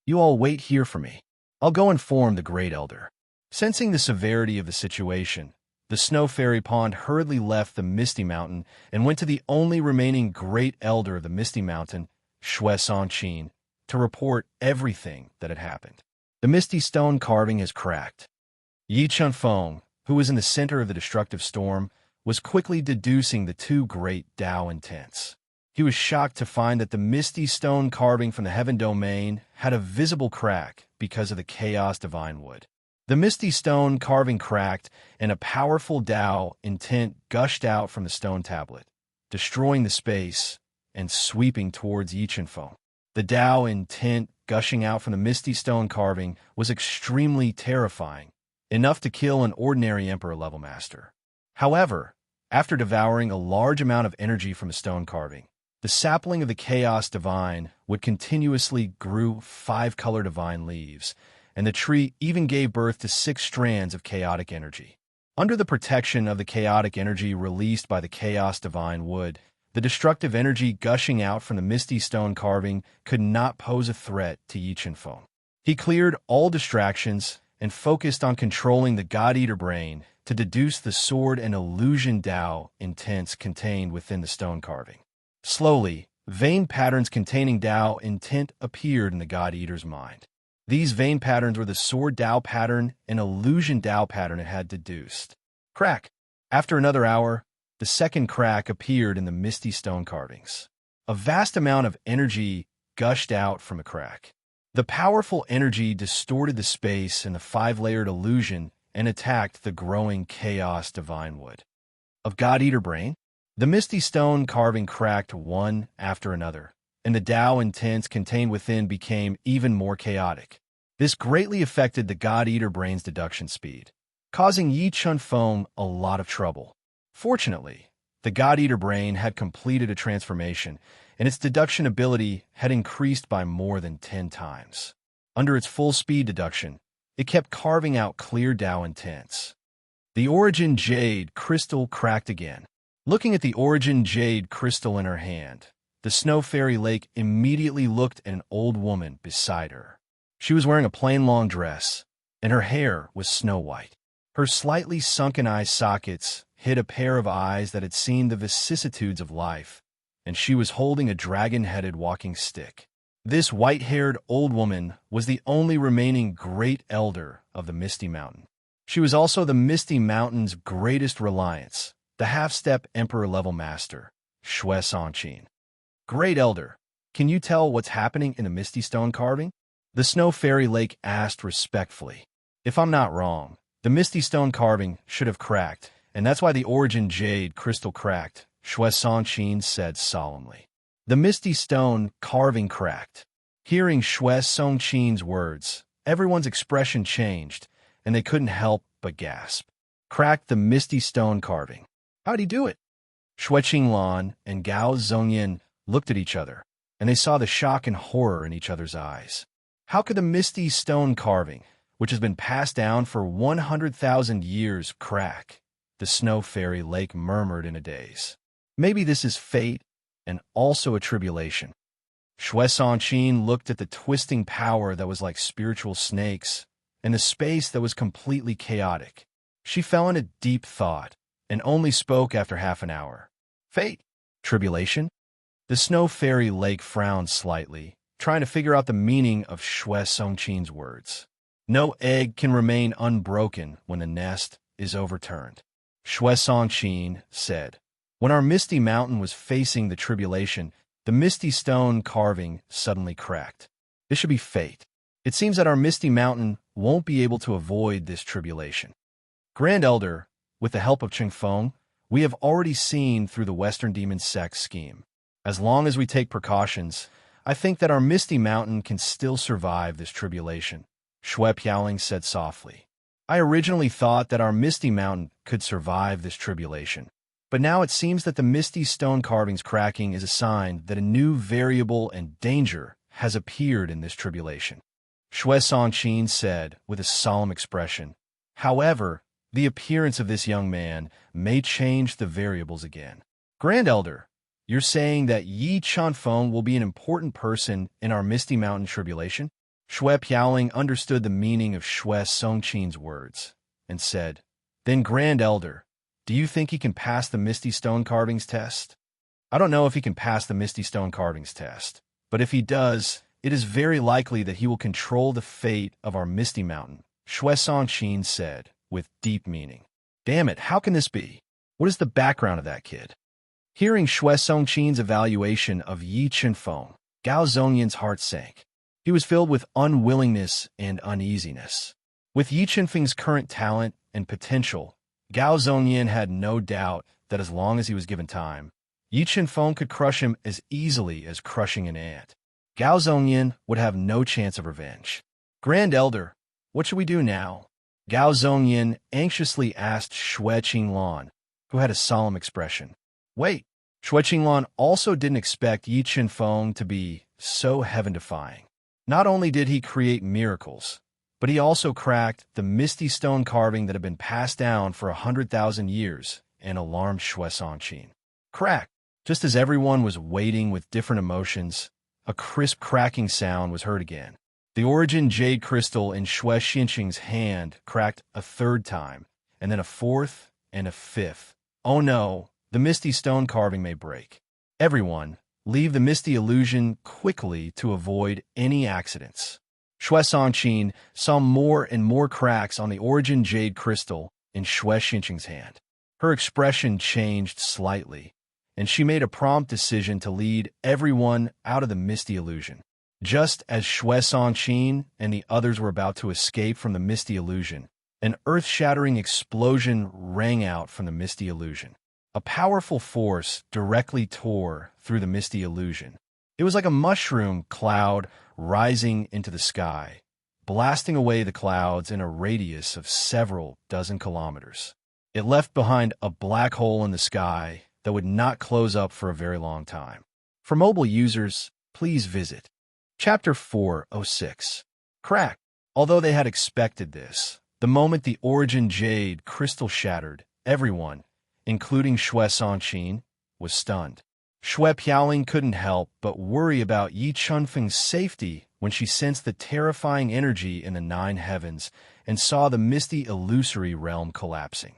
You all wait here for me. I'll go inform the great elder. Sensing the severity of the situation, the snow fairy pond hurriedly left the Misty Mountain and went to the only remaining great elder of the Misty Mountain, Shue Songqin, to report everything that had happened. The misty stone carving has cracked. Yi Chunfeng, who was in the center of the destructive storm, was quickly deducing the two great Tao intents. He was shocked to find that the misty stone carving from the heaven domain had a visible crack because of the chaos divine wood. The misty stone carving cracked, and a powerful Tao intent gushed out from the stone tablet, destroying the space and sweeping towards Yi Chunfeng. The Tao intent gushing out from the misty stone carving was extremely terrifying, enough to kill an ordinary Emperor-level master. However, after devouring a large amount of energy from the stone carving, the sapling of the chaos divine would continuously grew 5 color divine leaves, and the tree even gave birth to 6 strands of chaotic energy. Under the protection of the chaotic energy released by the chaos divine wood, the destructive energy gushing out from the misty stone carving could not pose a threat to Yi Chunfeng. He cleared all distractions and focused on controlling the God-Eater brain to deduce the sword and illusion Tao intents contained within the stone carving. Slowly, vein patterns containing Tao intent appeared in the God-Eater's mind. These vein patterns were the sword Tao pattern and illusion Tao pattern it had deduced. Crack! After another hour, the second crack appeared in the misty stone carvings. A vast amount of energy gushed out from a crack. The powerful energy distorted the space in the 5-layered illusion and attacked the growing chaos divine wood. Of God-Eater brain, the misty stone carving cracked one after another, and the Tao intents contained within became even more chaotic. This greatly affected the God-Eater brain's deduction speed, causing Yi Chunfeng a lot of trouble. Fortunately, the God-Eater brain had completed a transformation, and its deduction ability had increased by more than 10 times. Under its full-speed deduction, it kept carving out clear Tao intents. The origin jade crystal cracked again. Looking at the origin jade crystal in her hand, the snow fairy lake immediately looked at an old woman beside her. She was wearing a plain long dress, and her hair was snow white. Her slightly sunken eye sockets hid a pair of eyes that had seen the vicissitudes of life, and she was holding a dragon-headed walking stick. This white-haired old woman was the only remaining great elder of the Misty Mountain. She was also the Misty Mountain's greatest reliance, the half-step Emperor-level master, Shue Songqin. Great Elder, can you tell what's happening in the Misty Stone carving? The Snow Fairy Lake asked respectfully. If I'm not wrong, the Misty Stone carving should have cracked, and that's why the origin jade crystal cracked, Shue Songqin said solemnly. The Misty Stone carving cracked. Hearing Shue Songqin's words, everyone's expression changed, and they couldn't help but gasp. Cracked the Misty Stone carving. How'd he do it? Xue Qinglan and Gao Zhongyan looked at each other, and they saw the shock and horror in each other's eyes. How could the Misty Stone carving, which has been passed down for 100,000 years, crack? The Snow Fairy Lake murmured in a daze. Maybe this is fate and also a tribulation. Shue Songqin looked at the twisting power that was like spiritual snakes and the space that was completely chaotic. She fell into deep thought and only spoke after half an hour. Fate? Tribulation? The Snow Fairy Lake frowned slightly, trying to figure out the meaning of Shue Songqin's words. No egg can remain unbroken when the nest is overturned. Shue Songqin said. When our Misty Mountain was facing the tribulation, the Misty Stone carving suddenly cracked. This should be fate. It seems that our Misty Mountain won't be able to avoid this tribulation. Grand Elder, with the help of Chingfeng, we have already seen through the Western Demon Sect's scheme. As long as we take precautions, I think that our Misty Mountain can still survive this tribulation, Xue Piaoling said softly. I originally thought that our Misty Mountain could survive this tribulation, but now it seems that the Misty Stone carving's cracking is a sign that a new variable and danger has appeared in this tribulation. Shue Songqin said with a solemn expression. However, the appearance of this young man may change the variables again. Grand Elder, you're saying that Yi Chunfeng will be an important person in our Misty Mountain tribulation? Xue Piaoling understood the meaning of Shue Songqin's words and said, Then Grand Elder, do you think he can pass the Misty Stone Carvings test? I don't know if he can pass the Misty Stone Carvings test, But if he does, it is very likely that he will control the fate of our Misty Mountain, Shui Songqin said, with deep meaning. Damn it, how can this be? What is the background of that kid? Hearing Shui Songqin's evaluation of Yi Chenfeng, Gao Zhongyan's heart sank. He was filled with unwillingness and uneasiness. With Yi Chenfeng's current talent and potential, Gao Zhongyan had no doubt that as long as he was given time, Yi Chenfeng could crush him as easily as crushing an ant. Gao Zhongyan would have no chance of revenge. Grand Elder, what should we do now? Gao Zhongyan anxiously asked Shui Qinglan, who had a solemn expression. Wait, Shui Qinglan also didn't expect Yi Chenfeng to be so heaven-defying. Not only did he create miracles, but he also cracked the misty stone carving that had been passed down for 100,000 years and alarmed Shui Songqin. Crack! Just as everyone was waiting with different emotions, a crisp cracking sound was heard again. The origin jade crystal in Shui Xinqing's hand cracked a third time, and then a fourth and a fifth. Oh no, the misty stone carving may break. Everyone, leave the misty illusion quickly to avoid any accidents. Shui Songqin saw more and more cracks on the origin jade crystal in Shui Xinqing's hand. Her expression changed slightly, and she made a prompt decision to lead everyone out of the misty illusion. Just as Shui Songqin and the others were about to escape from the misty illusion, an earth-shattering explosion rang out from the misty illusion. A powerful force directly tore through the misty illusion. It was like a mushroom cloud rising into the sky, blasting away the clouds in a radius of several dozen kilometers. It left behind a black hole in the sky that would not close up for a very long time. For mobile users, please visit Chapter 406. Crack. Although they had expected this, the moment the origin jade crystal shattered, everyone, including Shui Songqin, was stunned. Shui Piaoling couldn't help but worry about Yi Chenfeng's safety when she sensed the terrifying energy in the nine heavens and saw the misty illusory realm collapsing.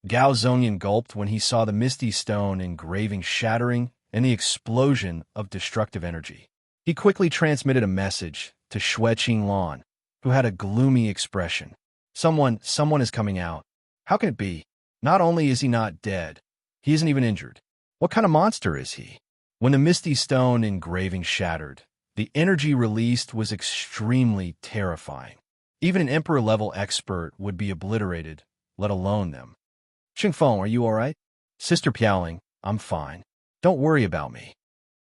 Gao Zhongyan gulped when he saw the misty stone engraving shattering and the explosion of destructive energy. He quickly transmitted a message to Shui Qinglan, who had a gloomy expression. Someone is coming out. How can it be? Not only is he not dead, he isn't even injured. What kind of monster is he? When the misty stone engraving shattered, the energy released was extremely terrifying. Even an emperor-level expert would be obliterated, let alone them. Qingfeng, are you all right? Sister Piaoling, I'm fine. Don't worry about me.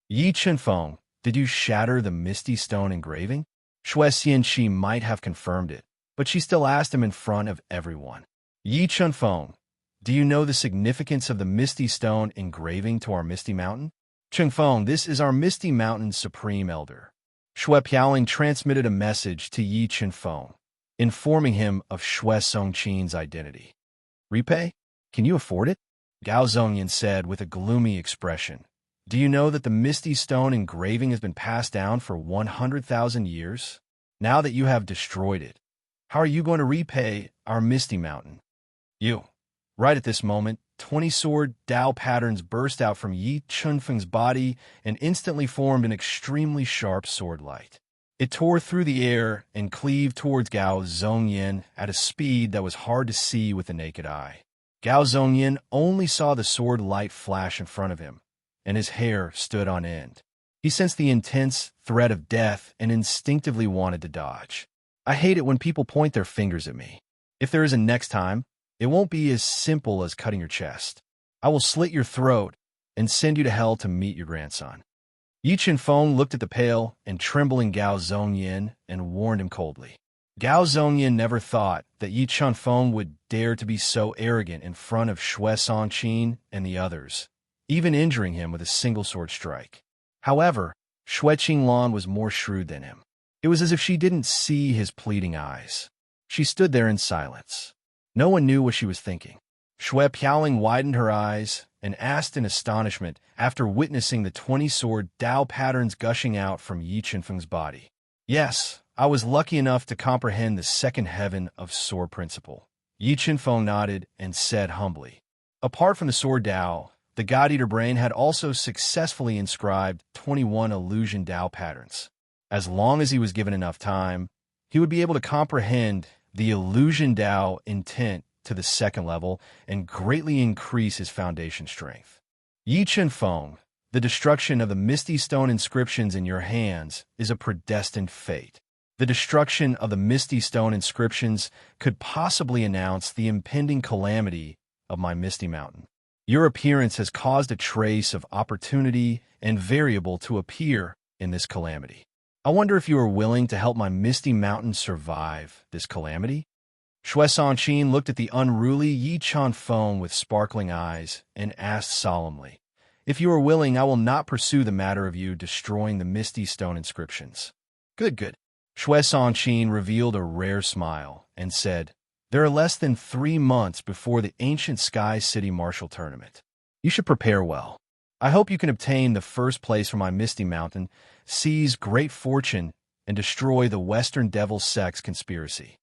Yi Chenfeng, did you shatter the misty stone engraving? Shui Xianqi might have confirmed it, but she still asked him in front of everyone. Yi Chenfeng, do you know the significance of the misty stone engraving to our Misty Mountain? Qingfeng, this is our Misty Mountain's supreme elder. Shui Piaoling transmitted a message to Yi Chenfeng, informing him of Shui Songqin's identity. Repay? Can you afford it? Gao Zhongyan said with a gloomy expression. Do you know that the misty stone engraving has been passed down for 100,000 years? Now that you have destroyed it, how are you going to repay our Misty Mountain? You. Right at this moment, 20 sword Dao patterns burst out from Yi Chenfeng's body and instantly formed an extremely sharp sword light. It tore through the air and cleaved towards Gao Zhongyan at a speed that was hard to see with the naked eye. Gao Zhongyan only saw the sword light flash in front of him, and his hair stood on end. He sensed the intense threat of death and instinctively wanted to dodge. I hate it when people point their fingers at me. If there is a next time, it won't be as simple as cutting your chest. I will slit your throat and send you to hell to meet your grandson. Yi Chenfeng looked at the pale and trembling Gao Zhongyan and warned him coldly. Gao Zhongyan never thought that Yi Chenfeng would dare to be so arrogant in front of Shui Songqin and the others, even injuring him with a single sword strike. However, Shui Qinglan was more shrewd than him. It was as if she didn't see his pleading eyes. She stood there in silence. No one knew what she was thinking. Shui Piaoling widened her eyes and asked in astonishment after witnessing the 20-sword Dao patterns gushing out from Yi Chenfeng's body. Yes, I was lucky enough to comprehend the second heaven of sword principle. Yi Chenfeng nodded and said humbly. Apart from the sword Dao, the God-Eater brain had also successfully inscribed 21 illusion Tao patterns. As long as he was given enough time, he would be able to comprehend the illusion Tao intent to the second level and greatly increase his foundation strength. Yi Chen Feng, the destruction of the misty stone inscriptions in your hands is a predestined fate. The destruction of the misty stone inscriptions could possibly announce the impending calamity of my misty mountain. Your appearance has caused a trace of opportunity and variable to appear in this calamity. I wonder if you are willing to help my misty mountain survive this calamity? Shui Sanqin looked at the unruly Yi Chen Feng with sparkling eyes and asked solemnly, "If you are willing, I will not pursue the matter of you destroying the misty stone inscriptions." Good. Shui Sanqin revealed a rare smile and said, "There are less than 3 months before the ancient Sky City Martial Tournament. You should prepare well. I hope you can obtain the first place for my misty mountain, seize great fortune, and destroy the Western Devil Sect's conspiracy."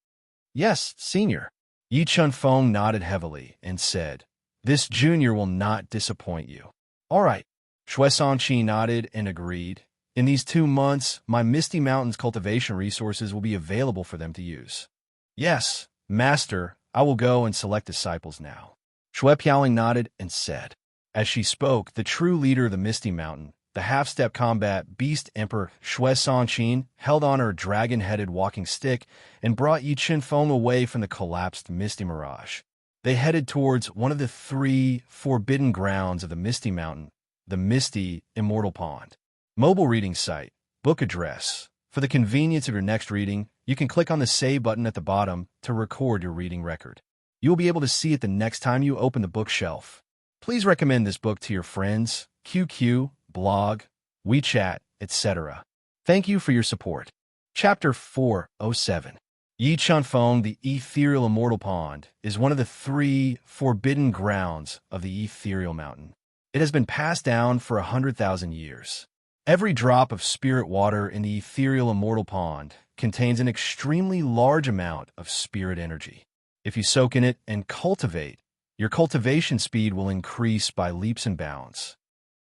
"Yes, Senior." Yi Chen Feng nodded heavily and said, "This junior will not disappoint you." "All right." Shui Sanqin nodded and agreed. "In these 2 months, my Misty Mountain's cultivation resources will be available for them to use." "Yes, Master, I will go and select disciples now." Shui Piaoling nodded and said. As she spoke, the true leader of the Misty Mountain, the half-step combat beast emperor Shui Sanqin, held on her dragon-headed walking stick and brought Yi Chen Feng away from the collapsed Misty Mirage. They headed towards one of the 3 forbidden grounds of the Misty Mountain, the Misty Immortal Pond. Mobile reading site, book address. For the convenience of your next reading, you can click on the Save button at the bottom to record your reading record. You will be able to see it the next time you open the bookshelf. Please recommend this book to your friends, QQ, blog, WeChat, etc. Thank you for your support. Chapter 407. Yi Chen Feng, the Ethereal Immortal Pond, is one of the 3 forbidden grounds of the Ethereal Mountain. It has been passed down for 100,000 years. Every drop of spirit water in the Ethereal Immortal Pond contains an extremely large amount of spirit energy. If you soak in it and cultivate, your cultivation speed will increase by leaps and bounds.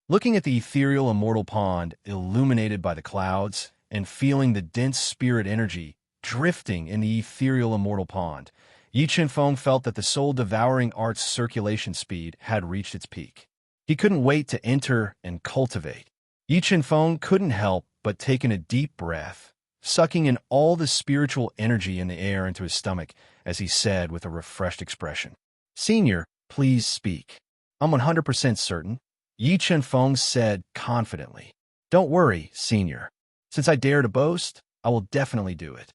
Looking at the Ethereal Immortal Pond illuminated by the clouds and feeling the dense spirit energy drifting in the Ethereal Immortal Pond, Yi Chen Feng felt that the soul-devouring art's circulation speed had reached its peak. He couldn't wait to enter and cultivate. Yi Chen Feng couldn't help but take in a deep breath, sucking in all the spiritual energy in the air into his stomach as he said with a refreshed expression, "Senior, please speak." "I'm 100% certain," Yi Chen Feng said confidently. "Don't worry, Senior. Since I dare to boast, I will definitely do it."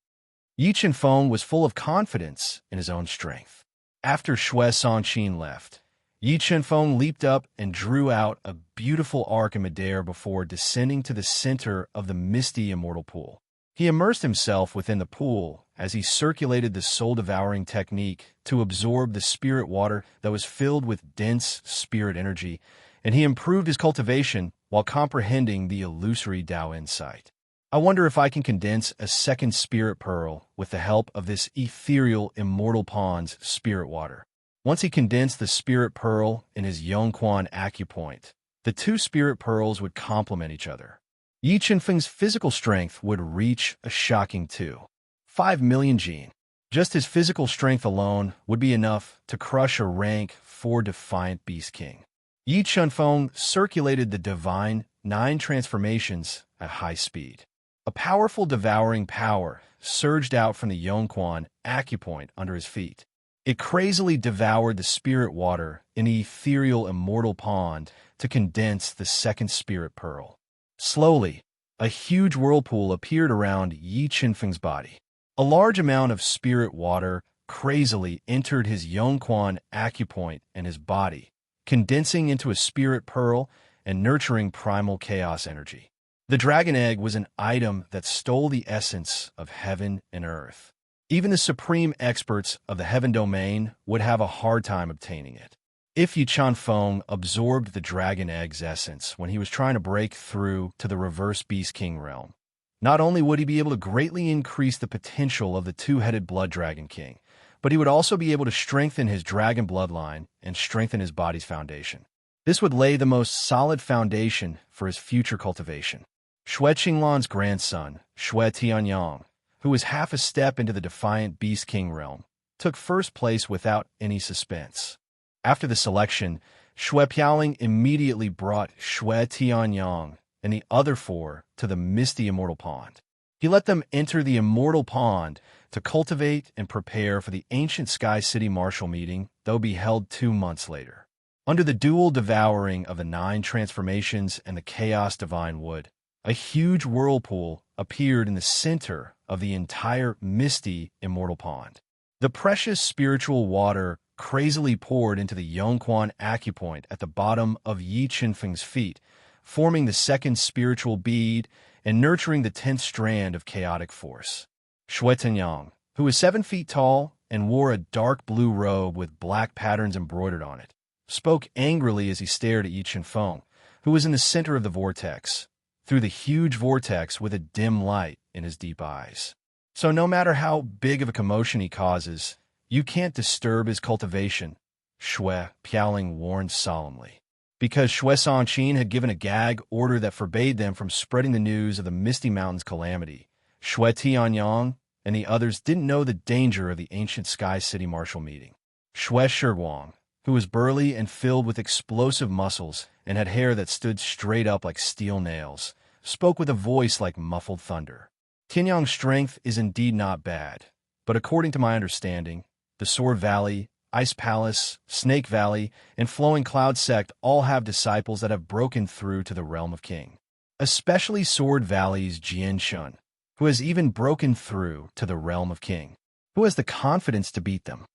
Yi Chen Feng was full of confidence in his own strength. After Shui Sanqin left, Yi Chen Feng leaped up and drew out a beautiful arc in midair before descending to the center of the misty immortal pool. He immersed himself within the pool as he circulated the soul-devouring technique to absorb the spirit water that was filled with dense spirit energy, and he improved his cultivation while comprehending the illusory Tao insight. "I wonder if I can condense a second spirit pearl with the help of this ethereal immortal pond's spirit water." Once he condensed the spirit pearl in his Yongquan acupoint, the 2 spirit pearls would complement each other. Yi Chen Feng's physical strength would reach a shocking 2.5 million gene. Just his physical strength alone would be enough to crush a rank 4 defiant beast king. Yi Chen Feng circulated the divine 9 transformations at high speed. A powerful devouring power surged out from the Yongquan acupoint under his feet. It crazily devoured the spirit water in the ethereal immortal pond to condense the second spirit pearl. Slowly, a huge whirlpool appeared around Yi Chen Feng's body. A large amount of spirit water crazily entered his Yongquan acupoint and his body, condensing into a spirit pearl and nurturing primal chaos energy. The dragon egg was an item that stole the essence of heaven and earth. Even the supreme experts of the heaven domain would have a hard time obtaining it. If Yi Chen Feng absorbed the dragon egg's essence when he was trying to break through to the reverse Beast King realm, not only would he be able to greatly increase the potential of the 2-headed Blood Dragon King, but he would also be able to strengthen his dragon bloodline and strengthen his body's foundation. This would lay the most solid foundation for his future cultivation. Xue Qinglan's grandson, Xue Tianyang, who was half a step into the defiant Beast King realm, took first place without any suspense. After the selection, Xue Piaoling immediately brought Xue Tianyang and the other four to the misty immortal pond. He let them enter the immortal pond to cultivate and prepare for the ancient Sky City martial meeting that would be held 2 months later. Under the dual devouring of the 9 transformations and the chaos divine wood, a huge whirlpool appeared in the center of the entire misty immortal pond. The precious spiritual water crazily poured into the Yongquan acupoint at the bottom of Yi Qinfeng's feet, forming the second spiritual bead and nurturing the 10th strand of chaotic force. Xue Tianyang, who was 7 feet tall and wore a dark blue robe with black patterns embroidered on it, spoke angrily as he stared at Yi Qinfeng, who was in the center of the vortex, through the huge vortex with a dim light in his deep eyes. So no matter how big of a commotion he causes, you can't disturb his cultivation, Xue Piaoling warned solemnly. Because Xue Sanqin had given a gag order that forbade them from spreading the news of the Misty Mountains calamity, Xue Tianyang and the others didn't know the danger of the ancient Sky City martial meeting. Xue Shiguang, who was burly and filled with explosive muscles and had hair that stood straight up like steel nails, spoke with a voice like muffled thunder. Tianyang's strength is indeed not bad, but according to my understanding, the Sword Valley, Ice Palace, Snake Valley, and Flowing Cloud Sect all have disciples that have broken through to the realm of King. Especially Sword Valley's Jian Shun, who has even broken through to the realm of King, who has the confidence to beat them.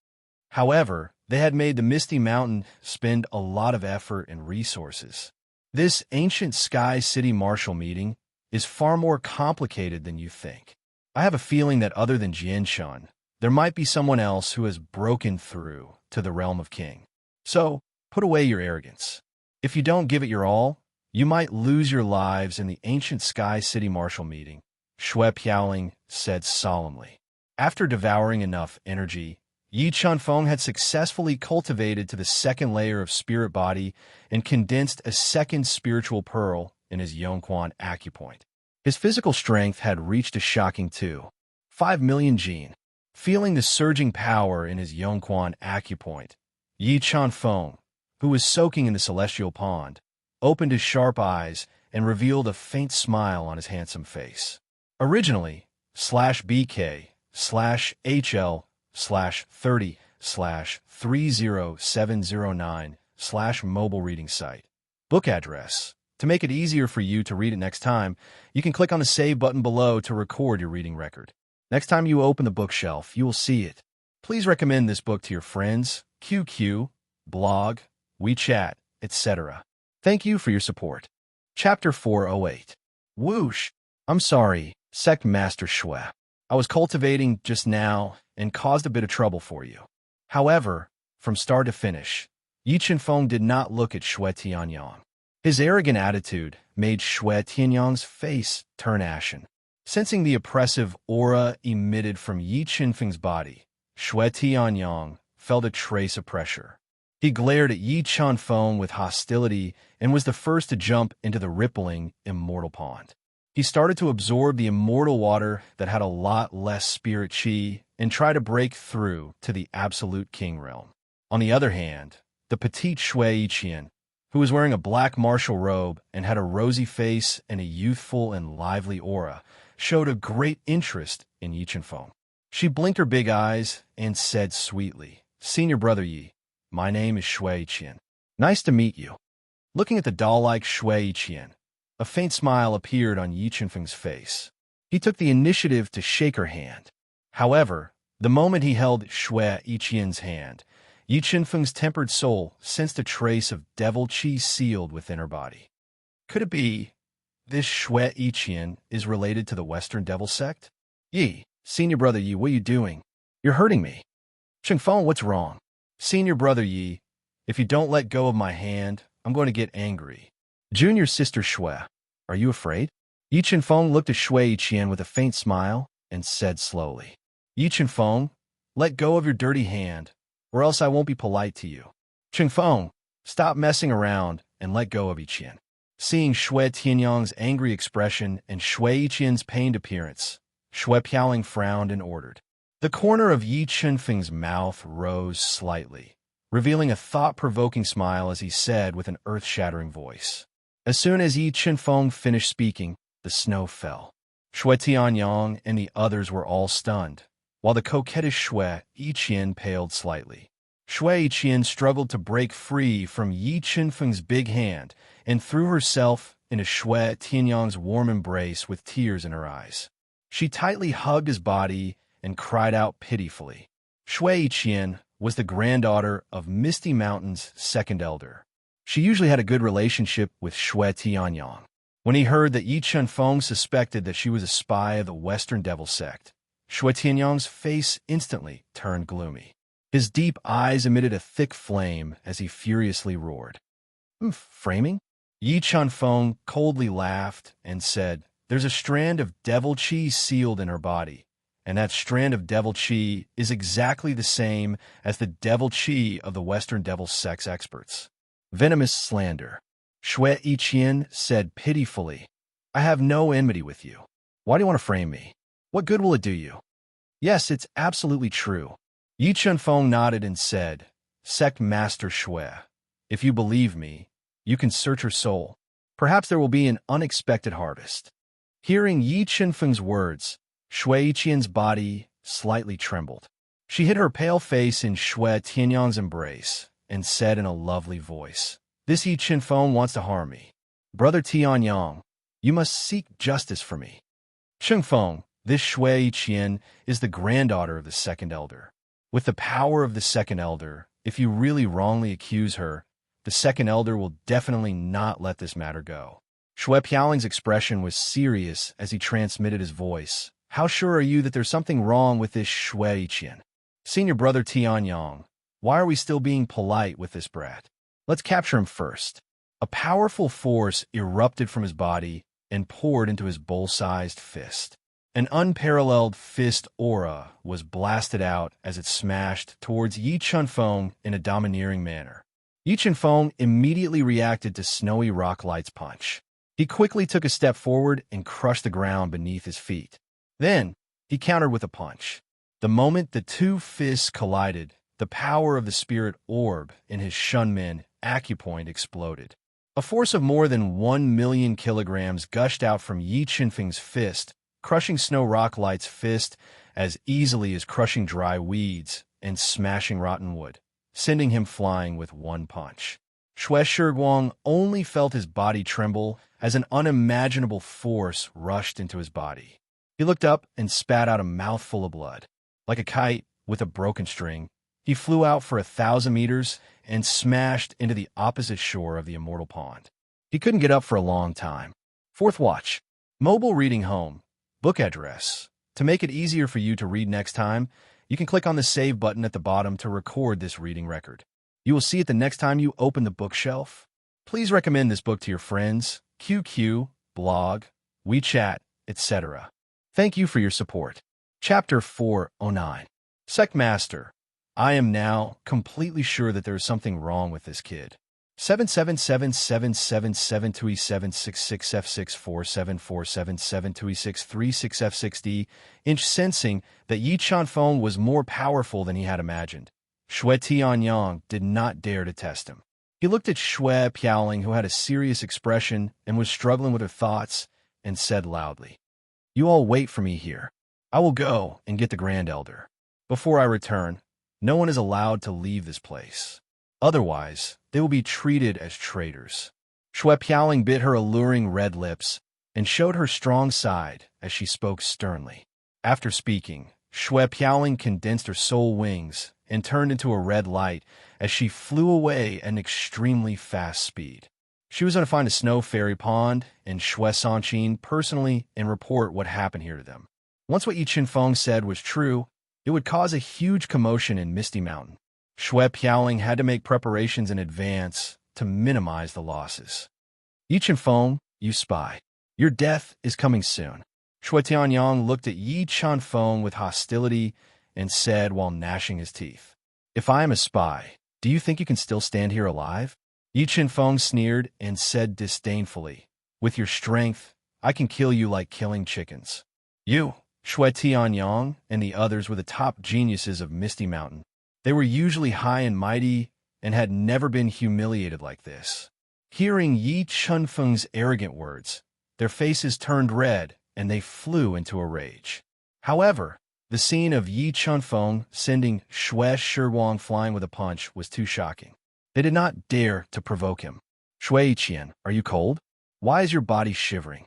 However, they had made the Misty Mountain spend a lot of effort and resources. This ancient Sky City martial meeting is far more complicated than you think. I have a feeling that other than Jian Shun, there might be someone else who has broken through to the realm of King. So, put away your arrogance. If you don't give it your all, you might lose your lives in the ancient Sky City martial meeting, Xue Piaoling said solemnly. After devouring enough energy, Yi Qinfeng had successfully cultivated to the second layer of spirit body and condensed a second spiritual pearl in his Yongquan acupoint. His physical strength had reached a shocking 5 million jin. Feeling the surging power in his Yongquan acupoint, Yi Qinfeng, who was soaking in the celestial pond, opened his sharp eyes and revealed a faint smile on his handsome face. Originally, /BK/HL/30/30709/ mobile reading site. Book address. To make it easier for you to read it next time, you can click on the save button below to record your reading record. Next time you open the bookshelf, you will see it. Please recommend this book to your friends, QQ, blog, WeChat, etc. Thank you for your support. Chapter 408. Whoosh! I'm sorry, Sect Master Xue. I was cultivating just now and caused a bit of trouble for you. However, from start to finish, Yi Qinfeng did not look at Xue Tianyang. His arrogant attitude made Xue Tianyang's face turn ashen. Sensing the oppressive aura emitted from Yi Qinfeng's body, Xue Tianyang felt a trace of pressure. He glared at Yi Qinfeng with hostility and was the first to jump into the rippling immortal pond. He started to absorb the immortal water that had a lot less spirit chi and try to break through to the absolute king realm. On the other hand, the petite Xue Yiqian, who was wearing a black martial robe and had a rosy face and a youthful and lively aura, showed a great interest in Yi Qinfeng. She blinked her big eyes and said sweetly, "Senior Brother Yi, my name is Xue Yiqian. Nice to meet you." Looking at the doll-like Xue Yiqian, a faint smile appeared on Yi Qinfeng's face. He took the initiative to shake her hand. However, the moment he held Xue Yiqian's hand, Yi Qinfeng's tempered soul sensed a trace of devil chi sealed within her body. Could it be this Xue Yiqian is related to the Western Devil Sect? Yi, Senior Brother Yi, what are you doing? You're hurting me. Qinfeng, what's wrong? Senior Brother Yi, if you don't let go of my hand, I'm going to get angry. Junior Sister Xue, are you afraid? Yi Qinfeng looked at Xue Yiqian with a faint smile and said slowly, Yi Qinfeng, let go of your dirty hand, or else I won't be polite to you. Qinfeng, Stop messing around and let go of Yiqian. Seeing Shui Tianyang's angry expression and Shui Yiqian's pained appearance, Shui Piaoling frowned and ordered. The corner of Yi Chunfeng's mouth rose slightly, revealing a thought-provoking smile as he said with an earth-shattering voice. As soon as Yi Chunfeng finished speaking, the snow fell. Shui Tianyang and the others were all stunned, while the coquettish Shui Yiqian paled slightly. Shui Yiqian struggled to break free from Yi Chunfeng's big hand and threw herself into Shui Tianyang's warm embrace with tears in her eyes. She tightly hugged his body and cried out pitifully. Shui Yiqian was the granddaughter of Misty Mountain's second elder. She usually had a good relationship with Shui Tianyang. When he heard that Yi Chunfeng suspected that she was a spy of the Western Devil sect, Shui Tianyang's face instantly turned gloomy. His deep eyes emitted a thick flame as he furiously roared. Framing? Yi Chunfeng coldly laughed and said, "There's a strand of devil chi sealed in her body, and that strand of devil chi is exactly the same as the devil chi of the Western Devil sect's experts." Venomous slander. Shui Yiqian said pitifully, "I have no enmity with you. Why do you want to frame me? What good will it do you?" "Yes, it's absolutely true." Yi Chunfeng nodded and said, "Sect Master Shui, if you believe me, you can search her soul. Perhaps there will be an unexpected harvest." Hearing Yi Chunfeng's words, Shui Yiqian's body slightly trembled. She hid her pale face in Shui Tianyang's embrace and said in a lovely voice, "This Yi Chunfeng wants to harm me. Brother Tianyang, you must seek justice for me." "Chunfeng, this Shui Yiqian is the granddaughter of the second elder. With the power of the second elder, if you really wrongly accuse her, the second elder will definitely not let this matter go." Shui Piaoling's expression was serious as he transmitted his voice. "How sure are you that there's something wrong with this Shui Yiqian? Senior brother Tianyang, why are we still being polite with this brat? Let's capture him first." A powerful force erupted from his body and poured into his bowl-sized fist. An unparalleled fist aura was blasted out as it smashed towards Yi Chunfeng in a domineering manner. Yi Chunfeng immediately reacted to Snowy Rocklight's punch. He quickly took a step forward and crushed the ground beneath his feet. Then, he countered with a punch. The moment the two fists collided, the power of the spirit orb in his Shunmin acupoint exploded. A force of more than 1,000,000 kilograms gushed out from Yi Chunfeng's fist, crushing Snow Rocklight's fist as easily as crushing dry weeds and smashing rotten wood, sending him flying with one punch. Shui Shiguang only felt his body tremble as an unimaginable force rushed into his body. He looked up and spat out a mouthful of blood. Like a kite with a broken string, he flew out for 1,000 meters and smashed into the opposite shore of the immortal pond. He couldn't get up for a long time. Fourth watch. Mobile reading home. Book address. To make it easier for you to read next time, you can click on the Save button at the bottom to record this reading record. You will see it the next time you open the bookshelf. Please recommend this book to your friends, QQ, blog, WeChat, etc. Thank you for your support. Chapter 409. Sect Master. I am now completely sure that there is something wrong with this kid. 7777776F64674747772E636F6D, inch sensing that Yi Chunfeng was more powerful than he had imagined. Shui Tianyang did not dare to test him. He looked at Shui Piaoling, who had a serious expression and was struggling with her thoughts, and said loudly, "You all wait for me here. I will go and get the Grand Elder. Before I return, no one is allowed to leave this place. Otherwise, they will be treated as traitors." Shui Piaoling bit her alluring red lips and showed her strong side as she spoke sternly. After speaking, Shui Piaoling condensed her soul wings and turned into a red light as she flew away at an extremely fast speed. She was going to find a snow fairy pond and Shui Sanqin personally and report what happened here to them. Once what Yi Chunfeng said was true, it would cause a huge commotion in Misty Mountain. Shui Piaoling had to make preparations in advance to minimize the losses. "Yi Chunfeng, you spy. Your death is coming soon." Shui Tianyang looked at Yi Chunfeng with hostility and said while gnashing his teeth, "If I am a spy, do you think you can still stand here alive? Yi Chenfeng sneered and said disdainfully, "With your strength, I can kill you like killing chickens." You, Shui Tianyang, and the others were the top geniuses of Misty Mountain. They were usually high and mighty and had never been humiliated like this. Hearing Yi Chenfeng's arrogant words, their faces turned red and they flew into a rage. However, the scene of Yi Chenfeng sending Shui Shiwang flying with a punch was too shocking. They did not dare to provoke him. "Shui Qian, are you cold? Why is your body shivering?"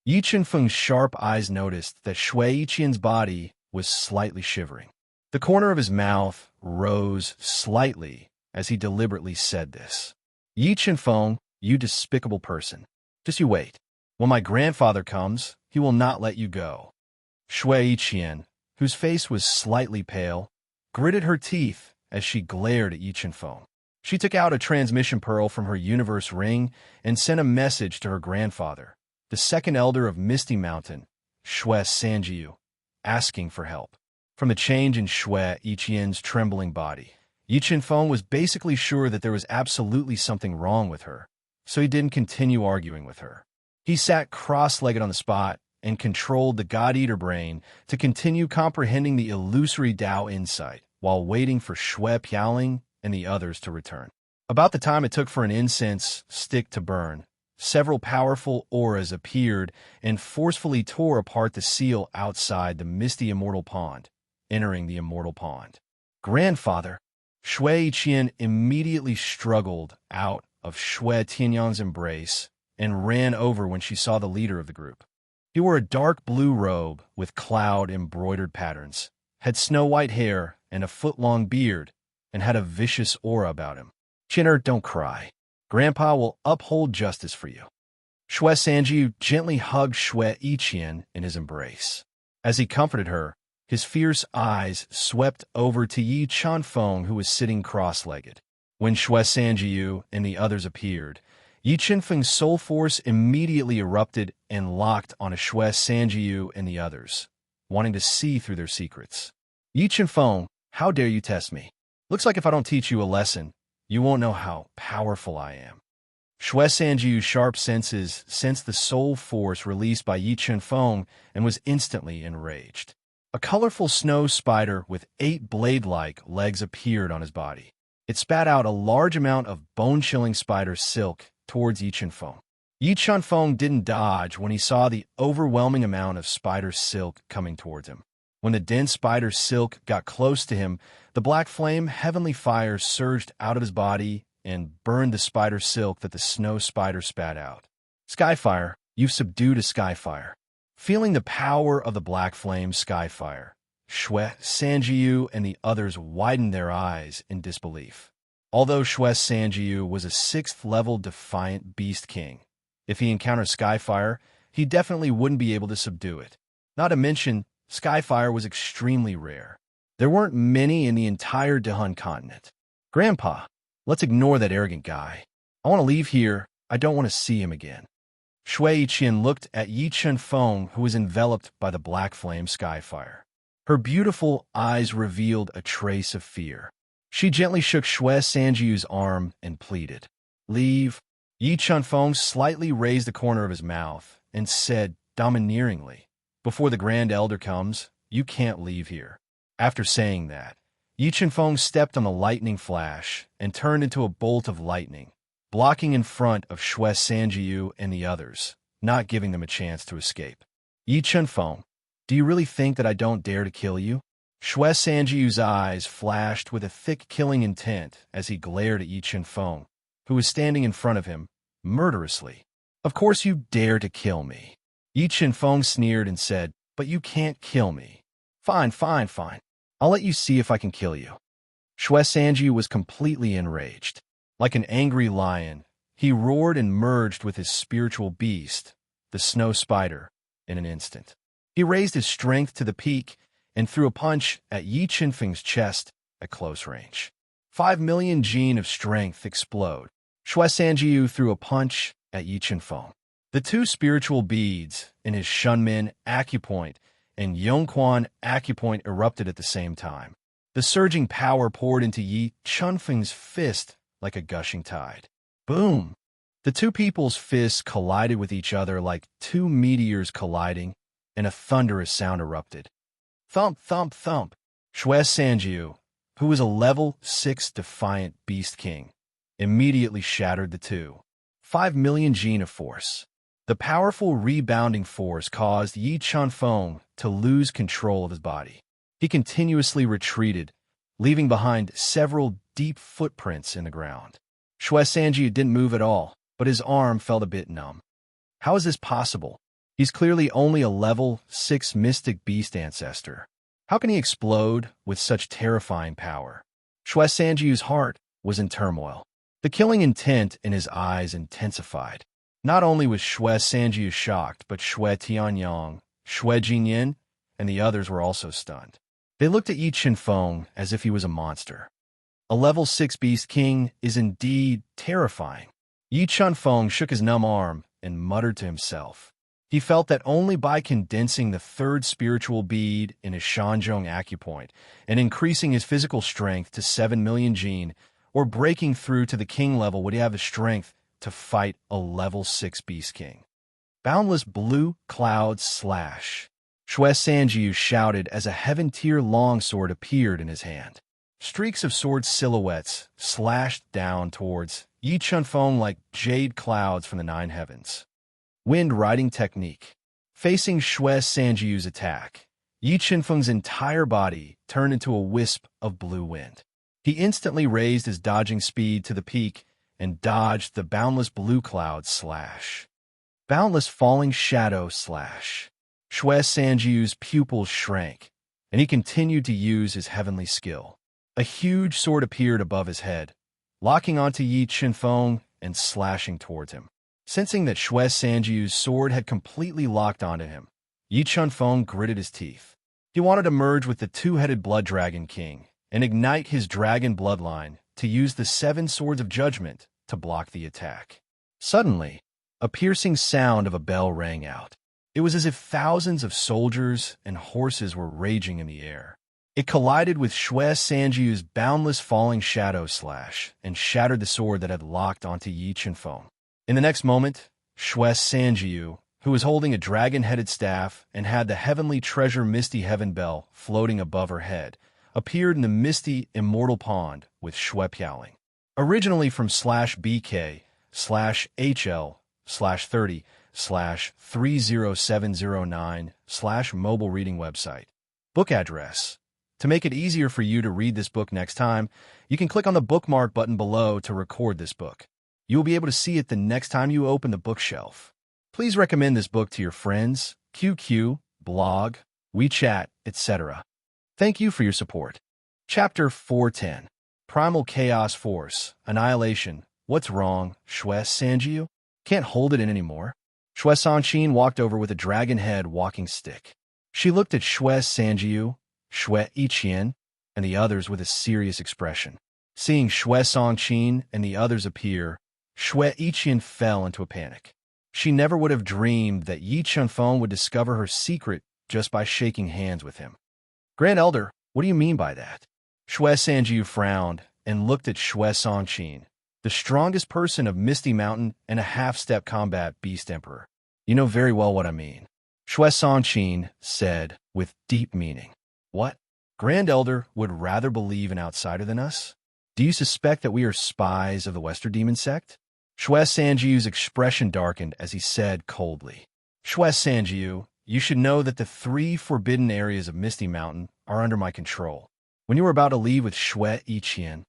Yi Chenfeng's sharp eyes noticed that Shui Qian's body was slightly shivering. The corner of his mouth rose slightly as he deliberately said this. "Yi Chenfeng, you despicable person. Just you wait. When my grandfather comes, he will not let you go." Shui Qian, whose face was slightly pale, gritted her teeth as she glared at Yi Chenfeng. She took out a transmission pearl from her universe ring and sent a message to her grandfather, the second elder of Misty Mountain, Shui Sanjiu, asking for help. From the change in Shui Yiqian's trembling body, Yi Chenfeng was basically sure that there was absolutely something wrong with her, so he didn't continue arguing with her. He sat cross-legged on the spot and controlled the God-Eater brain to continue comprehending the illusory Tao insight while waiting for Shui Piaoling and the others to return. About the time it took for an incense stick to burn, several powerful auras appeared and forcefully tore apart the seal outside the misty immortal pond, entering the immortal pond. "Grandfather!" Shui Qian immediately struggled out of Shui Tianyang's embrace and ran over when she saw the leader of the group. He wore a dark blue robe with cloud-embroidered patterns, had snow-white hair and a foot-long beard, and had a vicious aura about him. "Chinner, don't cry. Grandpa will uphold justice for you." Shui Sanjiu gently hugged Shui Yiqian in his embrace. As he comforted her, his fierce eyes swept over to Yi Chenfeng, who was sitting cross-legged. When Shui Sanjiu and the others appeared, Yi Chenfeng's soul force immediately erupted and locked on Shui Sanjiu and the others, wanting to see through their secrets. "Yi Chenfeng, how dare you test me? Looks like if I don't teach you a lesson, you won't know how powerful I am." Shui Sanjiu's sharp senses sensed the soul force released by Yi Chenfeng and was instantly enraged. A colorful snow spider with 8 blade-like legs appeared on his body. It spat out a large amount of bone-chilling spider silk towards Yi Chenfeng. Yi Chenfeng didn't dodge when he saw the overwhelming amount of spider silk coming towards him. When the dense spider silk got close to him, the black flame heavenly fire surged out of his body and burned the spider silk that the snow spider spat out. "Skyfire, you've subdued a skyfire." Feeling the power of the black flame skyfire, Shui Sanjiu and the others widened their eyes in disbelief. Although Shui Sanjiu was a 6th-level defiant beast king, if he encountered skyfire, he definitely wouldn't be able to subdue it. Not to mention, skyfire was extremely rare. There weren't many in the entire Dehun continent. "Grandpa, let's ignore that arrogant guy. I want to leave here. I don't want to see him again." Shui Qian looked at Yi Chenfeng, who was enveloped by the black flame skyfire. Her beautiful eyes revealed a trace of fear. She gently shook Shui Sanjiu's arm and pleaded, "Leave." Yi Chenfeng slightly raised the corner of his mouth and said domineeringly, "Before the Grand Elder comes, you can't leave here." After saying that, Yi Chenfeng stepped on the lightning flash and turned into a bolt of lightning, blocking in front of Shui Sanjiu and the others, not giving them a chance to escape. "Yi Chenfeng, do you really think that I don't dare to kill you?" Shui Sanjiu's eyes flashed with a thick killing intent as he glared at Yi Chenfeng, who was standing in front of him, murderously. "Of course you dare to kill me." Yi Chenfeng sneered and said, "But you can't kill me." Fine. I'll let you see if I can kill you." Shui Sanjiu was completely enraged. Like an angry lion, he roared and merged with his spiritual beast, the snow spider, in an instant. He raised his strength to the peak and threw a punch at Yi Chenfeng's chest at close range. 5 million gene of strength explode. Shui Sanjiu threw a punch at Yi Chenfeng. The 2 spiritual beads in his Shunmin acupoint and Yongquan acupoint erupted at the same time. The surging power poured into Yi Chenfeng's fist like a gushing tide. Boom! The two people's fists collided with each other like two meteors colliding, and a thunderous sound erupted. Thump, thump, thump. Shwe Sanjiu, who was a level 6 defiant beast king, immediately shattered the two. 5 million gene of force. The powerful rebounding force caused Yi Chunfeng to lose control of his body. He continuously retreated, leaving behind several deep footprints in the ground. Shwe Sanjiu didn't move at all, but his arm felt a bit numb. How is this possible? He's clearly only a level 6 mystic beast ancestor. How can he explode with such terrifying power? Shwe Sanjiu's heart was in turmoil. The killing intent in his eyes intensified. Not only was Shwe Sanjiu shocked, but Shwe Tianyang, Shwe Jinyin, and the others were also stunned. They looked at Yi Qinfeng as if he was a monster. A level 6 beast king is indeed terrifying. Yi Chunfeng shook his numb arm and muttered to himself. He felt that only by condensing the third spiritual bead in his Shanzhong acupoint and increasing his physical strength to 7 million gene, or breaking through to the king level, would he have the strength to fight a level 6 beast king. Boundless blue clouds slash. Shwe Sanjiu shouted as a heaven-tier longsword appeared in his hand. Streaks of sword silhouettes slashed down towards Yi Chunfeng like jade clouds from the 9 heavens. Wind riding technique. Facing Shwe Sanjiu's attack, Yi Chunfeng's entire body turned into a wisp of blue wind. He instantly raised his dodging speed to the peak and dodged the boundless blue cloud slash. Boundless falling shadow slash. Shwe Sanjiu's pupils shrank, and he continued to use his heavenly skill. A huge sword appeared above his head, locking onto Yi Chunfeng and slashing towards him. Sensing that Shwe Sanjiu's sword had completely locked onto him, Yi Chunfeng gritted his teeth. He wanted to merge with the two-headed Blood Dragon King and ignite his dragon bloodline to use the 7 swords of judgment to block the attack. Suddenly, a piercing sound of a bell rang out. It was as if thousands of soldiers and horses were raging in the air. It collided with Shwe Sanjiu's boundless falling shadow slash and shattered the sword that had locked onto Yi Chunfeng. In the next moment, Shwe Sanjiu, who was holding a dragon-headed staff and had the heavenly treasure Misty Heaven Bell floating above her head, appeared in the misty immortal pond with Shwe Piaoling. Originally from /BK/HL/30/30709/mobile reading website. Book address. To make it easier for you to read this book next time, you can click on the bookmark button below to record this book. You will be able to see it the next time you open the bookshelf. Please recommend this book to your friends, QQ, blog, WeChat, etc. Thank you for your support. Chapter 410. Primal Chaos Force, Annihilation. What's wrong, Shwe Sanjiu? Can't hold it in anymore. Shwe Sanqin walked over with a dragon head walking stick. She looked at Shwe Sanjiu, Shwe Yiqian, and the others with a serious expression. Seeing Shwe Sanqin and the others appear, Shwe Yiqian fell into a panic. She never would have dreamed that Yi Chunfeng would discover her secret just by shaking hands with him. Grand Elder, what do you mean by that? Shwe Sanjiu frowned and looked at Shwe Sanqin, the strongest person of Misty Mountain and a half-step combat beast emperor. You know very well what I mean. Shwe Sanqin said with deep meaning. What? Grand Elder would rather believe an outsider than us? Do you suspect that we are spies of the Western Demon Sect? Shwe Sanjiu's expression darkened as he said coldly. Shwe Sanjiu, you should know that the 3 forbidden areas of Misty Mountain are under my control. When you were about to leave with Shwe Yiqian,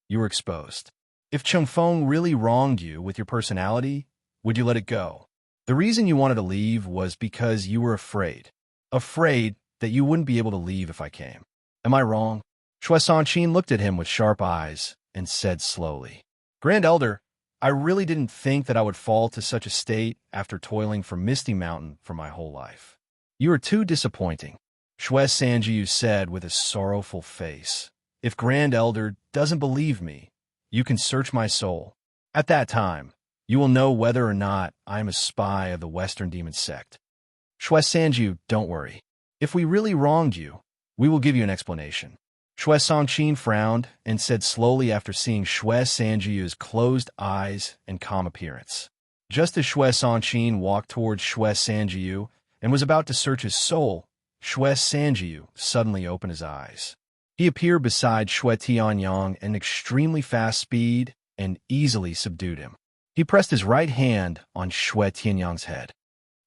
you were exposed. If Chunfeng really wronged you with your personality, would you let it go? The reason you wanted to leave was because you were afraid. Afraid that you wouldn't be able to leave if I came. Am I wrong? Shwe Sanqin looked at him with sharp eyes and said slowly. Grand Elder, I really didn't think that I would fall to such a state after toiling for Misty Mountain for my whole life. You are too disappointing, Shwe Sanjiu said with a sorrowful face. If Grand Elder doesn't believe me, you can search my soul. At that time, you will know whether or not I am a spy of the Western Demon Sect. Shwe Sanjiu, don't worry. If we really wronged you, we will give you an explanation. Shui Songqin frowned and said slowly after seeing Shui Sanjiu's closed eyes and calm appearance. Just as Shui Songqin walked towards Shui Sanjiu and was about to search his soul, Shui Sanjiu suddenly opened his eyes. He appeared beside Shui Tianyang at an extremely fast speed and easily subdued him. He pressed his right hand on Shui Tianyang's head.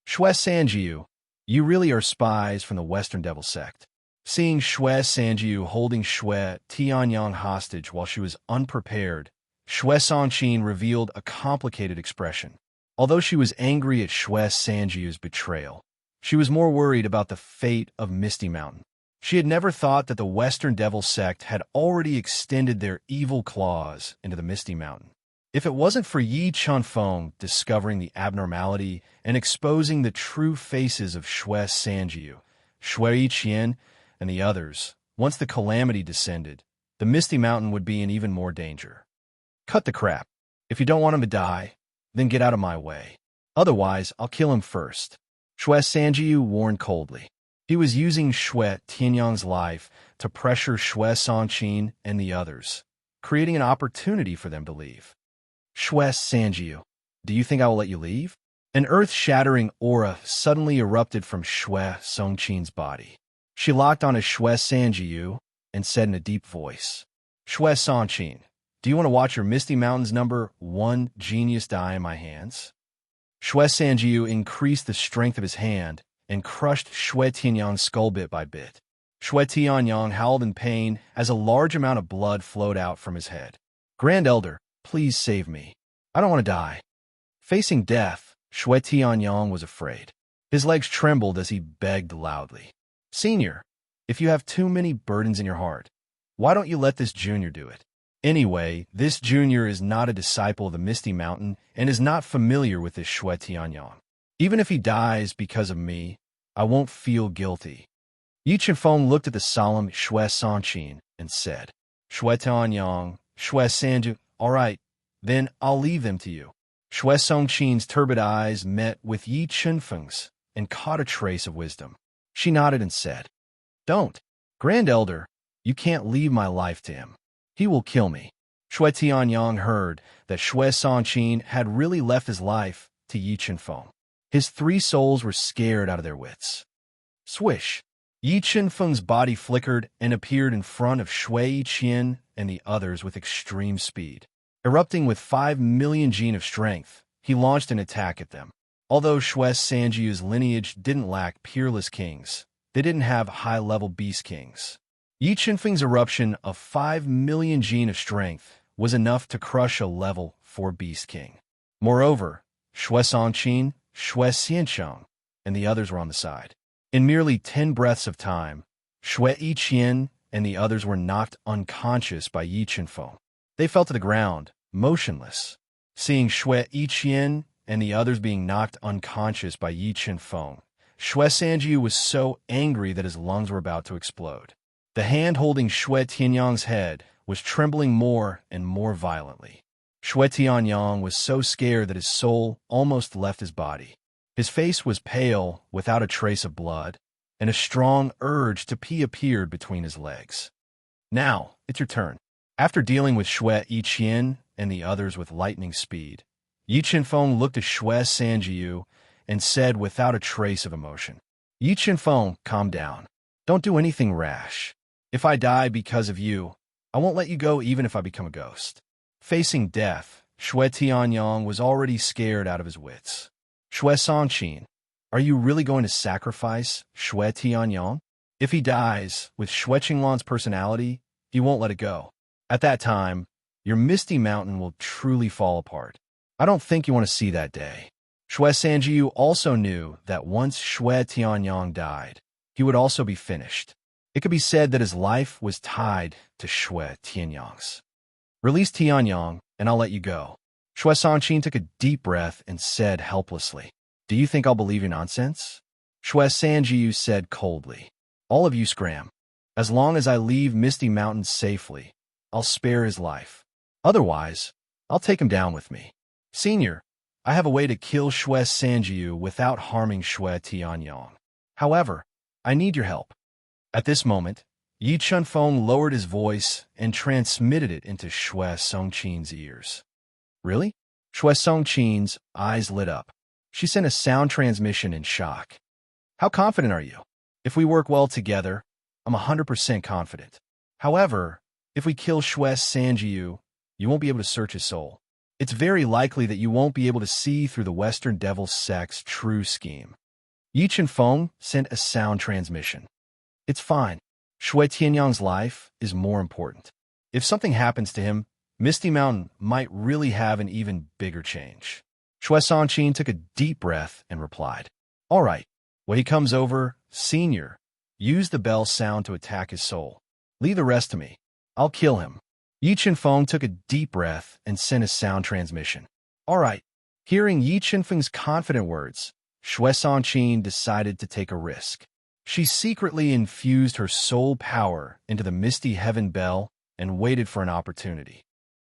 Shui Sanjiu, you really are spies from the Western Devil Sect. Seeing Shui Sanjiu holding Shui Tianyang hostage while she was unprepared, Shui Songqin revealed a complicated expression. Although she was angry at Shui Sanjiu's betrayal, she was more worried about the fate of Misty Mountain. She had never thought that the Western Devil Sect had already extended their evil claws into the Misty Mountain. If it wasn't for Yi Chunfeng discovering the abnormality and exposing the true faces of Shui Sanjiu, Shui Yiqian, and the others, once the calamity descended, the Misty Mountain would be in even more danger. Cut the crap. If you don't want him to die, then get out of my way. Otherwise, I'll kill him first. Shui Sanjiu warned coldly. He was using Shui Tianyang's life to pressure Shui Songqin and the others, creating an opportunity for them to leave. Shui Sanjiu, do you think I will let you leave? An earth-shattering aura suddenly erupted from Shui Songqin's body. She locked onto Shui Sanjiu and said in a deep voice, Shui Songqin, do you want to watch your Misty Mountains #1 genius die in my hands? Shui Sanjiu increased the strength of his hand and crushed Shui Tianyang's skull bit by bit. Shui Tianyang howled in pain as a large amount of blood flowed out from his head. Grand Elder, please save me. I don't want to die. Facing death, Shui Tianyang was afraid. His legs trembled as he begged loudly. Senior, if you have too many burdens in your heart, why don't you let this junior do it? Anyway, this junior is not a disciple of the Misty Mountain and is not familiar with this Shui Tianyang. Even if he dies because of me, I won't feel guilty. Yi Chunfeng looked at the solemn Shui Songqin and said, Shui Tianyang, Shui Sanjiu, all right, then I'll leave them to you. Shui Songqin's turbid eyes met with Yi Chunfeng's and caught a trace of wisdom. She nodded and said, Don't. Grand Elder, you can't leave my life to him. He will kill me. Shui Tianyang heard that Shui Songqin had really left his life to Yi Chunfeng. His 3 souls were scared out of their wits. Swish! Yi Chunfeng's body flickered and appeared in front of Shui Yiqian and the others with extreme speed. Erupting with 5 million gene of strength, he launched an attack at them. Although Shui Sanjiu's lineage didn't lack peerless kings, they didn't have high-level beast kings. Yi Chunfeng's eruption of 5 million gene of strength was enough to crush a level 4 beast king. Moreover, Shui Songqin, Shui Xiancheng, and the others were on the side. In merely 10 breaths of time, Shui Yiqian and the others were knocked unconscious by Yi Chunfeng. They fell to the ground, motionless. Seeing Shui Yiqian and the others being knocked unconscious by Yi Chunfeng, Shui Sanjiu was so angry that his lungs were about to explode. The hand holding Shui Tianyang's head was trembling more and more violently. Shui Tianyang was so scared that his soul almost left his body. His face was pale without a trace of blood, and a strong urge to pee appeared between his legs. Now, it's your turn. After dealing with Shui Yiqian and the others with lightning speed, Yi Chunfeng looked at Shui Sanjiu and said without a trace of emotion, Yi Chunfeng, calm down. Don't do anything rash. If I die because of you, I won't let you go even if I become a ghost. Facing death, Shui Tianyang was already scared out of his wits. Shui Songqin, are you really going to sacrifice Shui Tianyang? If he dies with Shui Qinglan's personality, he won't let it go. At that time, your Misty Mountain will truly fall apart. I don't think you want to see that day. Shui Sanjiu also knew that once Shui Tianyang died, he would also be finished. It could be said that his life was tied to Shui Tianyang's. Release Tianyang, and I'll let you go. Shui Songqin took a deep breath and said helplessly, Do you think I'll believe your nonsense? Shui Sanjiu said coldly, All of you scram. As long as I leave Misty Mountain safely, I'll spare his life. Otherwise, I'll take him down with me. Senior, I have a way to kill Shui Sanjiu without harming Shui Tianyang. However, I need your help. At this moment, Yi Chunfeng lowered his voice and transmitted it into Xue Songqin's ears. Really? Xue Songqin's eyes lit up. She sent a sound transmission in shock. How confident are you? If we work well together, I'm 100% confident. However, if we kill Xue Sanjiu, you won't be able to search his soul. It's very likely that you won't be able to see through the Western Devil sect's true scheme. Yi Chunfeng sent a sound transmission. It's fine. Xue Tianyang's life is more important. If something happens to him, Misty Mountain might really have an even bigger change. Xue Songqin took a deep breath and replied, All right, when he comes over, Senior, use the bell sound to attack his soul. Leave the rest to me. I'll kill him. Yi Chunfeng took a deep breath and sent a sound transmission. All right. Hearing Yi Chunfeng's confident words, Xue Songqin decided to take a risk. She secretly infused her soul power into the Misty Heaven Bell and waited for an opportunity.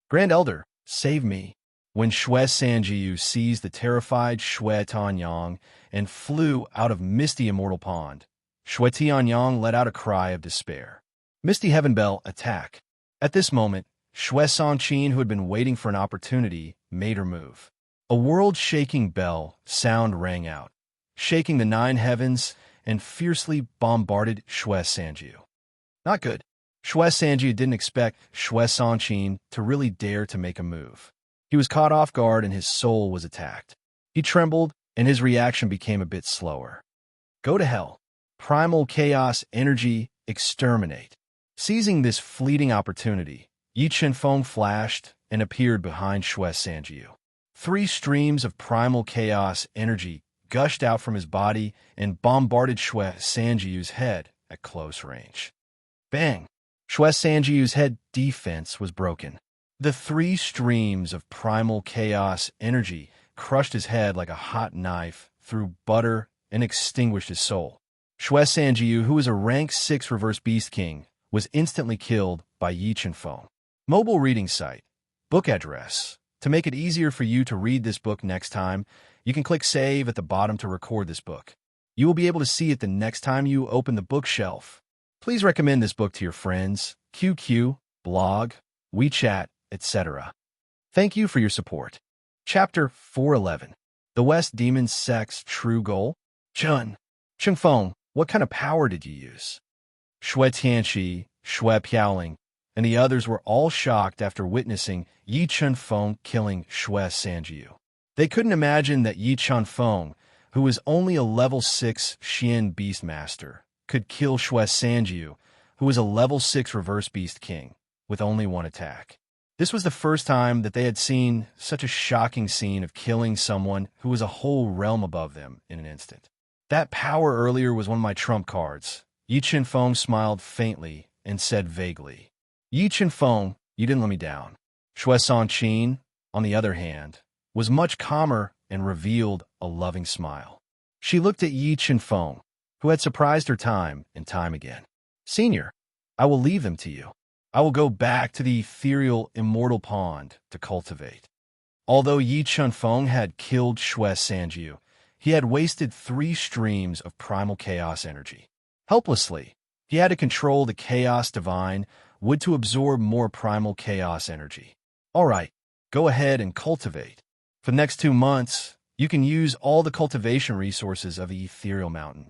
Grand Elder, save me. When Xue Sanjiu seized the terrified Xue Tianyang and flew out of Misty Immortal Pond, Xue Tianyang let out a cry of despair. Misty Heaven Bell, attack. At this moment, Xue Songqin, who had been waiting for an opportunity, made her move. A world-shaking bell sound rang out, shaking the 9 heavens and fiercely bombarded Xue Sanjiu. Not good. Xue Sanjiu didn't expect Xue Songqin to really dare to make a move. He was caught off guard and his soul was attacked. He trembled and his reaction became a bit slower. Go to hell. Primal chaos energy, exterminate. Seizing this fleeting opportunity, Yi Chunfeng flashed and appeared behind Xue Sanjiu. 3 streams of primal chaos energy gushed out from his body and bombarded Xue Sanjiu's head at close range. Bang! Xue Sanjiu's head defense was broken. The 3 streams of primal chaos energy crushed his head like a hot knife through butter and extinguished his soul. Xue Sanjiu, who was a rank 6 reverse beast king, was instantly killed by Yi Chunfeng. Mobile reading site. Book address. To make it easier for you to read this book next time, you can click Save at the bottom to record this book. You will be able to see it the next time you open the bookshelf. Please recommend this book to your friends, QQ, blog, WeChat, etc. Thank you for your support. Chapter 411. The West Demon Sect's True Goal? Chunfeng, what kind of power did you use? Xue Tianqi, Xue Piaoling, and the others were all shocked after witnessing Yi Chunfeng killing Xue Sanjiu. They couldn't imagine that Yi Chunfeng, who was only a level 6 Xian Beastmaster, could kill Xue Sanjiu, who was a level 6 reverse beast king, with only 1 attack. This was the first time that they had seen such a shocking scene of killing someone who was a whole realm above them in an instant. That power earlier was one of my trump cards. Yi Chunfeng smiled faintly and said vaguely, Yi Chunfeng, you didn't let me down. Xue Songqin, on the other hand, was much calmer and revealed a loving smile. She looked at Yi Chunfeng, who had surprised her time and time again. Senior, I will leave them to you. I will go back to the ethereal immortal pond to cultivate. Although Yi Chunfeng had killed Xue Sanjiu, he had wasted 3 streams of primal chaos energy. Helplessly, he had to control the chaos divine would to absorb more primal chaos energy. All right, go ahead and cultivate. For the next 2 months, you can use all the cultivation resources of the ethereal mountain.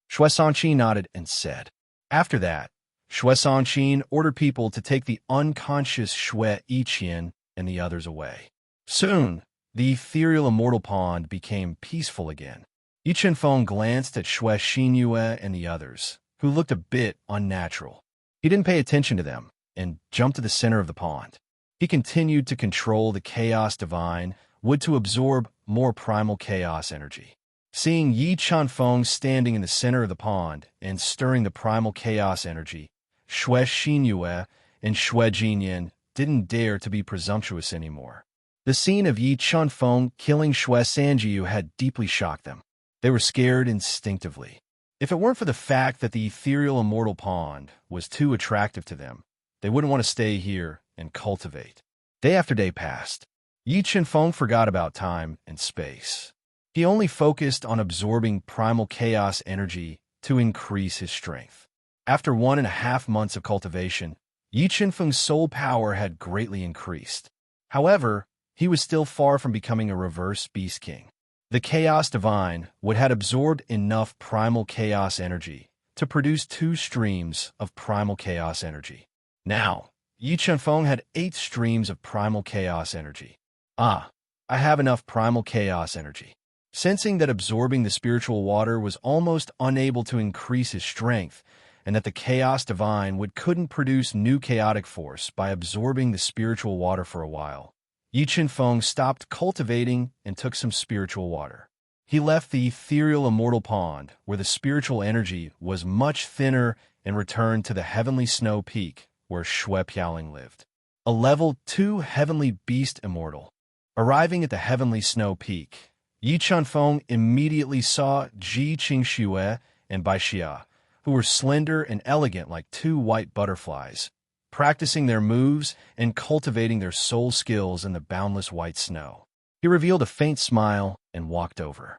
Xue Songqin nodded and said. After that, Xue Songqin ordered people to take the unconscious Xue Yiqian and the others away. Soon, the ethereal immortal pond became peaceful again. Yi Chunfeng glanced at Xue Xinyue and the others, who looked a bit unnatural. He didn't pay attention to them and jumped to the center of the pond. He continued to control the chaos divine, would to absorb more primal chaos energy. Seeing Yi Chunfeng standing in the center of the pond and stirring the primal chaos energy, Xue Xinyue and Xue Jinyan didn't dare to be presumptuous anymore. The scene of Yi Chunfeng killing Xue Sanjiu had deeply shocked them. They were scared instinctively. If it weren't for the fact that the ethereal immortal pond was too attractive to them, they wouldn't want to stay here and cultivate. Day after day passed. Yi Chunfeng forgot about time and space. He only focused on absorbing primal chaos energy to increase his strength. After 1.5 months of cultivation, Yi Qinfeng's soul power had greatly increased. However, he was still far from becoming a reverse Beast King. The Chaos Divine had absorbed enough primal chaos energy to produce 2 streams of primal chaos energy. Now, Yi Qinfeng had 8 streams of primal chaos energy. I have enough primal chaos energy. Sensing that absorbing the spiritual water was almost unable to increase his strength, and that the Chaos Divine couldn't produce new chaotic force by absorbing the spiritual water for a while, Yi Qinfeng stopped cultivating and took some spiritual water. He left the ethereal immortal pond, where the spiritual energy was much thinner, and returned to the heavenly snow peak, where Shui Piaoling lived. A level 2 heavenly beast immortal. Arriving at the heavenly snow peak, Yi Qinfeng immediately saw Ji Qingxue and Bai Xia, who were slender and elegant like 2 white butterflies, practicing their moves and cultivating their soul skills in the boundless white snow. He revealed a faint smile and walked over.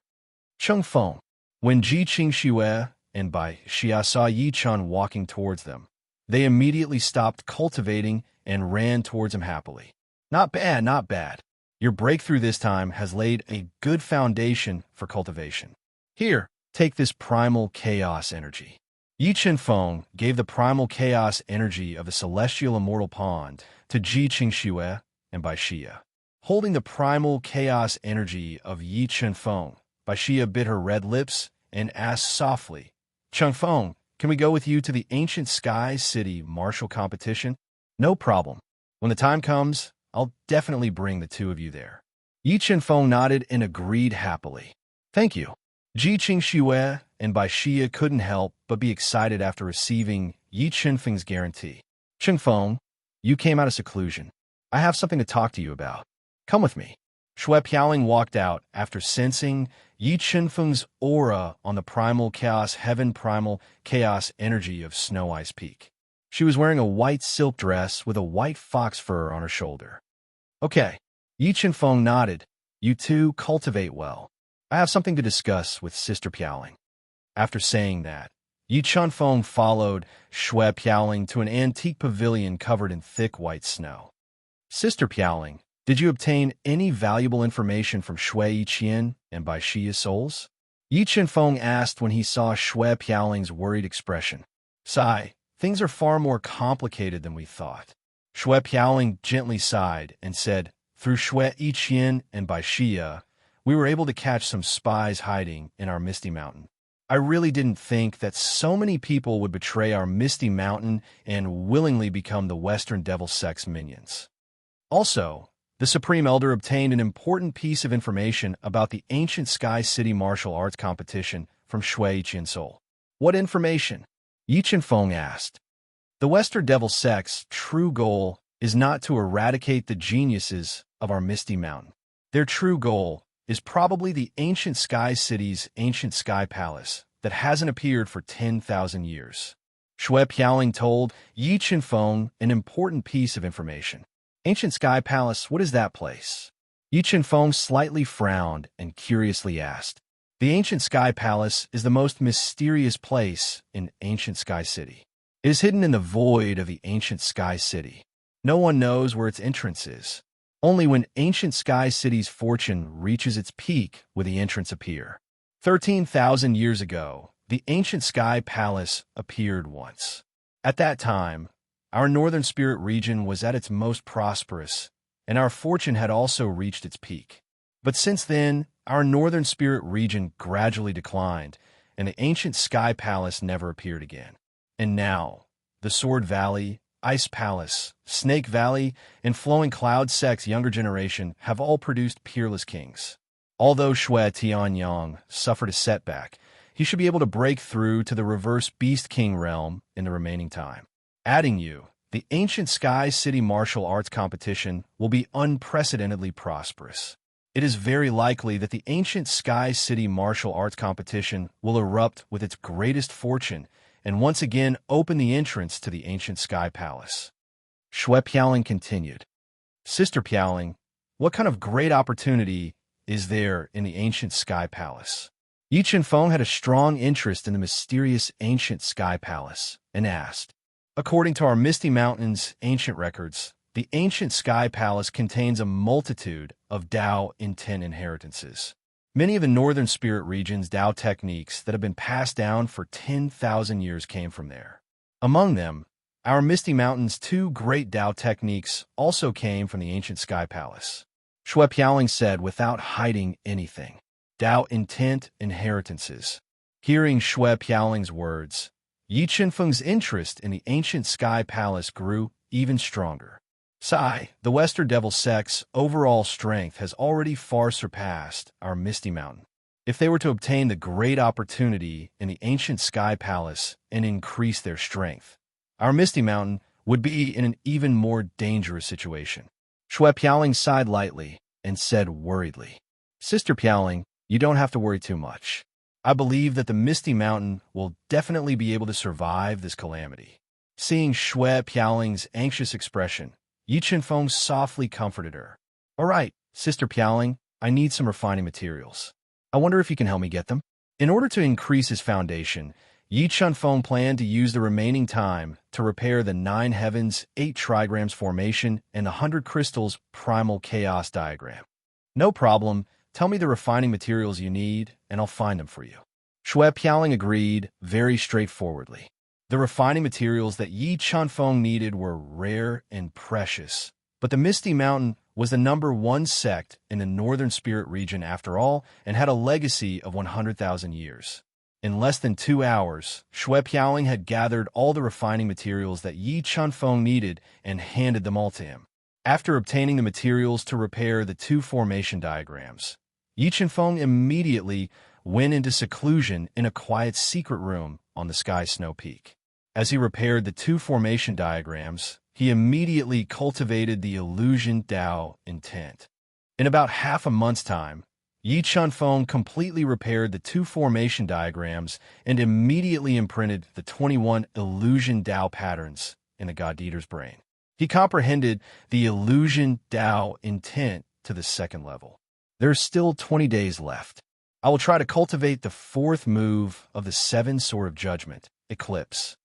Chengfeng. When Ji Qingxue and Bai Xia saw Yi Chun walking towards them, they immediately stopped cultivating and ran towards him happily. Not bad, not bad. Your breakthrough this time has laid a good foundation for cultivation. Here, take this primal chaos energy. Yi Qinfeng gave the primal chaos energy of the celestial immortal pond to Ji Qingxue and Bai Xia. Holding the primal chaos energy of Yi Qinfeng, Bai Xia bit her red lips and asked softly, "Chengfeng, can we go with you to the ancient sky city martial competition?" "No problem. When the time comes, I'll definitely bring the 2 of you there." Yi Qinfeng nodded and agreed happily. "Thank you." Ji Qingxue and Bai Xia couldn't help but be excited after receiving Yi Qinfeng's guarantee. "Chengfeng, you came out of seclusion. I have something to talk to you about. Come with me." Shui Piaoling walked out after sensing Yi Qinfeng's aura on the primal chaos energy of Snow Ice Peak. She was wearing a white silk dress with a white fox fur on her shoulder. "Okay." Yi Qinfeng nodded. "You 2 cultivate well. I have something to discuss with Sister Piaoling." After saying that, Yi Qinfeng followed Shui Piaoling to an antique pavilion covered in thick white snow. "Sister Piaoling, did you obtain any valuable information from Shui Yiqian and Bai Xia's souls?" Yi Qinfeng asked when he saw Shui Piaoling's worried expression. "Sigh, things are far more complicated than we thought." Shui Piaoling gently sighed and said, "Through Shui Yiqian and Bai Xia, we were able to catch some spies hiding in our Misty Mountain. I really didn't think that so many people would betray our Misty Mountain and willingly become the Western Devil Sect's minions. Also, the Supreme Elder obtained an important piece of information about the ancient Sky City martial arts competition from Shui Yiqian's soul." "What information?" Yi Qinfeng asked. "The Western Devil Sect's true goal is not to eradicate the geniuses of our Misty Mountain. Their true goal is probably the ancient Sky City's ancient Sky Palace that hasn't appeared for 10,000 years. Shui Piaoling told Yi Qinfeng an important piece of information. "Ancient Sky Palace, what is that place?" Yi Qinfeng slightly frowned and curiously asked. "The ancient Sky Palace is the most mysterious place in ancient Sky City. It is hidden in the void of the ancient Sky City. No one knows where its entrance is. Only when ancient Sky City's fortune reaches its peak will the entrance appear. 13,000 years ago, the ancient Sky Palace appeared once. At that time, our northern spirit region was at its most prosperous, and our fortune had also reached its peak. But since then, our northern spirit region gradually declined, and the ancient Sky Palace never appeared again. And now, the Sword Valley, Ice Palace, Snake Valley, and Flowing Cloud Sect's younger generation have all produced peerless kings. Although Shui Tianyang suffered a setback, he should be able to break through to the reverse Beast King realm in the remaining time. Adding you, the ancient Sky City martial arts competition will be unprecedentedly prosperous. It is very likely that the ancient Sky City martial arts competition will erupt with its greatest fortune and once again open the entrance to the ancient Sky Palace." Shui Piaoling continued. "Sister Piaoling, what kind of great opportunity is there in the ancient Sky Palace?" Yi Qinfeng had a strong interest in the mysterious ancient Sky Palace and asked. According to our Misty Mountain's ancient records, the ancient Sky Palace contains a multitude of Tao intent inheritances. Many of the northern spirit region's Tao techniques that have been passed down for 10,000 years came from there. Among them, our Misty Mountain's two great Tao techniques also came from the ancient Sky Palace. Shui Piaoling said without hiding anything. Tao intent inheritances. Hearing Shui Piaoling's words, Yi Qinfeng's interest in the ancient Sky Palace grew even stronger. Sai, the Western Devil Sect's overall strength has already far surpassed our Misty Mountain. If they were to obtain the great opportunity in the ancient Sky Palace and increase their strength, our Misty Mountain would be in an even more dangerous situation. Shui Piaoling sighed lightly and said worriedly, Sister Piaoling, you don't have to worry too much. I believe that the Misty Mountain will definitely be able to survive this calamity. Seeing Shui Piaoling's anxious expression, Yi Qinfeng softly comforted her. All right, Sister Piaoling, I need some refining materials. I wonder if you can help me get them? In order to increase his foundation, Yi Qinfeng planned to use the remaining time to repair the 9 heavens, 8 trigrams formation, and the 100 crystals primal chaos diagram. No problem. Tell me the refining materials you need, and I'll find them for you. Shui Piaoling agreed very straightforwardly. The refining materials that Yi Qinfeng needed were rare and precious, but the Misty Mountain was the #1 sect in the northern spirit region after all and had a legacy of 100,000 years. In less than 2 hours, Shui Piaoling had gathered all the refining materials that Yi Qinfeng needed and handed them all to him. After obtaining the materials to repair the 2 formation diagrams, Yi Qinfeng immediately went into seclusion in a quiet secret room on the Sky Snow Peak. As he repaired the 2 formation diagrams, he immediately cultivated the illusion Tao intent. In about half a month's time, Yi Qinfeng completely repaired the 2 formation diagrams and immediately imprinted the 21 illusion Tao patterns in the God Eater's brain. He comprehended the illusion Tao intent to the 2nd level. There's still 20 days left. I will try to cultivate the 4th move of the 7 Sword of Judgment, Eclipse.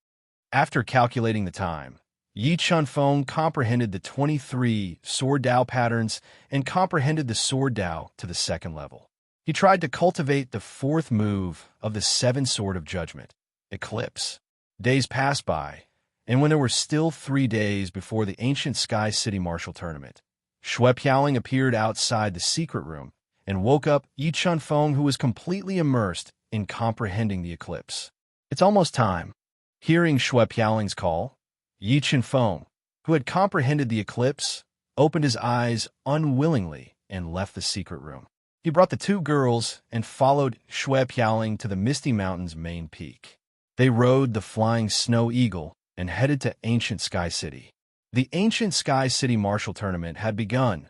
After calculating the time, Yi Qinfeng comprehended the 23 Sword Tao patterns and comprehended the Sword Tao to the 2nd level. He tried to cultivate the 4th move of the 7 Sword of Judgment, Eclipse. Days passed by, and when there were still 3 days before the ancient Sky City Martial Tournament, Shui Piaoling appeared outside the secret room and woke up Yi Qinfeng, who was completely immersed in comprehending the eclipse. It's almost time. Hearing Shui Piaoling's call, Yi Qinfeng, who had comprehended the eclipse, opened his eyes unwillingly and left the secret room. He brought the 2 girls and followed Shui Piaoling to the Misty Mountain's main peak. They rode the flying snow eagle and headed to ancient Sky City. The ancient Sky City Martial Tournament had begun.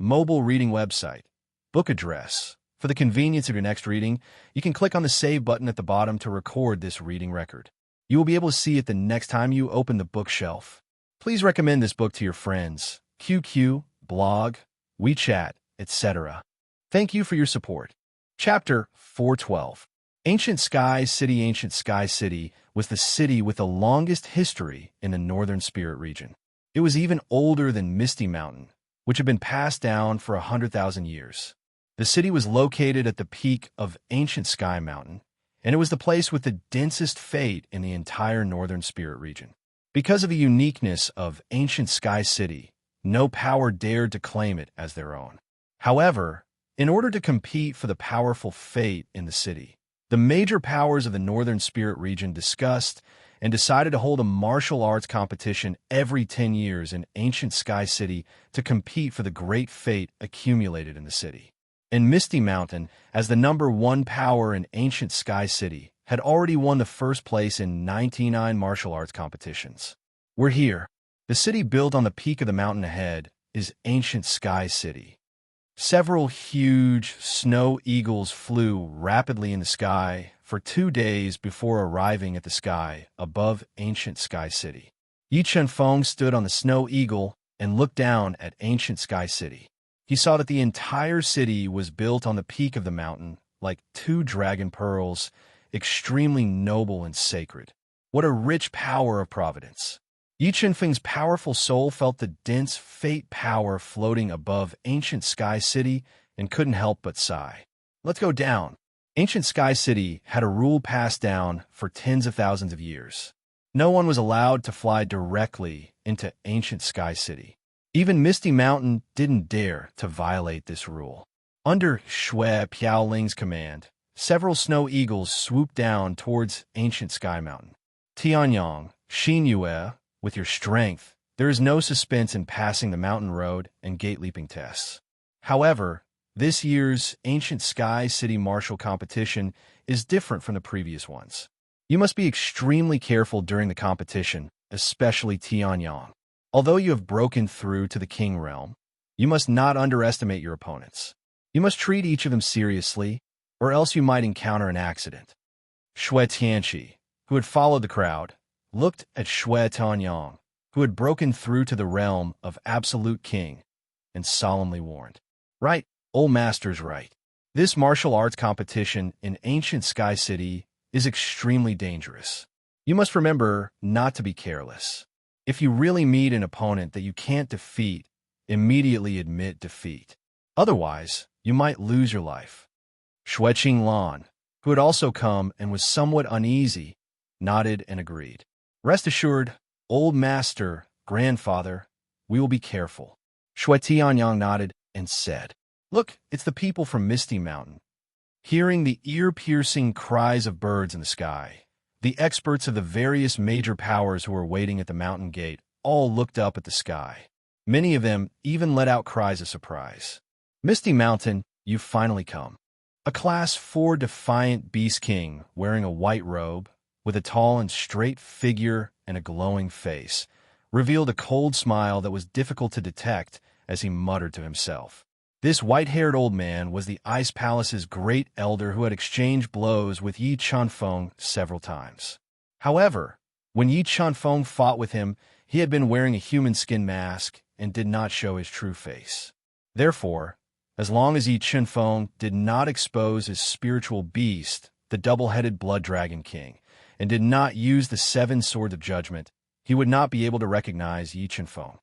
Mobile reading website. Book address. For the convenience of your next reading, you can click on the Save button at the bottom to record this reading record. You will be able to see it the next time you open the bookshelf. Please recommend this book to your friends, QQ, blog, WeChat, etc. Thank you for your support. Chapter 412. Ancient Sky City. Ancient Sky City was the city with the longest history in the northern spirit region. It was even older than Misty Mountain, which had been passed down for 100,000 years. The city was located at the peak of ancient Sky Mountain, and it was the place with the densest fate in the entire northern spirit region. Because of the uniqueness of ancient Sky City, no power dared to claim it as their own. However, in order to compete for the powerful fate in the city, the major powers of the northern spirit region discussed and decided to hold a martial arts competition every 10 years in ancient Sky City to compete for the great fate accumulated in the city. And Misty Mountain, as the #1 power in ancient Sky City, had already won the first place in 99 martial arts competitions. We're here. The city built on the peak of the mountain ahead is ancient Sky City. Several huge snow eagles flew rapidly in the sky for 2 days before arriving at the sky above ancient Sky City. Yi Qinfeng stood on the snow eagle and looked down at ancient Sky City. He saw that the entire city was built on the peak of the mountain like 2 dragon pearls, extremely noble and sacred. What a rich power of providence! Yi Qinfeng's powerful soul felt the dense fate power floating above ancient Sky City and couldn't help but sigh. Let's go down. Ancient Sky City had a rule passed down for tens of thousands of years. No one was allowed to fly directly into ancient Sky City. Even Misty Mountain didn't dare to violate this rule. Under Shui Piaoling's command, several snow eagles swooped down towards ancient Sky Mountain. Tianyang, Xin Yue, with your strength, there is no suspense in passing the mountain road and gate leaping tests. However, this year's Ancient Sky City Martial competition is different from the previous ones. You must be extremely careful during the competition, especially Tianyang. Although you have broken through to the King Realm, you must not underestimate your opponents. You must treat each of them seriously, or else you might encounter an accident. Shui Tianqi, who had followed the crowd, looked at Shui Tanyang, who had broken through to the realm of Absolute King, and solemnly warned, "Right, old master's right. This martial arts competition in ancient Sky City is extremely dangerous. You must remember not to be careless. If you really meet an opponent that you can't defeat, immediately admit defeat. Otherwise, you might lose your life." Shui Qinglan, who had also come and was somewhat uneasy, nodded and agreed. "Rest assured, old master, grandfather, we will be careful." Shui Tianyang nodded and said, "Look, it's the people from Misty Mountain." Hearing the ear-piercing cries of birds in the sky, the experts of the various major powers who were waiting at the mountain gate all looked up at the sky. Many of them even let out cries of surprise. "Misty Mountain, you've finally come." A Class 4 defiant Beast King, wearing a white robe, with a tall and straight figure and a glowing face, revealed a cold smile that was difficult to detect as he muttered to himself. This white-haired old man was the Ice Palace's great elder who had exchanged blows with Yi Chunfeng several times. However, when Yi Chunfeng fought with him, he had been wearing a human skin mask and did not show his true face. Therefore, as long as Yi Chunfeng did not expose his spiritual beast, the double-headed Blood Dragon King, and did not use the 7 Swords of Judgment, he would not be able to recognize Yi Chunfeng.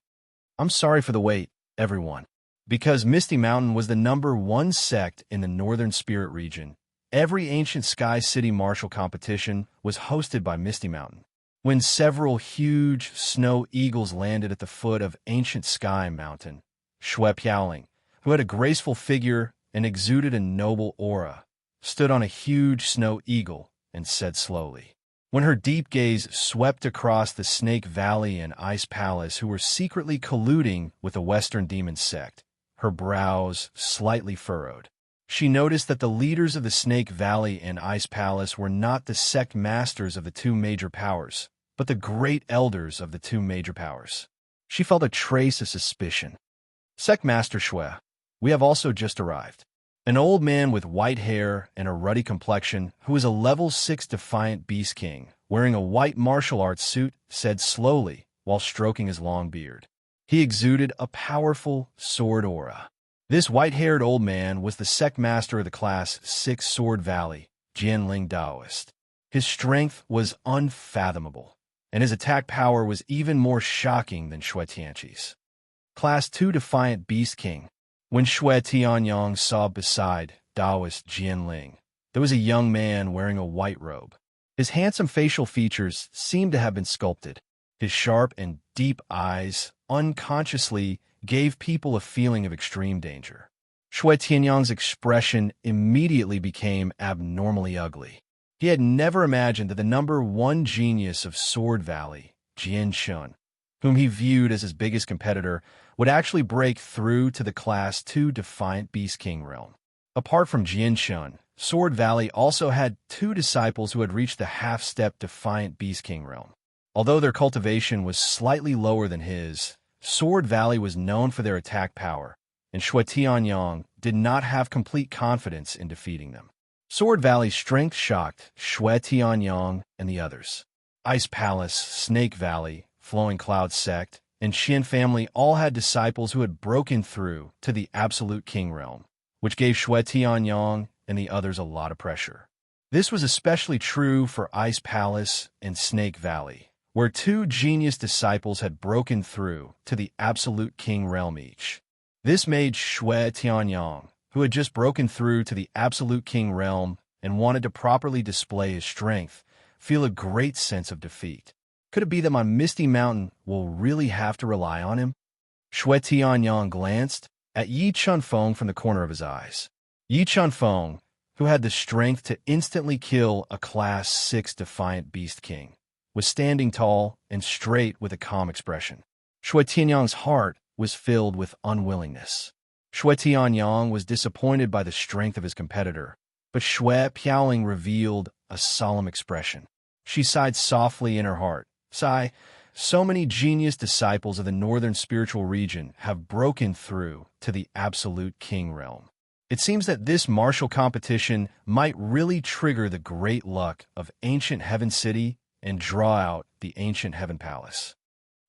"I'm sorry for the wait, everyone." Because Misty Mountain was the #1 sect in the Northern Spirit region, every Ancient Sky City martial competition was hosted by Misty Mountain. When several huge snow eagles landed at the foot of Ancient Sky Mountain, Shui Piaoling, who had a graceful figure and exuded a noble aura, stood on a huge snow eagle and said slowly, when her deep gaze swept across the Snake Valley and Ice Palace who were secretly colluding with the Western Demon sect, her brows slightly furrowed. She noticed that the leaders of the Snake Valley and Ice Palace were not the sect masters of the 2 major powers, but the great elders of the 2 major powers. She felt a trace of suspicion. "Sect Master Shui, we have also just arrived." An old man with white hair and a ruddy complexion, who was a level 6 defiant Beast King, wearing a white martial arts suit, said slowly while stroking his long beard. He exuded a powerful sword aura. This white-haired old man was the sect master of the Class 6 Sword Valley, Jianling Daoist. His strength was unfathomable, and his attack power was even more shocking than Shui Tianqi's. Class 2 Defiant Beast King. When Shui Tianyang saw beside Daoist Jianling, there was a young man wearing a white robe. His handsome facial features seemed to have been sculpted. His sharp and deep eyes unconsciously gave people a feeling of extreme danger. Shui Tianyang's expression immediately became abnormally ugly. He had never imagined that the #1 genius of Sword Valley, Jian Shun, whom he viewed as his biggest competitor, would actually break through to the Class 2 Defiant Beast King realm. Apart from Jian Shun, Sword Valley also had 2 disciples who had reached the half-step Defiant Beast King realm. Although their cultivation was slightly lower than his, Sword Valley was known for their attack power, and Shui Tianyang did not have complete confidence in defeating them. Sword Valley's strength shocked Shui Tianyang and the others. Ice Palace, Snake Valley, Flowing Cloud Sect, and Xin family all had disciples who had broken through to the Absolute King realm, which gave Shui Tianyang and the others a lot of pressure. This was especially true for Ice Palace and Snake Valley, where two genius disciples had broken through to the absolute king realm each. This made Shui Tianyang, who had just broken through to the absolute king realm and wanted to properly display his strength, feel a great sense of defeat. Could it be that my Misty Mountain will really have to rely on him? Shui Tianyang glanced at Yi Chunfeng from the corner of his eyes. Yi Chunfeng, who had the strength to instantly kill a Class 6 Defiant Beast King, was standing tall and straight with a calm expression. Shui Tianyang's heart was filled with unwillingness. Shui Tianyang was disappointed by the strength of his competitor, but Shui Piaoling revealed a solemn expression. She sighed softly in her heart. Sigh, so many genius disciples of the northern spiritual region have broken through to the absolute king realm. It seems that this martial competition might really trigger the great luck of Ancient Heaven City and draw out the Ancient Heaven Palace.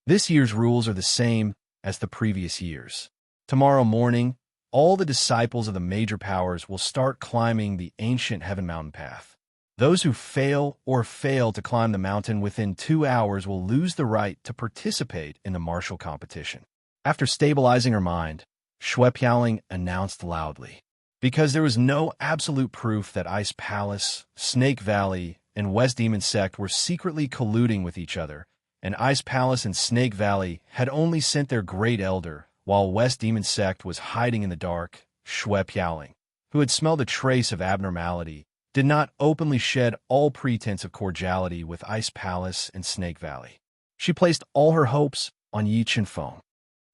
This year's rules are the same as the previous years. Tomorrow morning, all the disciples of the major powers will start climbing the Ancient Heaven Mountain path. Those who fail to climb the mountain within 2 hours will lose the right to participate in the martial competition. After stabilizing her mind, Shui Piaoling announced loudly. Because there was no absolute proof that Ice Palace, Snake Valley, and West Demon Sect were secretly colluding with each other, and Ice Palace and Snake Valley had only sent their Great Elder, while West Demon Sect was hiding in the dark, Shui Piaoling, who had smelled a trace of abnormality, did not openly shed all pretense of cordiality with Ice Palace and Snake Valley. She placed all her hopes on Yi Chunfeng.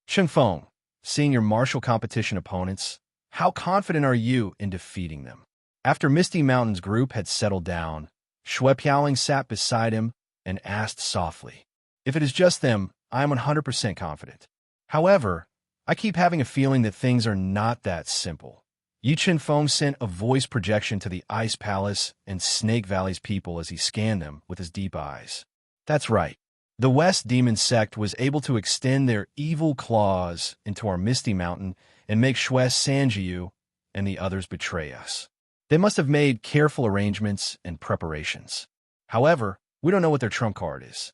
Chunfeng, seeing your martial competition opponents, how confident are you in defeating them? After Misty Mountain's group had settled down, Shui Piaoling sat beside him and asked softly, If it is just them, I am 100% confident. However, I keep having a feeling that things are not that simple. Yi Chunfeng sent a voice projection to the Ice Palace and Snake Valley's people as he scanned them with his deep eyes. That's right. The West Demon Sect was able to extend their evil claws into our Misty Mountain and make Shui Sanjiu and the others betray us. They must have made careful arrangements and preparations. However, we don't know what their trump card is.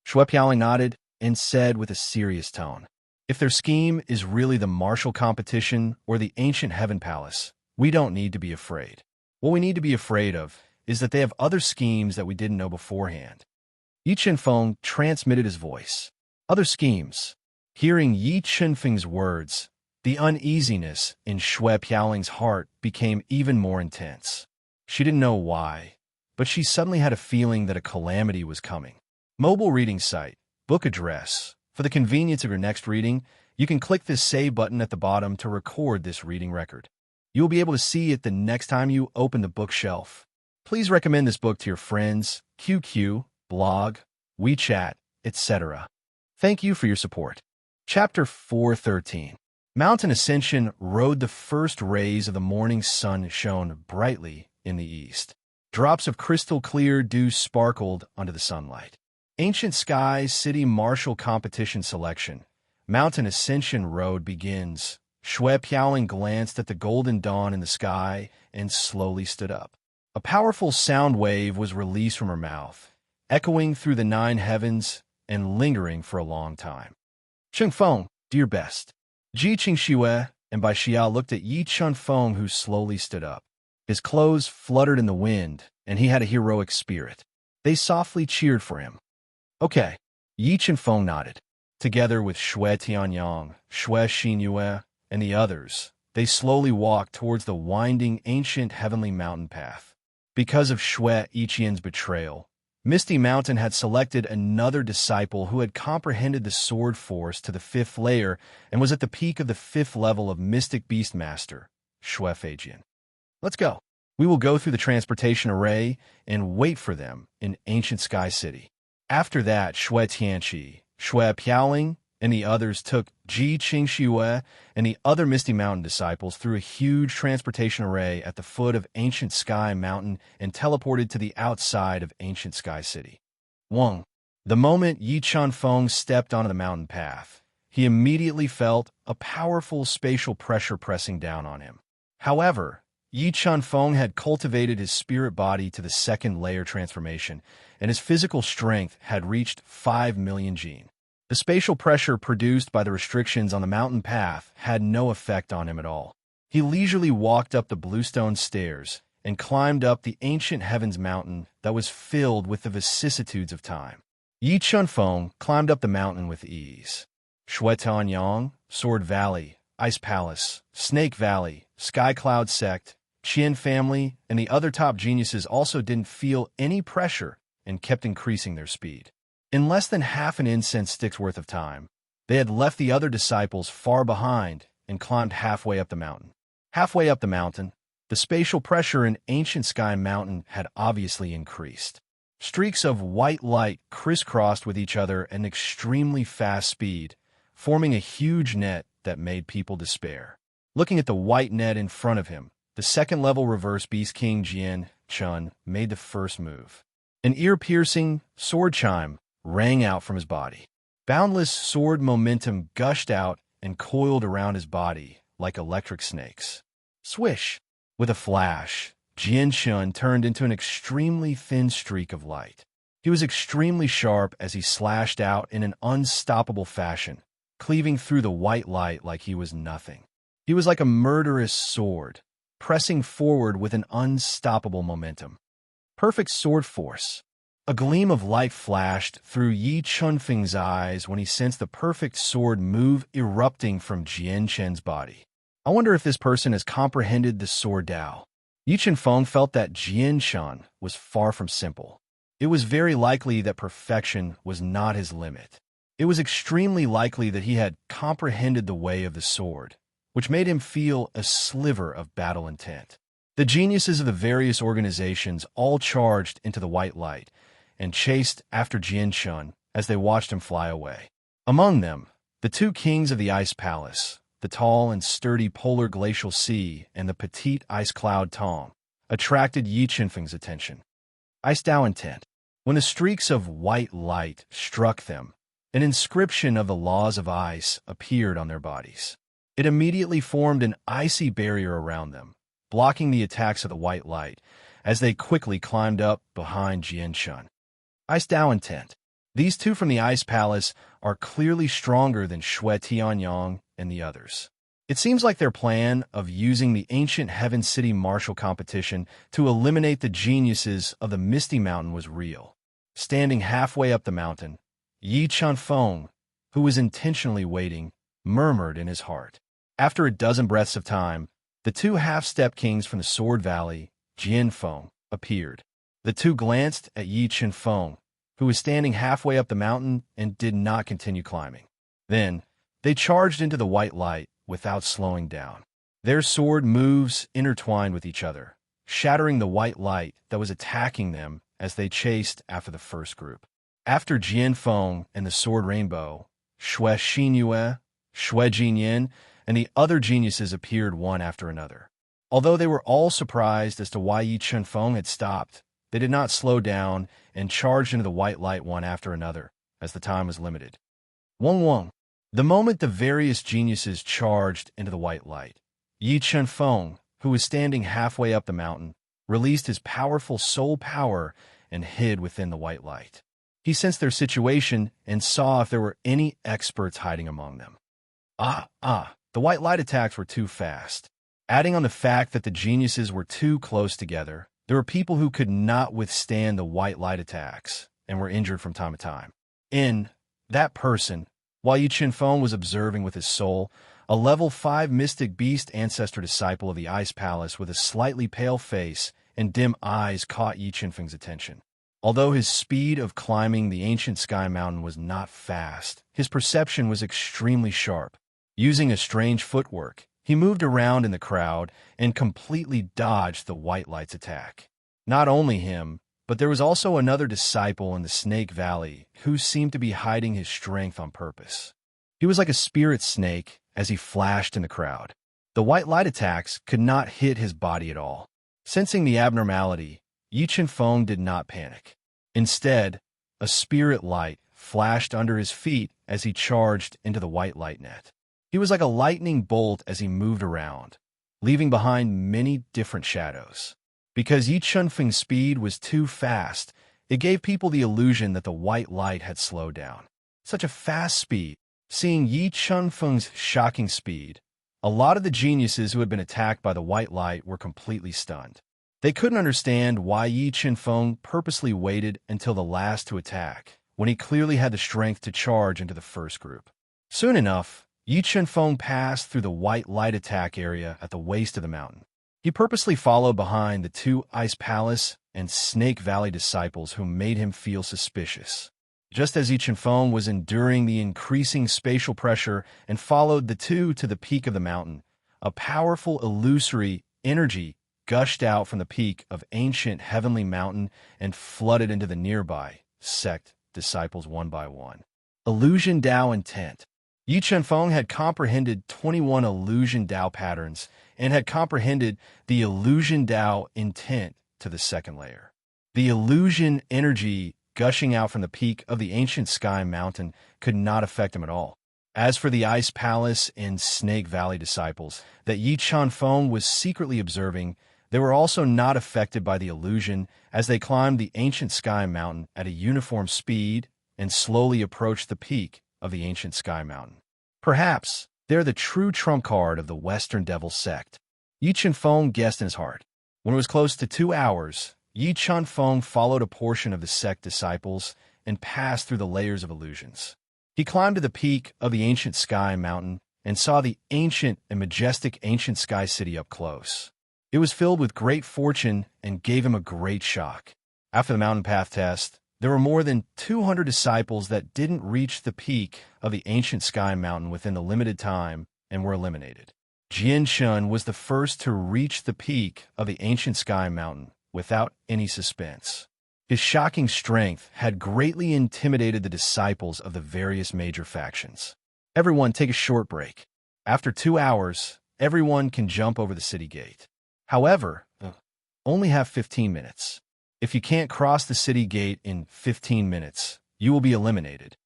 Shui Piaoling nodded and said with a serious tone, If their scheme is really the martial competition or the Ancient Heaven Palace, we don't need to be afraid. What we need to be afraid of is that they have other schemes that we didn't know beforehand. Yi Chunfeng transmitted his voice. Other schemes. Hearing Yi Chunfeng's words, the uneasiness in Shui Piaoling's heart became even more intense. She didn't know why, but she suddenly had a feeling that a calamity was coming. Mobile reading site, book address. For the convenience of your next reading, you can click this save button at the bottom to record this reading record. You will be able to see it the next time you open the bookshelf. Please recommend this book to your friends, QQ, blog, WeChat, etc. Thank you for your support. Chapter 413. Mountain Ascension rode the first rays of the morning sun shone brightly in the east. Drops of crystal-clear dew sparkled under the sunlight. Ancient Sky City Martial Competition Selection. Mountain Ascension Road begins. Shui Piaoling glanced at the golden dawn in the sky and slowly stood up. A powerful sound wave was released from her mouth, echoing through the 9 heavens and lingering for a long time. Chunfeng, do your best. Ji Qingxue and Bai Xia looked at Yi Chunfeng, who slowly stood up. His clothes fluttered in the wind, and he had a heroic spirit. They softly cheered for him. Okay, Yi Chunfeng nodded. Together with Shui Tianyang, Shui Xinyue, and the others, they slowly walked towards the winding ancient heavenly mountain path. Because of Shui Iqian's betrayal, Misty Mountain had selected another disciple who had comprehended the sword force to the 5th layer and was at the peak of the 5th level of Mystic Beast Master, Shui Feijian. Let's go. We will go through the transportation array and wait for them in Ancient Sky City. After that, Shui Tianqi, Shui Piaoling, and the others took Ji Qingxue and the other Misty Mountain disciples through a huge transportation array at the foot of Ancient Sky Mountain and teleported to the outside of Ancient Sky City. 1. The moment Yi Chunfeng stepped onto the mountain path, he immediately felt a powerful spatial pressure pressing down on him. However, Yi Chunfeng had cultivated his spirit body to the second layer transformation, and his physical strength had reached 5 million jin. The spatial pressure produced by the restrictions on the mountain path had no effect on him at all. He leisurely walked up the bluestone stairs and climbed up the ancient heavens mountain that was filled with the vicissitudes of time. Yi Chunfeng climbed up the mountain with ease. Shui Tanyang, Sword Valley, Ice Palace, Snake Valley, Sky Cloud Sect, Qian family, and the other top geniuses also didn't feel any pressure and kept increasing their speed. In less than half an incense stick's worth of time, they had left the other disciples far behind and climbed halfway up the mountain. Halfway up the mountain, the spatial pressure in Ancient Sky Mountain had obviously increased. Streaks of white light crisscrossed with each other at an extremely fast speed, forming a huge net that made people despair. Looking at the white net in front of him, the second-level reverse Beast King Jian Chun made the first move. An ear-piercing sword chime rang out from his body. Boundless sword momentum gushed out and coiled around his body like electric snakes. Swish! With a flash, Jian Chun turned into an extremely thin streak of light. He was extremely sharp as he slashed out in an unstoppable fashion, cleaving through the white light like he was nothing. He was like a murderous sword, pressing forward with an unstoppable momentum. Perfect sword force. A gleam of light flashed through Yi Chunfeng's eyes when he sensed the perfect sword move erupting from Jian Chen's body. I wonder if this person has comprehended the sword Dao. Yi Chunfeng felt that Jian Chen was far from simple. It was very likely that perfection was not his limit. It was extremely likely that he had comprehended the way of the sword, which made him feel a sliver of battle intent. The geniuses of the various organizations all charged into the white light and chased after Jian Chun as they watched him fly away. Among them, the two kings of the Ice Palace, the tall and sturdy polar glacial sea and the petite ice cloud Tong, attracted Yi Chunfeng's attention. Ice Dao intent. When the streaks of white light struck them, an inscription of the laws of ice appeared on their bodies. It immediately formed an icy barrier around them, blocking the attacks of the white light as they quickly climbed up behind Jian Chun. Ice Dao intent. These two from the Ice Palace are clearly stronger than Shui Tianyang and the others. It seems like their plan of using the ancient Heaven City martial competition to eliminate the geniuses of the Misty Mountain was real. Standing halfway up the mountain, Yi Chunfeng, who was intentionally waiting, murmured in his heart. After a dozen breaths of time, the two half-step kings from the Sword Valley, Jian Feng, appeared. The two glanced at Yi Chunfeng, who was standing halfway up the mountain and did not continue climbing. Then, they charged into the white light without slowing down. Their sword moves intertwined with each other, shattering the white light that was attacking them as they chased after the first group. After Jian Feng and the Sword Rainbow, Shui Xinyue, Shui Jinyan, and the other geniuses appeared one after another. Although they were all surprised as to why Yi Chunfeng had stopped, they did not slow down and charged into the white light one after another, as the time was limited. Wong Wong. The moment the various geniuses charged into the white light, Yi Chunfeng, who was standing halfway up the mountain, released his powerful soul power and hid within the white light. He sensed their situation and saw if there were any experts hiding among them. The white light attacks were too fast. Adding on the fact that the geniuses were too close together, there were people who could not withstand the white light attacks and were injured from time to time. In that person, while Yi Chunfeng was observing with his soul, a level 5 mystic beast ancestor disciple of the Ice Palace with a slightly pale face and dim eyes caught Yi Chunfeng's attention. Although his speed of climbing the ancient sky mountain was not fast, his perception was extremely sharp. Using a strange footwork, he moved around in the crowd and completely dodged the white light's attack. Not only him, but there was also another disciple in the Snake Valley who seemed to be hiding his strength on purpose. He was like a spirit snake as he flashed in the crowd. The white light attacks could not hit his body at all. Sensing the abnormality, Yi Chunfeng did not panic. Instead, a spirit light flashed under his feet as he charged into the white light net. He was like a lightning bolt as he moved around, leaving behind many different shadows. Because Yi Chunfeng's speed was too fast, it gave people the illusion that the white light had slowed down. Such a fast speed. Seeing Yi Chunfeng's shocking speed, a lot of the geniuses who had been attacked by the white light were completely stunned. They couldn't understand why Yi Chunfeng purposely waited until the last to attack, when he clearly had the strength to charge into the first group. Soon enough, Yi Chunfeng passed through the white light attack area at the waist of the mountain. He purposely followed behind the two Ice Palace and Snake Valley disciples who made him feel suspicious. Just as Yi Chunfeng was enduring the increasing spatial pressure and followed the two to the peak of the mountain, a powerful illusory energy gushed out from the peak of ancient heavenly mountain and flooded into the nearby sect disciples one by one. Illusion Dao Intent. Yi Chunfeng had comprehended 21 illusion Dao patterns and had comprehended the illusion Dao intent to the second layer. The illusion energy gushing out from the peak of the ancient sky mountain could not affect him at all. As for the Ice Palace and Snake Valley disciples that Yi Chunfeng was secretly observing, they were also not affected by the illusion as they climbed the ancient sky mountain at a uniform speed and slowly approached the peak of the ancient sky mountain. Perhaps they're the true trump card of the Western Devil sect. Yi Chunfeng guessed in his heart. When it was close to 2 hours, Yi Chunfeng followed a portion of the sect disciples and passed through the layers of illusions. He climbed to the peak of the ancient sky mountain and saw the ancient and majestic ancient sky city up close. It was filled with great fortune and gave him a great shock. After the mountain path test, there were more than 200 disciples that didn't reach the peak of the ancient sky mountain within the limited time and were eliminated. Jian Shun was the first to reach the peak of the ancient sky mountain without any suspense. His shocking strength had greatly intimidated the disciples of the various major factions. Everyone take a short break. After 2 hours, everyone can jump over the city gate. However, only have 15 minutes. If you can't cross the city gate in 15 minutes, you will be eliminated.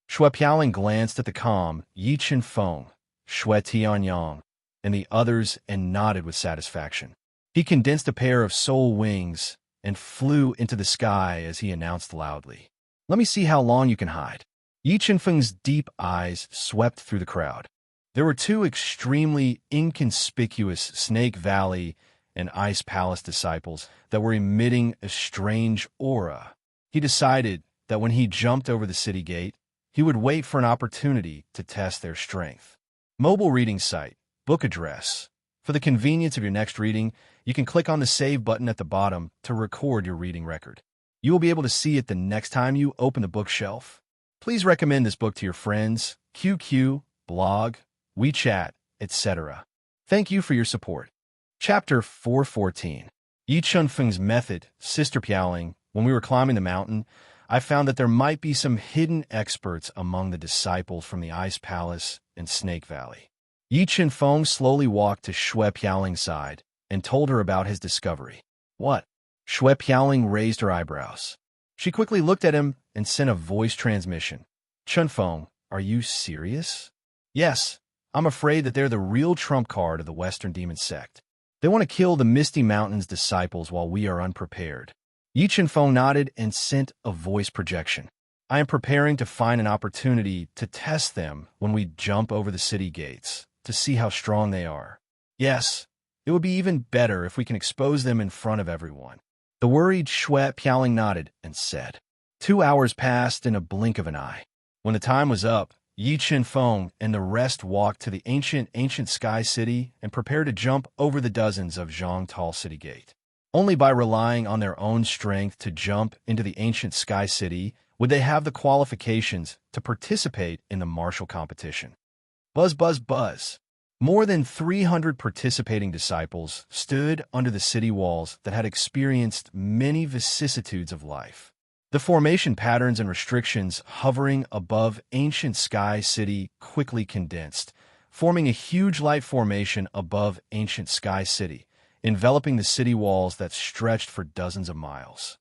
Xue Piaoling glanced at the calm Yi Chunfeng, Xue Tianyang, and the others and nodded with satisfaction. He condensed a pair of soul wings and flew into the sky as he announced loudly, "Let me see how long you can hide." Yi Chunfeng's deep eyes swept through the crowd. There were two extremely inconspicuous Snake Valley and Ice Palace disciples that were emitting a strange aura. He decided that when he jumped over the city gate, he would wait for an opportunity to test their strength. Mobile reading site, book address. For the convenience of your next reading, you can click on the Save button at the bottom to record your reading record. You will be able to see it the next time you open the bookshelf. Please recommend this book to your friends, QQ, blog, WeChat, etc. Thank you for your support. Chapter 414. Yi Chunfeng's Method, Sister Piaoling. When we were climbing the mountain, I found that there might be some hidden experts among the disciples from the Ice Palace and Snake Valley. Yi Chunfeng slowly walked to Xue Piaoling's side and told her about his discovery. What? Xue Piaoling raised her eyebrows. She quickly looked at him and sent a voice transmission. Chunfeng, are you serious? Yes, I'm afraid that they're the real trump card of the Western Demon sect. They want to kill the Misty Mountain's disciples while we are unprepared. Yi Chunfeng nodded and sent a voice projection. I am preparing to find an opportunity to test them when we jump over the city gates, to see how strong they are. Yes, it would be even better if we can expose them in front of everyone. The worried Xue Piaoling nodded and said. 2 hours passed in a blink of an eye. When the time was up, Yi Chunfeng and the rest walked to the ancient sky city and prepared to jump over the dozens of Zhongtal city gate. Only by relying on their own strength to jump into the ancient sky city would they have the qualifications to participate in the martial competition. Buzz, buzz, buzz. More than 300 participating disciples stood under the city walls that had experienced many vicissitudes of life. The formation patterns and restrictions hovering above ancient sky city quickly condensed, forming a huge light formation above ancient sky city, enveloping the city walls that stretched for dozens of miles.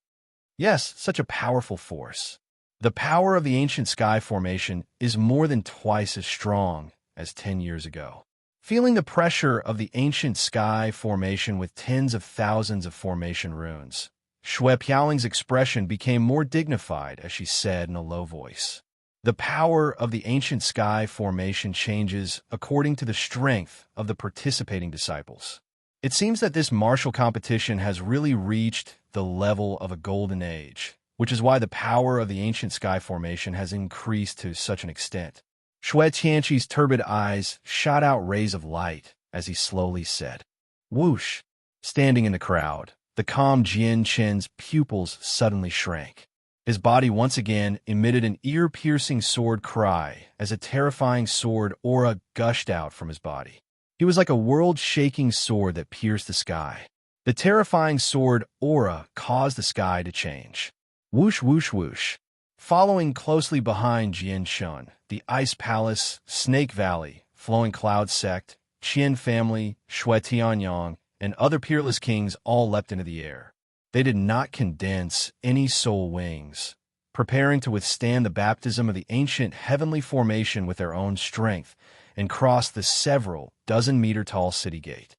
Yes, such a powerful force. The power of the ancient sky formation is more than twice as strong as 10 years ago. feeling the pressure of the ancient sky formation with tens of thousands of formation runes. Shui Piaoling's expression became more dignified as she said in a low voice, "The power of the ancient sky formation changes according to the strength of the participating disciples. It seems that this martial competition has really reached the level of a golden age, which is why the power of the ancient sky formation has increased to such an extent." Shui Tianqi's turbid eyes shot out rays of light as he slowly said, "Whoosh!" Standing in the crowd, the calm Jian Chen's pupils suddenly shrank. His body once again emitted an ear-piercing sword cry as a terrifying sword aura gushed out from his body. He was like a world-shaking sword that pierced the sky. The terrifying sword aura caused the sky to change. Whoosh, whoosh, whoosh. Following closely behind Jian Shun, the Ice Palace, Snake Valley, Flowing Cloud Sect, Qian Family, Shui Tianyang, and other peerless kings all leapt into the air. They did not condense any soul wings, preparing to withstand the baptism of the ancient heavenly formation with their own strength, and cross the several dozen-meter-tall city gate.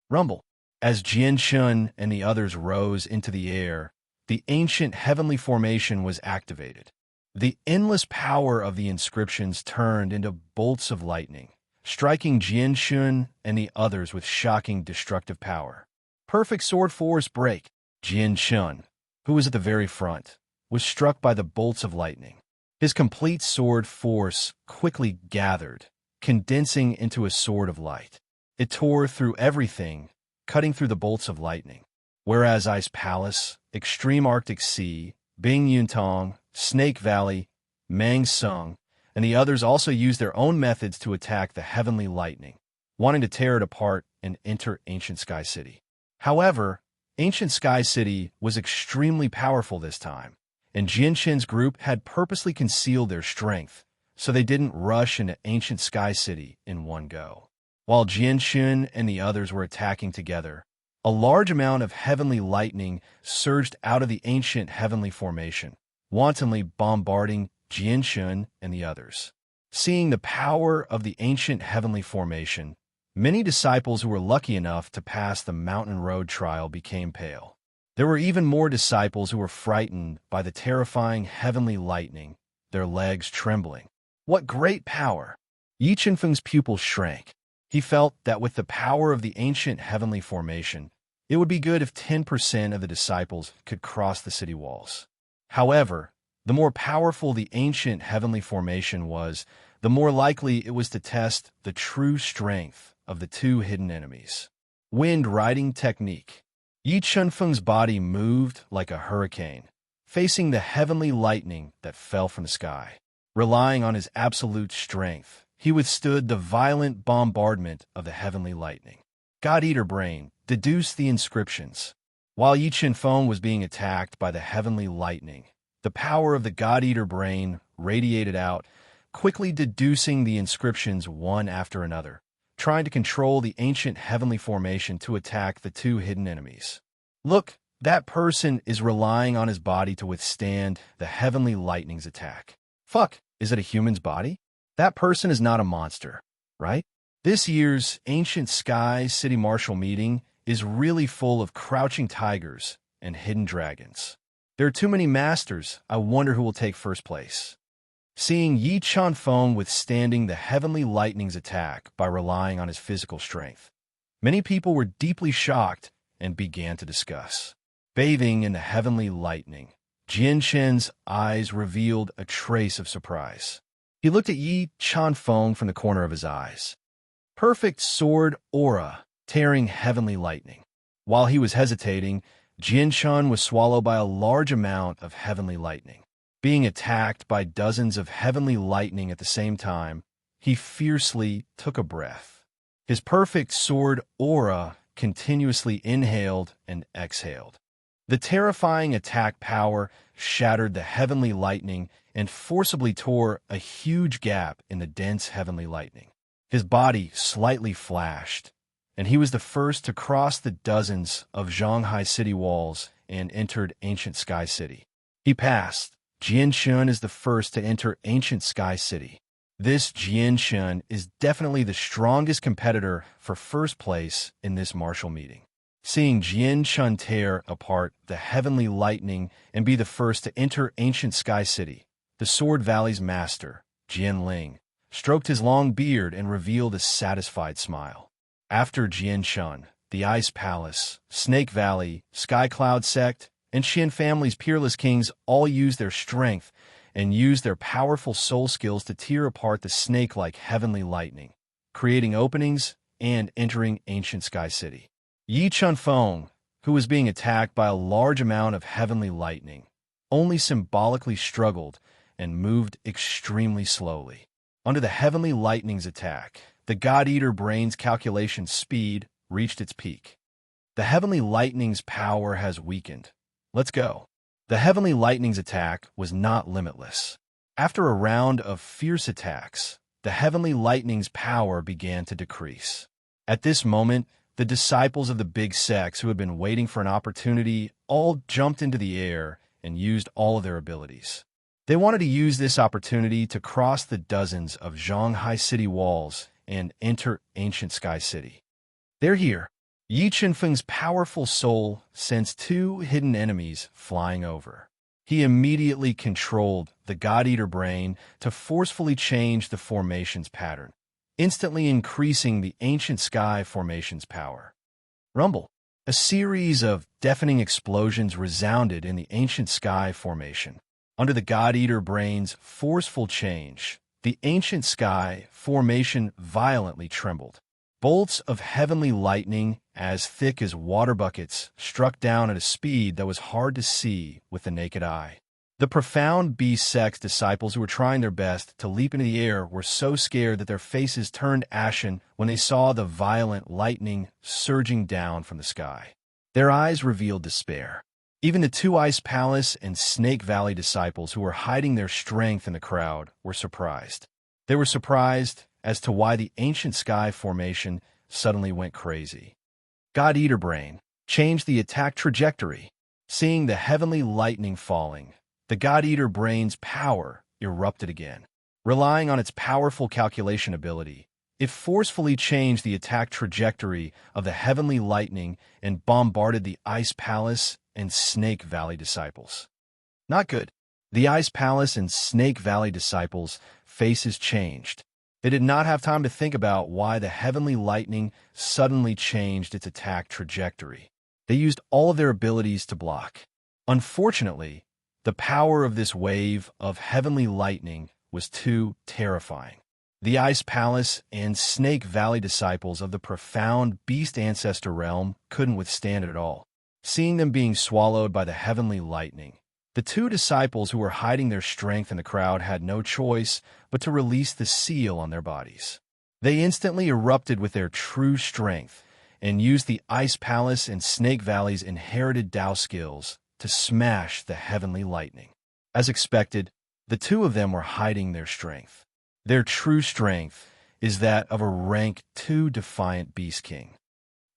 Rumble. As Jian Shun and the others rose into the air, the ancient heavenly formation was activated. The endless power of the inscriptions turned into bolts of lightning, striking Jian Shun and the others with shocking destructive power. Perfect sword force break. Jian Shun, who was at the very front, was struck by the bolts of lightning. His complete sword force quickly gathered, condensing into a sword of light. It tore through everything, cutting through the bolts of lightning. Whereas Ice Palace, Extreme Arctic Sea, Bing Yuntong, Snake Valley, Mang Sung, and the others also used their own methods to attack the heavenly lightning, wanting to tear it apart and enter Ancient Sky City. However, Ancient Sky City was extremely powerful this time, and Jian Shen's group had purposely concealed their strength, so they didn't rush into Ancient Sky City in one go. While Jian Shen and the others were attacking together, a large amount of heavenly lightning surged out of the ancient heavenly formation, wantonly bombarding Jian Shen and the others. Seeing the power of the ancient heavenly formation, many disciples who were lucky enough to pass the mountain road trial became pale. There were even more disciples who were frightened by the terrifying heavenly lightning, their legs trembling. What great power! Yi Chenfeng's pupils shrank. He felt that with the power of the ancient heavenly formation, it would be good if 10% of the disciples could cross the city walls. However, the more powerful the ancient heavenly formation was, the more likely it was to test the true strength of the two hidden enemies. Wind riding technique. Yi Chenfeng's body moved like a hurricane, facing the heavenly lightning that fell from the sky. Relying on his absolute strength, he withstood the violent bombardment of the heavenly lightning. God-Eater Brain deduced the inscriptions. While Yi Chenfeng was being attacked by the heavenly lightning, the power of the God-Eater Brain radiated out, quickly deducing the inscriptions one after another, trying to control the ancient heavenly formation to attack the two hidden enemies. Look, that person is relying on his body to withstand the heavenly lightning's attack. Fuck, is it a human's body? That person is not a monster, right? This year's Ancient Sky City Martial meeting is really full of crouching tigers and hidden dragons. There are too many masters. I wonder who will take first place. Seeing Yi Chenfeng withstanding the heavenly lightning's attack by relying on his physical strength, many people were deeply shocked and began to discuss. Bathing in the heavenly lightning, Jian Shen's eyes revealed a trace of surprise. He looked at Yi Chenfeng from the corner of his eyes. Perfect sword aura, tearing heavenly lightning. While he was hesitating, Jian Shen was swallowed by a large amount of heavenly lightning. Being attacked by dozens of heavenly lightning at the same time, he fiercely took a breath. His perfect sword aura continuously inhaled and exhaled. The terrifying attack power shattered the heavenly lightning and forcibly tore a huge gap in the dense heavenly lightning. His body slightly flashed, and he was the first to cross the dozens of Shanghai city walls and entered Ancient Sky City. He passed. Jian Shen is the first to enter Ancient Sky City. This Jian Shun is definitely the strongest competitor for first place in this martial meeting. Seeing Jian Shun tear apart the heavenly lightning and be the first to enter ancient Sky City, the Sword Valley's master, Jian Ling, stroked his long beard and revealed a satisfied smile. After Jian Shun, the Ice Palace, Snake Valley, Sky Cloud Sect, and Qian family's peerless kings all used their strength and used their powerful soul skills to tear apart the snake-like heavenly lightning, creating openings and entering ancient Sky City. Yi Chunfeng, who was being attacked by a large amount of heavenly lightning, only symbolically struggled and moved extremely slowly. Under the heavenly lightning's attack, the God-Eater brain's calculation speed reached its peak. The heavenly lightning's power has weakened. Let's go. The heavenly lightning's attack was not limitless. After a round of fierce attacks, the heavenly lightning's power began to decrease. At this moment, the disciples of the big sects who had been waiting for an opportunity all jumped into the air and used all of their abilities. They wanted to use this opportunity to cross the dozens of Zhonghai city walls and enter ancient Sky City. They're here. Yi Chunfeng's powerful soul sensed two hidden enemies flying over. He immediately controlled the God-Eater brain to forcefully change the formation's pattern, instantly increasing the ancient sky formation's power. Rumble. A series of deafening explosions resounded in the ancient sky formation. Under the God-Eater brain's forceful change, the ancient sky formation violently trembled. Bolts of heavenly lightning, as thick as water buckets, struck down at a speed that was hard to see with the naked eye. The profound beast sect's disciples who were trying their best to leap into the air were so scared that their faces turned ashen when they saw the violent lightning surging down from the sky. Their eyes revealed despair. Even the two Ice Palace and Snake Valley disciples who were hiding their strength in the crowd were surprised. They were surprised as to why the ancient sky formation suddenly went crazy. God-Eater brain changed the attack trajectory. Seeing the heavenly lightning falling, the God-Eater brain's power erupted again. Relying on its powerful calculation ability, it forcefully changed the attack trajectory of the heavenly lightning and bombarded the Ice Palace and Snake Valley disciples. Not good. The Ice Palace and Snake Valley disciples' faces changed. They did not have time to think about why the heavenly lightning suddenly changed its attack trajectory. They used all of their abilities to block. Unfortunately, the power of this wave of heavenly lightning was too terrifying. The Ice Palace and Snake Valley disciples of the profound beast ancestor realm couldn't withstand it at all. Seeing them being swallowed by the heavenly lightning, the two disciples who were hiding their strength in the crowd had no choice but to release the seal on their bodies. They instantly erupted with their true strength and used the Ice Palace and Snake Valley's inherited Tao skills to smash the heavenly lightning. As expected, the two of them were hiding their strength. Their true strength is that of a rank 2 defiant Beast King.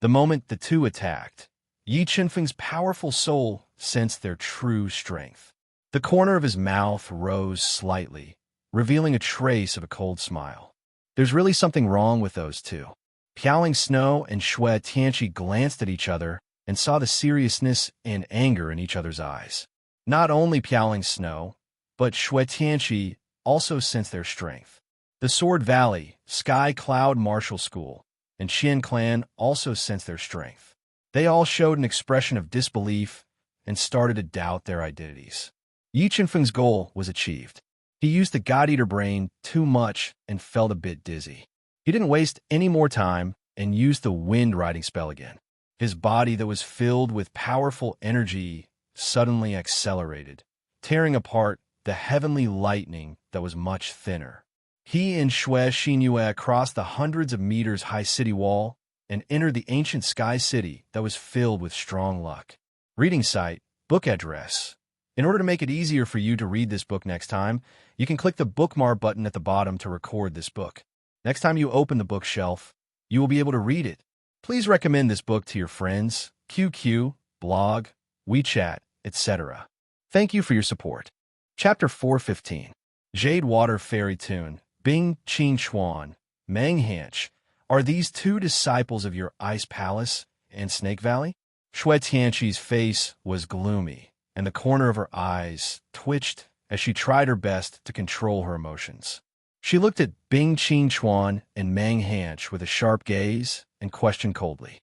The moment the two attacked, Yi Chunfeng's powerful soul sensed their true strength. The corner of his mouth rose slightly, revealing a trace of a cold smile. There's really something wrong with those two. Piaoling Snow and Shui Tianqi glanced at each other and saw the seriousness and anger in each other's eyes. Not only Piaoling Snow, but Shui Tianqi also sensed their strength. The Sword Valley, Sky Cloud Martial School, and Qian Clan also sensed their strength. They all showed an expression of disbelief and started to doubt their identities. Yi Chunfeng's goal was achieved. He used the God-Eater brain too much and felt a bit dizzy. He didn't waste any more time and used the wind riding spell again. His body that was filled with powerful energy suddenly accelerated, tearing apart the heavenly lightning that was much thinner. He and Shui Xinyue crossed the hundreds of meters high city wall and entered the ancient Sky City that was filled with strong luck. Reading site, book address. In order to make it easier for you to read this book next time, you can click the bookmark button at the bottom to record this book. Next time you open the bookshelf, you will be able to read it. Please recommend this book to your friends, QQ, blog, WeChat, etc. Thank you for your support. Chapter 415. Jade Water Fairy Tune, Bing Qingchuan, Meng Hanch, are these two disciples of your ice palace in Snake Valley? Shui Tianqi's face was gloomy, and the corner of her eyes twitched as she tried her best to control her emotions. She looked at Bing Qingchuan and Meng Hanch with a sharp gaze and questioned coldly.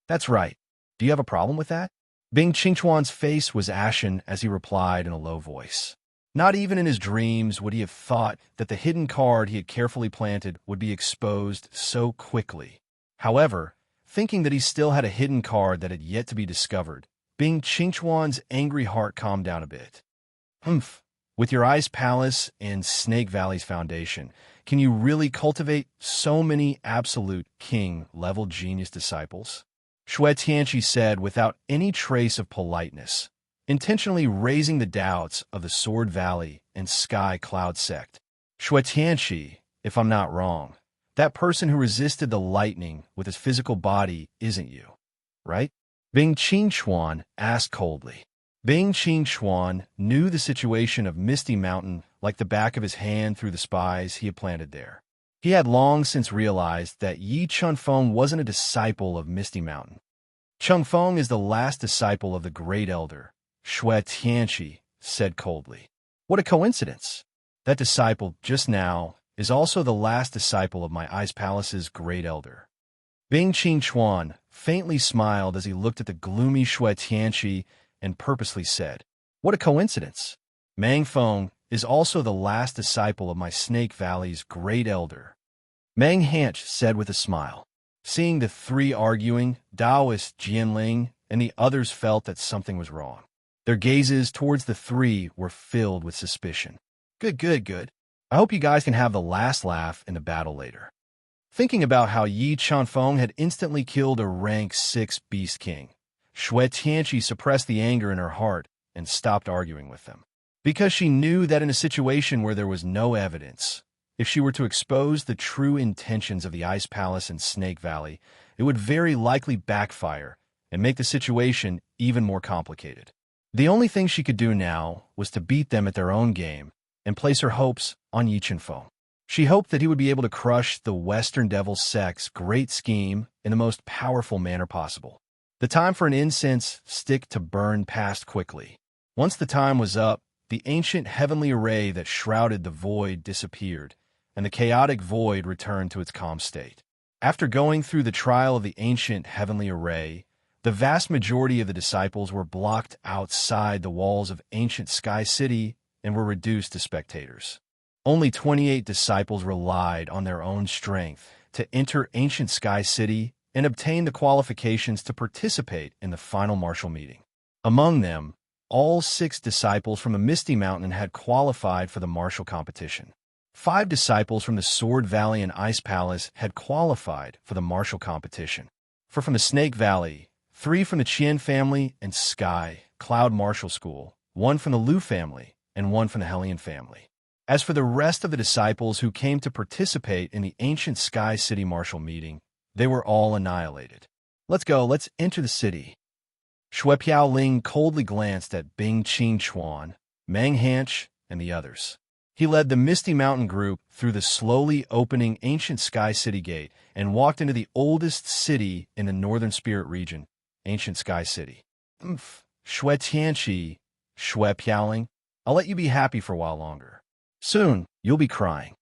That's right. Do you have a problem with that? Bing Qingchuan's face was ashen as he replied in a low voice. Not even in his dreams would he have thought that the hidden card he had carefully planted would be exposed so quickly. However, thinking that he still had a hidden card that had yet to be discovered, Bing Qingchuan's angry heart calmed down a bit. Humph. With your ice palace and Snake Valley's foundation, can you really cultivate so many absolute king-level genius disciples? Shui Tianqi said without any trace of politeness, intentionally raising the doubts of the Sword Valley and Sky Cloud sect. Shui Tianqi, if I'm not wrong, that person who resisted the lightning with his physical body isn't you, right? Bing Qingchuan asked coldly. Bing Qingchuan knew the situation of Misty Mountain like the back of his hand through the spies he had planted there. He had long since realized that Yi Chunfeng wasn't a disciple of Misty Mountain. Chunfeng is the last disciple of the Great Elder, Shui Tianqi said coldly. What a coincidence! That disciple just now is also the last disciple of my Ice Palace's Great Elder. Bing Qingchuan faintly smiled as he looked at the gloomy Shui Tianqi and purposely said, What a coincidence! Mang Feng is also the last disciple of my Snake Valley's Great Elder. Meng Hanch said with a smile. Seeing the three arguing, Taoist Jianling and the others felt that something was wrong. Their gazes towards the three were filled with suspicion. Good. I hope you guys can have the last laugh in the battle later. Thinking about how Yi Chunfeng had instantly killed a rank 6 Beast King, Shui Tianqi suppressed the anger in her heart and stopped arguing with them. Because she knew that in a situation where there was no evidence, if she were to expose the true intentions of the Ice Palace in Snake Valley, it would very likely backfire and make the situation even more complicated. The only thing she could do now was to beat them at their own game and place her hopes on Yi Chunfeng. She hoped that he would be able to crush the Western Devil sect's great scheme in the most powerful manner possible. The time for an incense stick to burn passed quickly. Once the time was up, the ancient heavenly array that shrouded the void disappeared, and the chaotic void returned to its calm state. After going through the trial of the ancient heavenly array, the vast majority of the disciples were blocked outside the walls of ancient Sky City and were reduced to spectators. Only 28 disciples relied on their own strength to enter ancient Sky City and obtain the qualifications to participate in the final martial meeting. Among them, all 6 disciples from the Misty Mountain had qualified for the martial competition. 5 disciples from the Sword Valley and Ice Palace had qualified for the martial competition. From the Snake Valley, 3 from the Qian family and Sky Cloud Martial School, 1 from the Lu family, and 1 from the Hellion family. As for the rest of the disciples who came to participate in the ancient Sky City martial meeting, they were all annihilated. Let's go, let's enter the city. Shui Piaoling coldly glanced at Bing Qingchuan, Meng Hanch, and the others. He led the Misty Mountain group through the slowly opening ancient Sky City gate and walked into the oldest city in the Northern Spirit region, ancient Sky City. Shui Tianqi, Shui Piaoling, I'll let you be happy for a while longer. Soon, you'll be crying.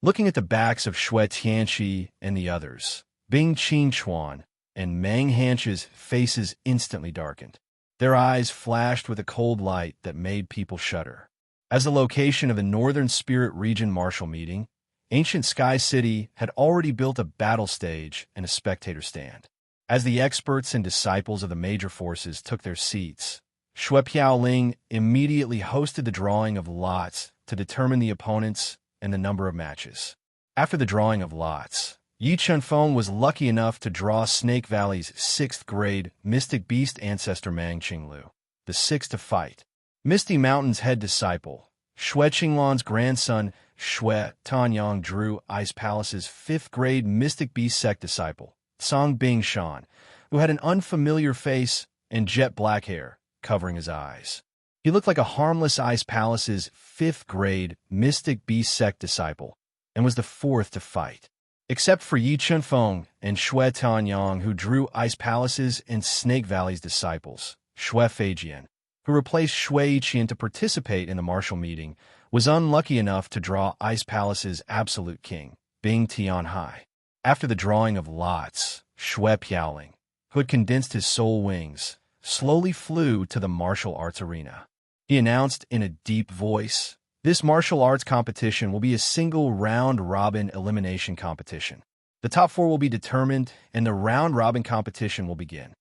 Looking at the backs of Shui Tianqi and the others, Bing Qingchuan and Meng Hanch's faces instantly darkened. Their eyes flashed with a cold light that made people shudder. As the location of the Northern Spirit Region Martial Meeting, ancient Sky City had already built a battle stage and a spectator stand. As the experts and disciples of the major forces took their seats, Shui Piaoling immediately hosted the drawing of lots to determine the opponents and the number of matches. After the drawing of lots, Yi Chunfeng was lucky enough to draw Snake Valley's 6th grade Mystic Beast ancestor Mang Qinglu, the 6th to fight. Misty Mountain's head disciple, Shui Qinglan's grandson Shui Tanyang drew Ice Palace's 5th grade Mystic Beast sect disciple, Song Bing Shan, who had an unfamiliar face and jet black hair covering his eyes. He looked like a harmless Ice Palace's 5th grade Mystic Beast sect disciple, and was the fourth to fight. Except for Yi Chunfeng and Xue Tanyang, who drew Ice Palace's and Snake Valley's disciples, Xue Feijian, who replaced Xue Yiqian to participate in the martial meeting, was unlucky enough to draw Ice Palace's absolute king, Bing Tianhai. After the drawing of lots, Xue Piaoling, who had condensed his soul wings, slowly flew to the martial arts arena. He announced in a deep voice, "This martial arts competition will be a single round-robin elimination competition. The top 4 will be determined, and the round-robin competition will begin.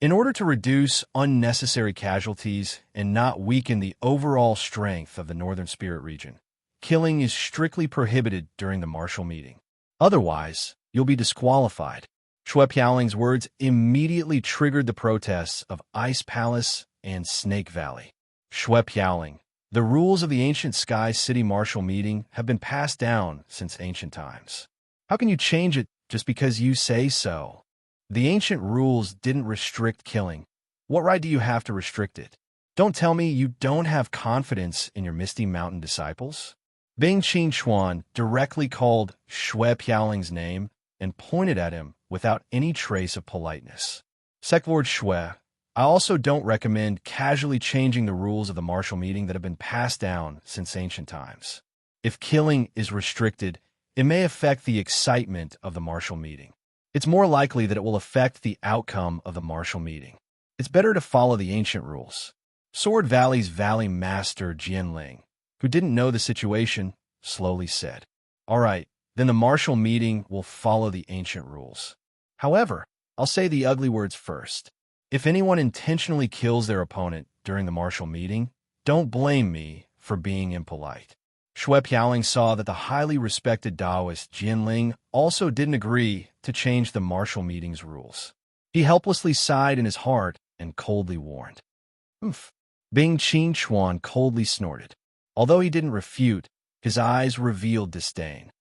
In order to reduce unnecessary casualties and not weaken the overall strength of the Northern Spirit region, killing is strictly prohibited during the martial meeting. Otherwise, you'll be disqualified." Xue Piaoling's words immediately triggered the protests of Ice Palace and Snake Valley. Xue Piaoling, the rules of the ancient Sky City martial meeting have been passed down since ancient times. How can you change it just because you say so? The ancient rules didn't restrict killing. What right do you have to restrict it? Don't tell me you don't have confidence in your Misty Mountain disciples? Bing Qingchuan directly called Xue Piaoling's name and pointed at him without any trace of politeness. Lord Xue, I also don't recommend casually changing the rules of the martial meeting that have been passed down since ancient times. If killing is restricted, it may affect the excitement of the martial meeting. It's more likely that it will affect the outcome of the martial meeting. It's better to follow the ancient rules. Sword Valley's Valley Master Jianling, who didn't know the situation, slowly said, "All right, then the martial meeting will follow the ancient rules. However, I'll say the ugly words first. If anyone intentionally kills their opponent during the martial meeting, don't blame me for being impolite." Xue Piaoling saw that the highly respected Taoist Jianling also didn't agree to change the martial meeting's rules. He helplessly sighed in his heart and coldly warned. "Oof." Bing Qingchuan coldly snorted. Although he didn't refute, his eyes revealed disdain.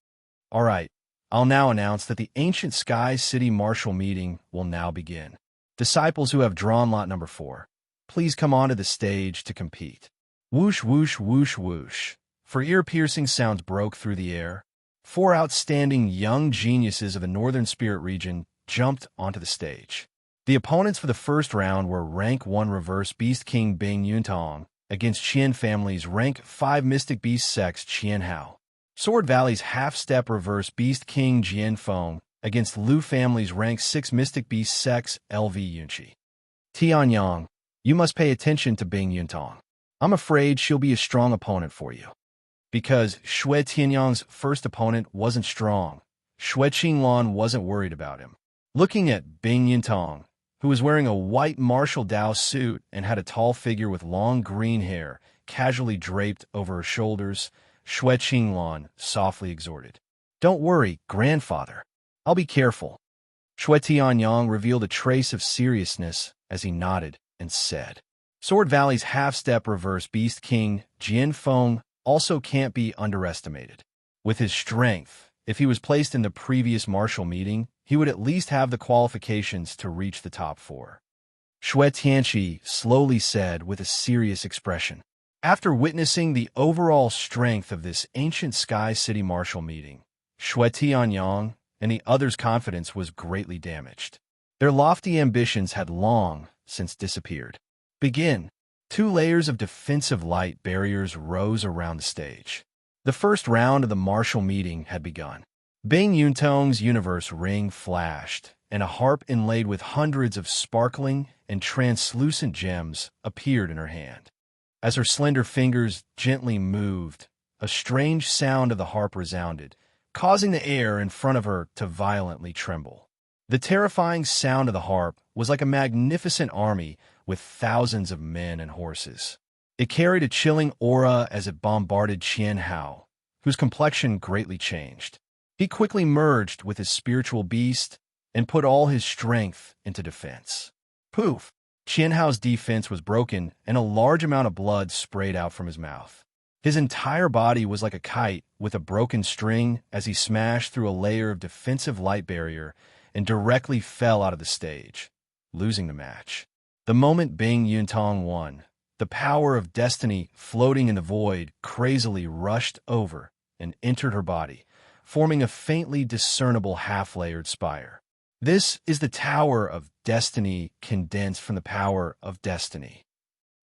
"All right, I'll now announce that the ancient Sky City martial meeting will now begin. Disciples who have drawn lot number 4, please come onto the stage to compete." Whoosh, whoosh, whoosh, whoosh. For ear-piercing sounds broke through the air. 4 outstanding young geniuses of the Northern Spirit region jumped onto the stage. The opponents for the first round were Rank 1 Reverse Beast King Bing Yuntong against Qian Family's Rank 5 Mystic Beast Sex Qian Hao. Sword Valley's Half-Step Reverse Beast King Jian Feng against Lu Family's Rank 6 Mystic Beast Sex LV Yunqi. Tianyang, you must pay attention to Bing Yuntong. I'm afraid she'll be a strong opponent for you. Because Xue Tianyang's first opponent wasn't strong, Xue Qinglan wasn't worried about him. Looking at Bing Yuntong, who was wearing a white martial Dao suit and had a tall figure with long green hair casually draped over her shoulders, Xue Qinglan softly exhorted, "Don't worry, grandfather. I'll be careful." Xue Tianyang revealed a trace of seriousness as he nodded and said, "Sword Valley's half-step reverse Beast King, Jian Feng, also can't be underestimated. With his strength, if he was placed in the previous martial meeting, he would at least have the qualifications to reach the top 4. Xue Tianqi slowly said with a serious expression. After witnessing the overall strength of this ancient Sky City martial meeting, Xue Tianyang and the others' confidence was greatly damaged. Their lofty ambitions had long since disappeared. Begin. 2 layers of defensive light barriers rose around the stage. The first round of the martial meeting had begun. Bing Yuntong's universe ring flashed, and a harp inlaid with hundreds of sparkling and translucent gems appeared in her hand. As her slender fingers gently moved, a strange sound of the harp resounded, causing the air in front of her to violently tremble. The terrifying sound of the harp was like a magnificent army with thousands of men and horses. It carried a chilling aura as it bombarded Qian Hao, whose complexion greatly changed. He quickly merged with his spiritual beast and put all his strength into defense. Poof! Qian Hao's defense was broken and a large amount of blood sprayed out from his mouth. His entire body was like a kite with a broken string as he smashed through a layer of defensive light barrier and directly fell out of the stage, losing the match. The moment Bing Yuntong won, the power of destiny floating in the void crazily rushed over and entered her body, forming a faintly discernible half-layered spire. This is the Tower of Destiny condensed from the power of destiny.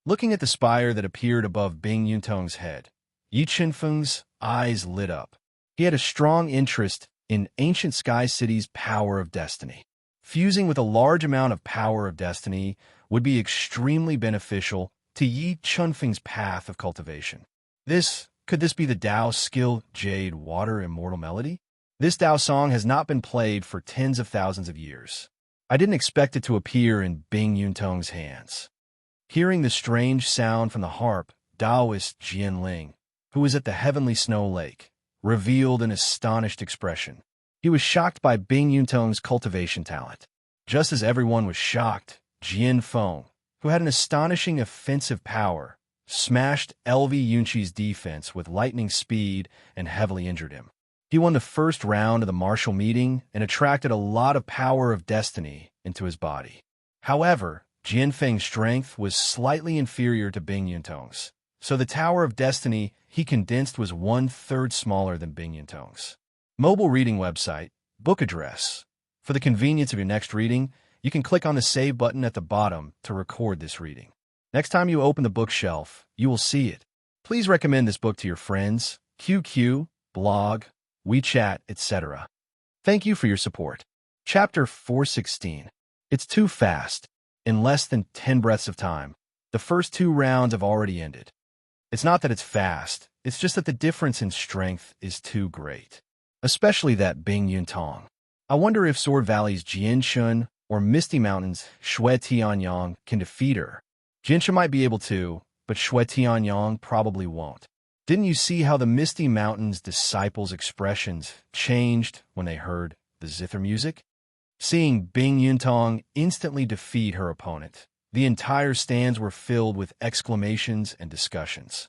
Looking at the spire that appeared above Bing Yuntong's head, Yi Qinfeng's eyes lit up. He had a strong interest in ancient sky city's power of destiny. Fusing with a large amount of power of destiny would be extremely beneficial to Yi Qinfeng's path of cultivation. Could this be the Dao skill Jade Water Immortal Melody? This Dao song has not been played for tens of thousands of years. I didn't expect it to appear in Bing Yuntong's hands. Hearing the strange sound from the harp, Taoist Jianling, who was at the heavenly snow lake, revealed an astonished expression. He was shocked by Bing Yuntong's cultivation talent. Just as everyone was shocked, Jian Feng, who had an astonishing offensive power, smashed LV Yunqi's defense with lightning speed and heavily injured him. He won the first round of the martial meeting and attracted a lot of power of destiny into his body. However, Jian Feng's strength was slightly inferior to Bing Yuntong's, so the Tower of Destiny he condensed was 1/3 smaller than Bing Yuntong's. Mobile reading website, book address. For the convenience of your next reading, you can click on the Save button at the bottom to record this reading. Next time you open the bookshelf, you will see it. Please recommend this book to your friends, QQ, blog, WeChat, etc. Thank you for your support. Chapter 416. It's too fast. In less than 10 breaths of time, the first 2 rounds have already ended. It's not that it's fast, it's just that the difference in strength is too great. Especially that Bing Yuntong. I wonder if Sword Valley's Jianshun or Misty Mountain's Shui Tianyang can defeat her. Jinsha might be able to, but Shui Tianyang probably won't. Didn't you see how the Misty Mountain's disciples' expressions changed when they heard the zither music? Seeing Bing Yuntong instantly defeat her opponent, the entire stands were filled with exclamations and discussions.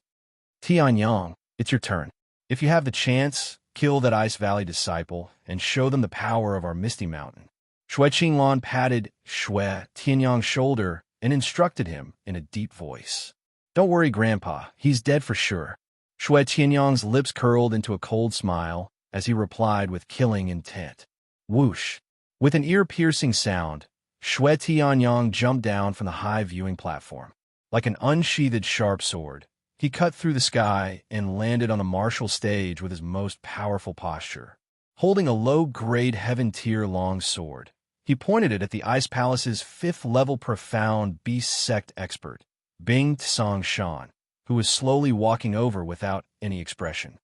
Tianyang, it's your turn. If you have the chance, kill that Ice Valley disciple and show them the power of our Misty Mountain. Shui Qinglan patted Shui Tianyang's shoulder and instructed him in a deep voice. Don't worry, Grandpa, he's dead for sure. Shui Tianyang's lips curled into a cold smile as he replied with killing intent. Whoosh! With an ear-piercing sound, Shui Tianyang jumped down from the high viewing platform. Like an unsheathed sharp sword, he cut through the sky and landed on the martial stage with his most powerful posture. Holding a low-grade heaven-tier-long sword, he pointed it at the Ice Palace's 5th-level profound beast sect expert, Bing Tsongshan, who was slowly walking over without any expression.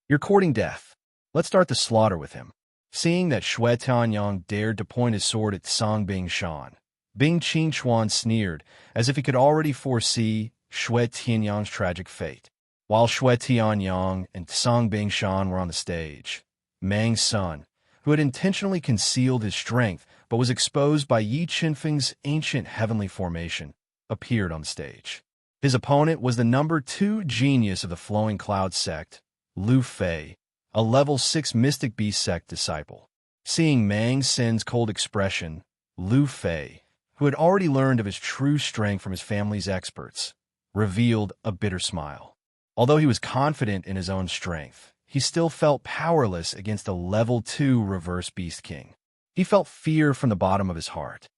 You're courting death. Let's start the slaughter with him. Seeing that Shui Tianyang dared to point his sword at Song Bing Shan, Bing Qingchuan sneered, as if he could already foresee Shui Tianyang's tragic fate. While Shui Tianyang and Song Bing Shan were on the stage, Mang's son, who had intentionally concealed his strength but was exposed by Yi Qinfeng's ancient heavenly formation, appeared on the stage. His opponent was the number 2 genius of the Flowing Cloud sect, Lu Fei, a level 6 Mystic Beast sect disciple. Seeing Mang Sen's cold expression, Lu Fei, who had already learned of his true strength from his family's experts, revealed a bitter smile. Although he was confident in his own strength, he still felt powerless against a level 2 Reverse Beast King. He felt fear from the bottom of his heart.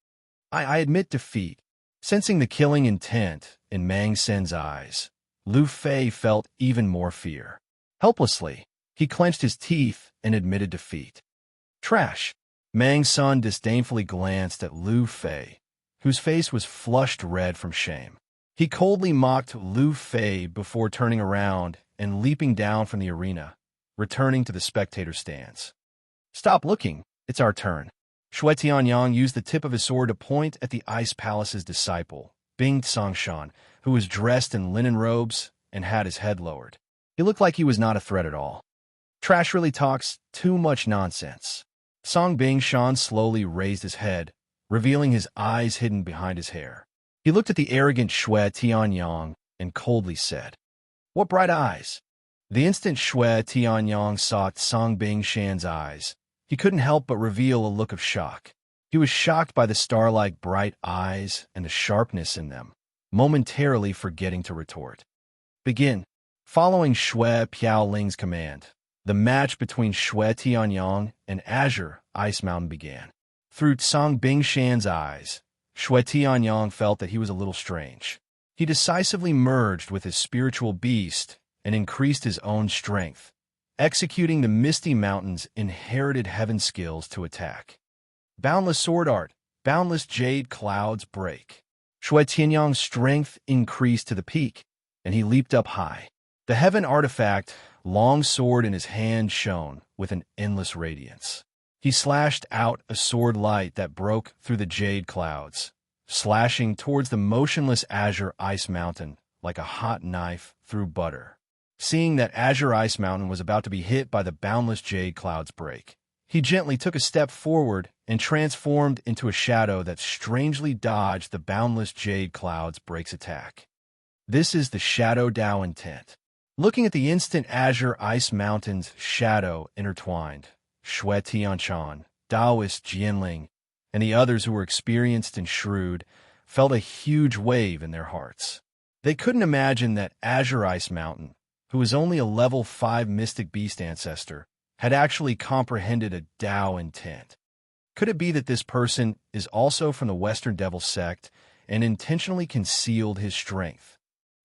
I admit defeat. Sensing the killing intent in Mang Sen's eyes, Lu Fei felt even more fear. Helplessly, he clenched his teeth and admitted defeat. Trash! Mang's son disdainfully glanced at Lu Fei, whose face was flushed red from shame. He coldly mocked Lu Fei before turning around and leaping down from the arena, returning to the spectator stands. Stop looking, it's our turn. Shui Tianyang used the tip of his sword to point at the Ice Palace's disciple, Bing Tsongshan, who was dressed in linen robes and had his head lowered. He looked like he was not a threat at all. Trash really talks too much nonsense. Song Bing Shan slowly raised his head, revealing his eyes hidden behind his hair. He looked at the arrogant Shui Tianyang and coldly said, What bright eyes! The instant Shui Tianyang saw Song Bing Shan's eyes, he couldn't help but reveal a look of shock. He was shocked by the star-like bright eyes and the sharpness in them, momentarily forgetting to retort. Begin. Following Shui Piaoling's command, The match between Shui Tianyang and Azure Ice Mountain began. Through Tsang Bingshan's eyes, Shui Tianyang felt that he was a little strange. He decisively merged with his spiritual beast and increased his own strength, executing the Misty Mountain's inherited heaven skills to attack. Boundless sword art, boundless jade clouds break. Shui Tianyang's strength increased to the peak, and he leaped up high. The heaven artifact, long sword in his hand, shone with an endless radiance. He slashed out a sword light that broke through the jade clouds, slashing towards the motionless Azure Ice Mountain like a hot knife through butter. Seeing that Azure Ice Mountain was about to be hit by the boundless jade clouds break, he gently took a step forward and transformed into a shadow that strangely dodged the boundless jade clouds break's attack. This is the Shadow Dao intent. Looking at the instant Azure Ice Mountain's shadow intertwined, Shui Tianchan, Taoist Jianling, and the others who were experienced and shrewd felt a huge wave in their hearts. They couldn't imagine that Azure Ice Mountain, who was only a level 5 mystic beast ancestor, had actually comprehended a Dao intent. Could it be that this person is also from the Western Devil sect and intentionally concealed his strength?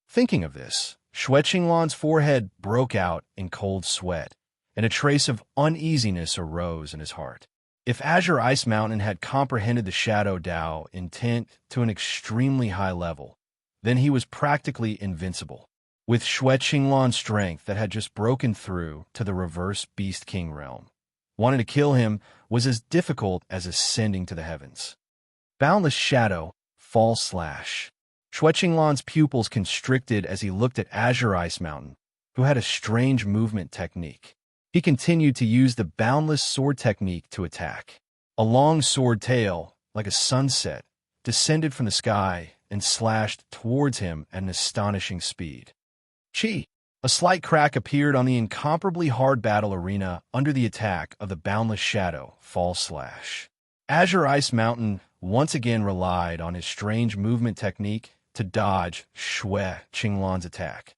Thinking of this, Shui Qinglan's forehead broke out in cold sweat, and a trace of uneasiness arose in his heart. If Azure Ice Mountain had comprehended the Shadow Dao intent to an extremely high level, then he was practically invincible. With Shui Qinglan's strength that had just broken through to the reverse Beast King realm, wanting to kill him was as difficult as ascending to the heavens. Boundless Shadow, Fall Slash. Shui Qinglan's pupils constricted as he looked at Azure Ice Mountain, who had a strange movement technique. He continued to use the boundless sword technique to attack. A long sword tail, like a sunset, descended from the sky and slashed towards him at an astonishing speed. Chi! A slight crack appeared on the incomparably hard battle arena under the attack of the boundless shadow, Fall Slash. Azure Ice Mountain once again relied on his strange movement technique to dodge Shui Qinglan's attack.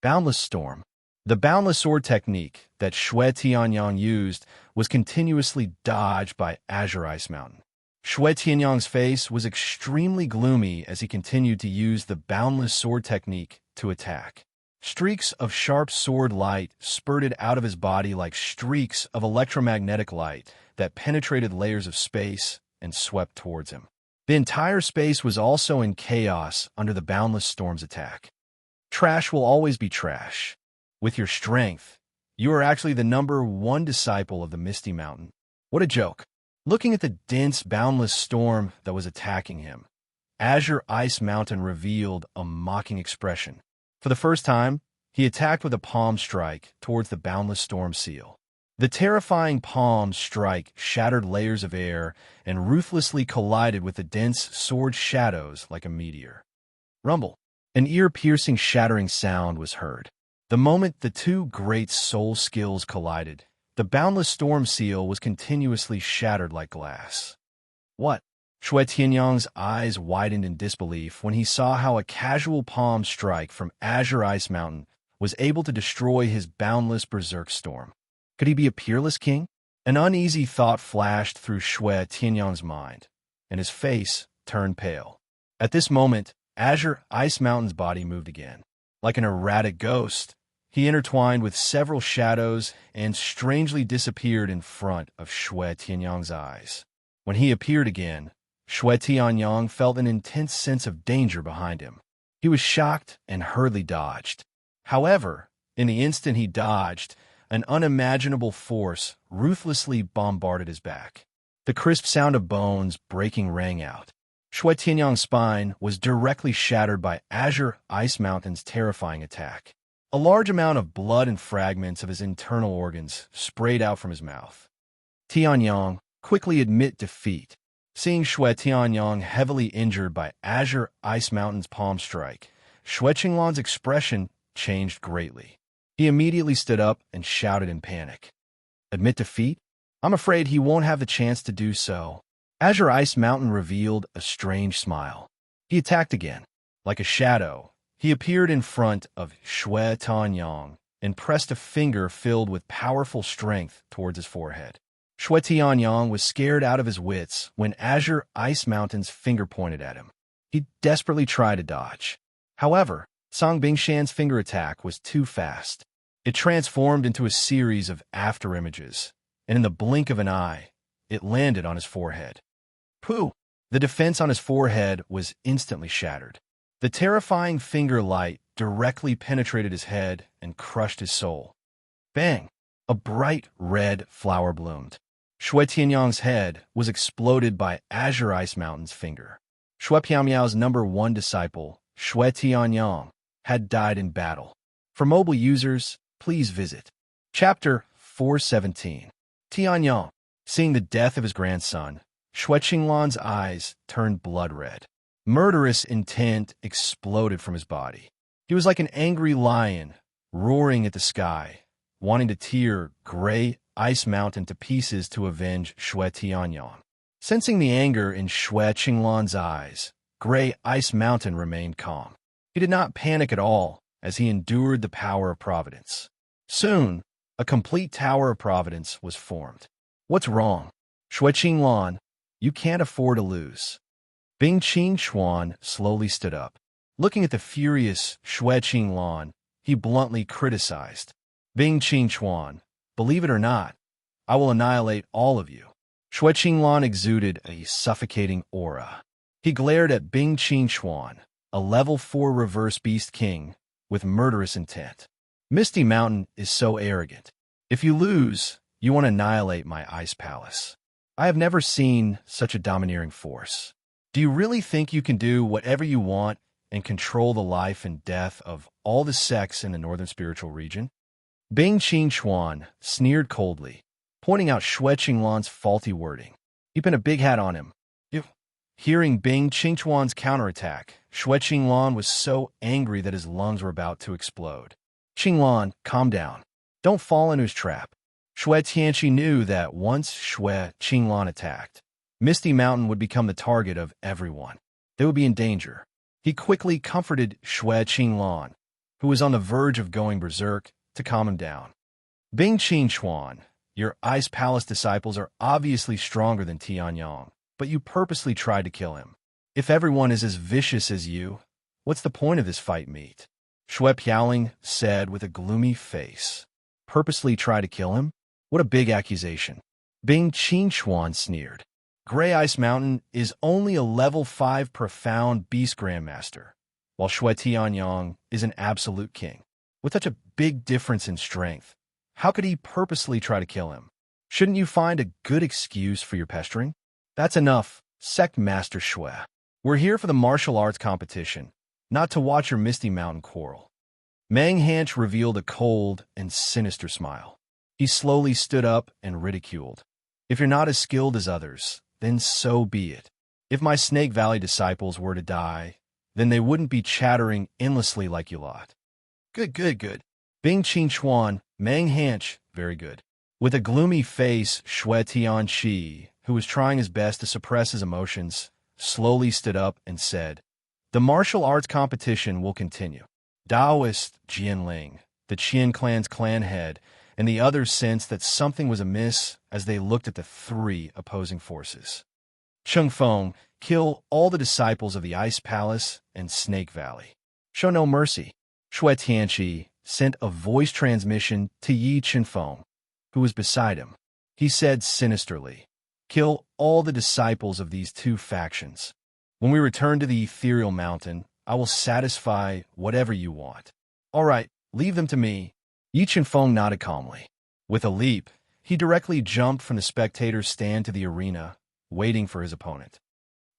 Boundless Storm. The boundless sword technique that Shui Tianyang used was continuously dodged by Azure Ice Mountain. Shui Tianyang's face was extremely gloomy as he continued to use the boundless sword technique to attack. Streaks of sharp sword light spurted out of his body like streaks of electromagnetic light that penetrated layers of space and swept towards him. The entire space was also in chaos under the boundless storm's attack. Trash will always be trash. With your strength, you are actually the #1 disciple of the Misty Mountain. What a joke. Looking at the dense, boundless storm that was attacking him, Azure Ice Mountain revealed a mocking expression. For the first time, he attacked with a palm strike towards the boundless storm seal. The terrifying palm strike shattered layers of air and ruthlessly collided with the dense sword shadows like a meteor. Rumble. An ear-piercing shattering sound was heard. The moment the two great soul skills collided, the boundless storm seal was continuously shattered like glass. What? Shui Tianyang's eyes widened in disbelief when he saw how a casual palm strike from Azure Ice Mountain was able to destroy his boundless berserk storm. Could he be a peerless king? An uneasy thought flashed through Shui Tianyang's mind, and his face turned pale. At this moment, Azure Ice Mountain's body moved again. Like an erratic ghost, he intertwined with several shadows and strangely disappeared in front of Shui Tianyang's eyes. When he appeared again, Shui Tianyang felt an intense sense of danger behind him. He was shocked and hurriedly dodged. However, in the instant he dodged, an unimaginable force ruthlessly bombarded his back. The crisp sound of bones breaking rang out. Shui Tianyang's spine was directly shattered by Azure Ice Mountain's terrifying attack. A large amount of blood and fragments of his internal organs sprayed out from his mouth. Tianyang, quickly admit defeat. Seeing Shui Tianyang heavily injured by Azure Ice Mountain's palm strike, Shui Qinglan's expression changed greatly. He immediately stood up and shouted in panic. Admit defeat? I'm afraid he won't have the chance to do so. Azure Ice Mountain revealed a strange smile. He attacked again. Like a shadow, he appeared in front of Shui Tianyang and pressed a finger filled with powerful strength towards his forehead. Shui Tianyang was scared out of his wits when Azure Ice Mountain's finger pointed at him. He desperately tried to dodge. However, Song Bingshan's finger attack was too fast. It transformed into a series of afterimages, and in the blink of an eye, it landed on his forehead. Pooh! The defense on his forehead was instantly shattered. The terrifying finger light directly penetrated his head and crushed his soul. Bang! A bright red flower bloomed. Shui Tianyang's head was exploded by Azure Ice Mountain's finger. Shui Piaomiao's #1 disciple, Shui Tianyang, had died in battle. For mobile users, please visit Chapter 417. Tianyang, seeing the death of his grandson, Shui Qinglan's eyes turned blood red. Murderous intent exploded from his body. He was like an angry lion, roaring at the sky, wanting to tear Gray Ice Mountain to pieces to avenge Shui Tianyang. Sensing the anger in Shui Qinglan's eyes, Gray Ice Mountain remained calm. He did not panic at all as he endured the power of Providence. Soon, a complete Tower of Providence was formed. What's wrong? Shui Qinglan, you can't afford to lose. Bing Qingchuan slowly stood up. Looking at the furious Shui Qinglan, he bluntly criticized. Bing Qingchuan, believe it or not, I will annihilate all of you. Shui Qinglan exuded a suffocating aura. He glared at Bing Qingchuan, a level 4 reverse beast king, with murderous intent. Misty Mountain is so arrogant. If you lose, you want to annihilate my ice palace. I have never seen such a domineering force. Do you really think you can do whatever you want and control the life and death of all the sects in the northern spiritual region? Bing Qingchuan sneered coldly, pointing out Shui Qinglan's faulty wording. He pinned a big hat on him. Hearing Bing Qingchuan's counterattack, Shui Qinglan was so angry that his lungs were about to explode. Qinglan, calm down. Don't fall into his trap. Shui Tianqi knew that once Shui Qinglan attacked, Misty Mountain would become the target of everyone. They would be in danger. He quickly comforted Shui Qinglan, who was on the verge of going berserk, to calm him down. Bing Qingchuan, your Ice Palace disciples are obviously stronger than Tianyang, but you purposely tried to kill him. If everyone is as vicious as you, what's the point of this fight meet? Shui Piaoling said with a gloomy face. Purposely try to kill him? What a big accusation. Bing Qingchuan sneered. Gray Ice Mountain is only a level 5 profound beast grandmaster, while Shui Tianyang is an absolute king. With such a big difference in strength, how could he purposely try to kill him? Shouldn't you find a good excuse for your pestering? That's enough, Sect Master Shui. We're here for the martial arts competition, not to watch your Misty Mountain quarrel. Mang Hanch revealed a cold and sinister smile. He slowly stood up and ridiculed. If you're not as skilled as others, then so be it. If my Snake Valley disciples were to die, then they wouldn't be chattering endlessly like you lot. Good. Bing Qingchuan, Mang Hanch, very good. With a gloomy face, Shui Tianqi, who was trying his best to suppress his emotions, slowly stood up and said, the martial arts competition will continue. Taoist Jianling, the Qian clan's clan head, and the others sensed that something was amiss as they looked at the 3 opposing forces. Cheng Feng, kill all the disciples of the Ice Palace and Snake Valley. Show no mercy. Shui Tianqi sent a voice transmission to Yi Chenfeng, who was beside him. He said sinisterly, kill all the disciples of these 2 factions. When we return to the ethereal mountain, I will satisfy whatever you want. All right, leave them to me. Yi Chenfeng nodded calmly. With a leap, he directly jumped from the spectator's stand to the arena, waiting for his opponent.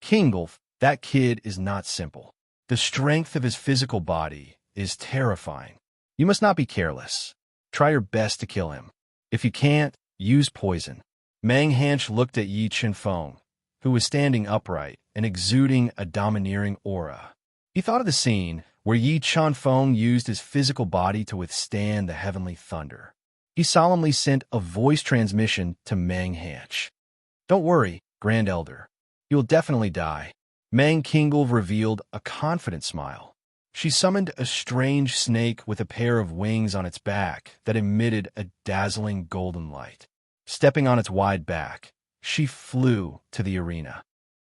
Kingolf, that kid is not simple. The strength of his physical body is terrifying. You must not be careless. Try your best to kill him. If you can't, use poison. Mang Hanch looked at Yi Chenfeng, who was standing upright and exuding a domineering aura. He thought of the scene where Yi Chenfeng used his physical body to withstand the heavenly thunder. He solemnly sent a voice transmission to Mang Hanch. Don't worry, Grand Elder. You will definitely die. Mang Kingle revealed a confident smile. She summoned a strange snake with a pair of wings on its back that emitted a dazzling golden light. Stepping on its wide back, she flew to the arena.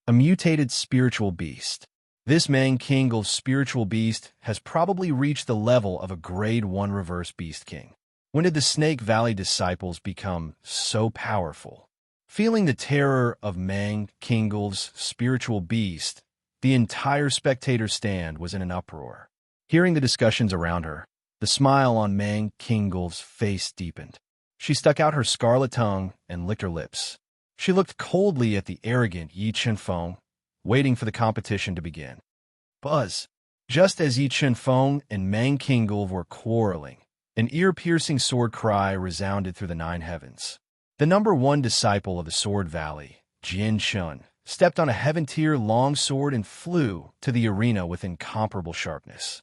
A mutated spiritual beast. This Mang-Kingle's spiritual beast has probably reached the level of a Grade 1 reverse beast king. When did the Snake Valley disciples become so powerful? Feeling the terror of Mang-Kingle's spiritual beast, the entire spectator stand was in an uproar. Hearing the discussions around her, the smile on Mang-Kingle's face deepened. She stuck out her scarlet tongue and licked her lips. She looked coldly at the arrogant Yi Chenfeng, waiting for the competition to begin. Buzz. Just as Yi Chenfeng and Mang-Kingle were quarreling, an ear-piercing sword cry resounded through the 9 heavens. The number 1 disciple of the Sword Valley, Jian Shun, stepped on a heaven-tier long sword and flew to the arena with incomparable sharpness.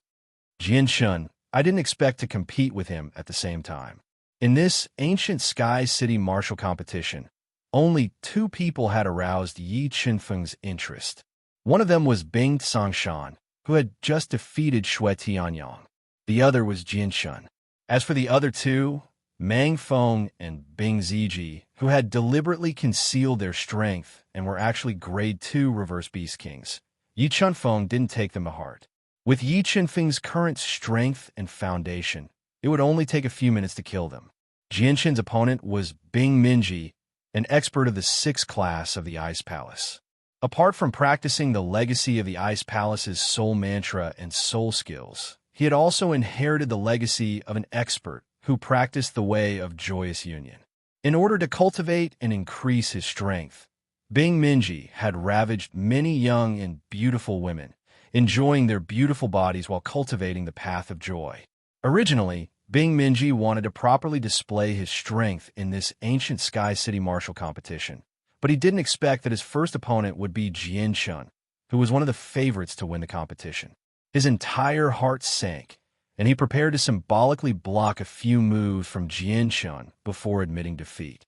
Jian Shun, I didn't expect to compete with him at the same time. In this ancient Sky City martial competition, only 2 people had aroused Yi Chenfeng's interest. One of them was Bing Songshan, who had just defeated Xue Tianyang. The other was Jian Shun. As for the other 2, Mang Feng and Bing Ziji, who had deliberately concealed their strength and were actually Grade 2 reverse beast kings, Yi Chenfeng didn't take them to heart. With Yi Chenfeng's current strength and foundation, it would only take a few minutes to kill them. Jian Shin's opponent was Bing Minji, an expert of the 6th class of the Ice Palace. Apart from practicing the legacy of the Ice Palace's soul mantra and soul skills, he had also inherited the legacy of an expert who practiced the way of joyous union. In order to cultivate and increase his strength, Bing Minji had ravaged many young and beautiful women, enjoying their beautiful bodies while cultivating the path of joy. Originally, Bing Minji wanted to properly display his strength in this ancient Sky City martial competition, but he didn't expect that his first opponent would be Jian Shun, who was one of the favorites to win the competition. His entire heart sank, and he prepared to symbolically block a few moves from Jian Shun before admitting defeat.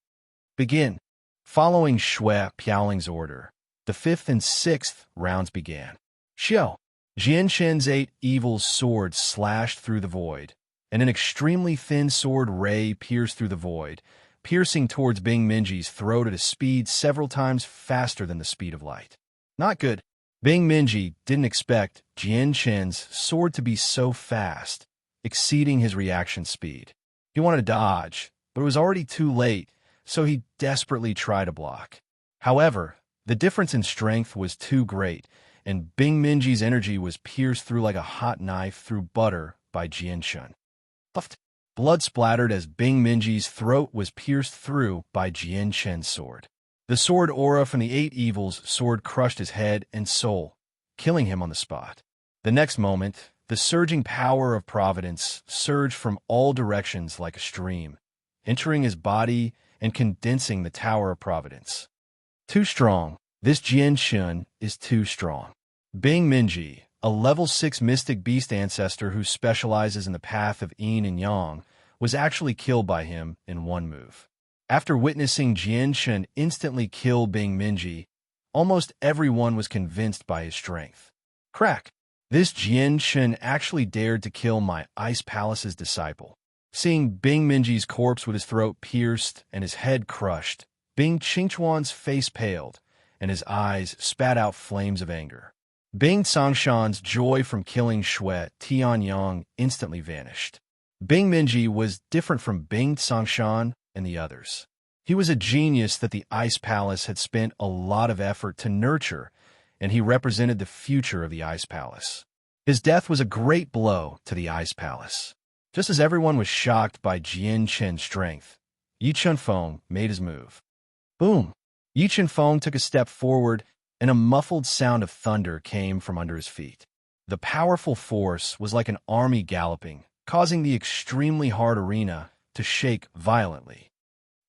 Begin. Following Xue Piaoling's order, the 5th and 6th rounds began. Xiao. Jian Shen's 8 evil swords slashed through the void, and an extremely thin sword ray pierced through the void, piercing towards Bing Minji's throat at a speed several times faster than the speed of light. Not good. Bing Minji didn't expect Jian Shen's sword to be so fast, exceeding his reaction speed. He wanted to dodge, but it was already too late, so he desperately tried to block. However, the difference in strength was too great, and Bing Minji's energy was pierced through like a hot knife through butter by Jian Shen. Blood splattered as Bing Minji's throat was pierced through by Jian Shen's sword. The sword aura from the 8 evils sword crushed his head and soul, killing him on the spot. The next moment, the surging power of Providence surged from all directions like a stream, entering his body and condensing the Tower of Providence. Too strong. This Jian Shen is too strong. Bing Minji, a level 6 mystic beast ancestor who specializes in the path of yin and yang, was actually killed by him in one move. After witnessing Jian Shen instantly kill Bing Minji, almost everyone was convinced by his strength. Crack! This Jian Shen actually dared to kill my Ice Palace's disciple. Seeing Bing Minji's corpse with his throat pierced and his head crushed, Bing Qingchuan's face paled, and his eyes spat out flames of anger. Bing Songshan's joy from killing Xue Tianyang instantly vanished. Bing Minji was different from Bing Songshan and the others. He was a genius that the Ice Palace had spent a lot of effort to nurture, and he represented the future of the Ice Palace. His death was a great blow to the Ice Palace. Just as everyone was shocked by Jian Shen's strength, Yi Chenfeng made his move. Boom! Yi Chenfeng took a step forward, and a muffled sound of thunder came from under his feet. The powerful force was like an army galloping, causing the extremely hard arena to shake violently.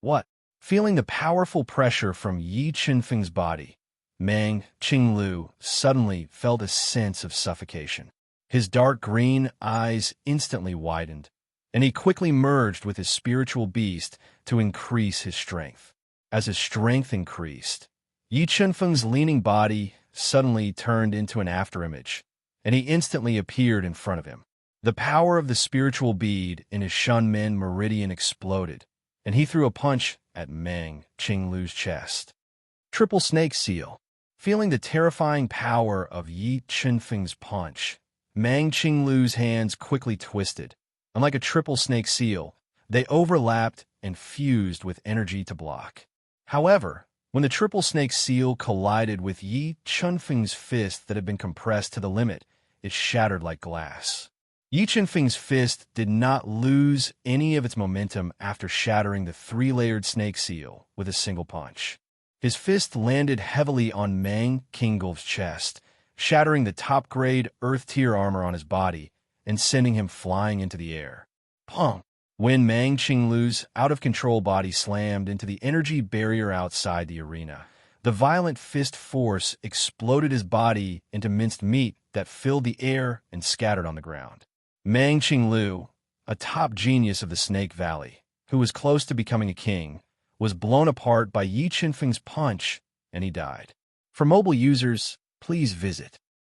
What? Feeling the powerful pressure from Yi Chenfeng's body, Mang Qinglu suddenly felt a sense of suffocation. His dark green eyes instantly widened, and he quickly merged with his spiritual beast to increase his strength. As his strength increased, Yi Chenfeng's leaning body suddenly turned into an afterimage, and he instantly appeared in front of him. The power of the spiritual bead in his Shunmen meridian exploded, and he threw a punch at Meng Qinglu's chest. Triple snake seal. Feeling the terrifying power of Yi Chenfeng's punch, Meng Qinglu's hands quickly twisted. Unlike a triple snake seal, they overlapped and fused with energy to block. However, when the triple snake seal collided with Yi Chenfeng's fist that had been compressed to the limit, it shattered like glass. Yi Chenfeng's fist did not lose any of its momentum after shattering the three-layered snake seal with a single punch. His fist landed heavily on Meng Qinglu's chest, shattering the top-grade Earth-tier armor on his body and sending him flying into the air. Pong! When Meng Qinglu's out-of-control body slammed into the energy barrier outside the arena, the violent fist force exploded his body into minced meat that filled the air and scattered on the ground. Meng Qinglu, a top genius of the Snake Valley, who was close to becoming a king, was blown apart by Yi Chenfeng's punch, and he died. For mobile users, please visit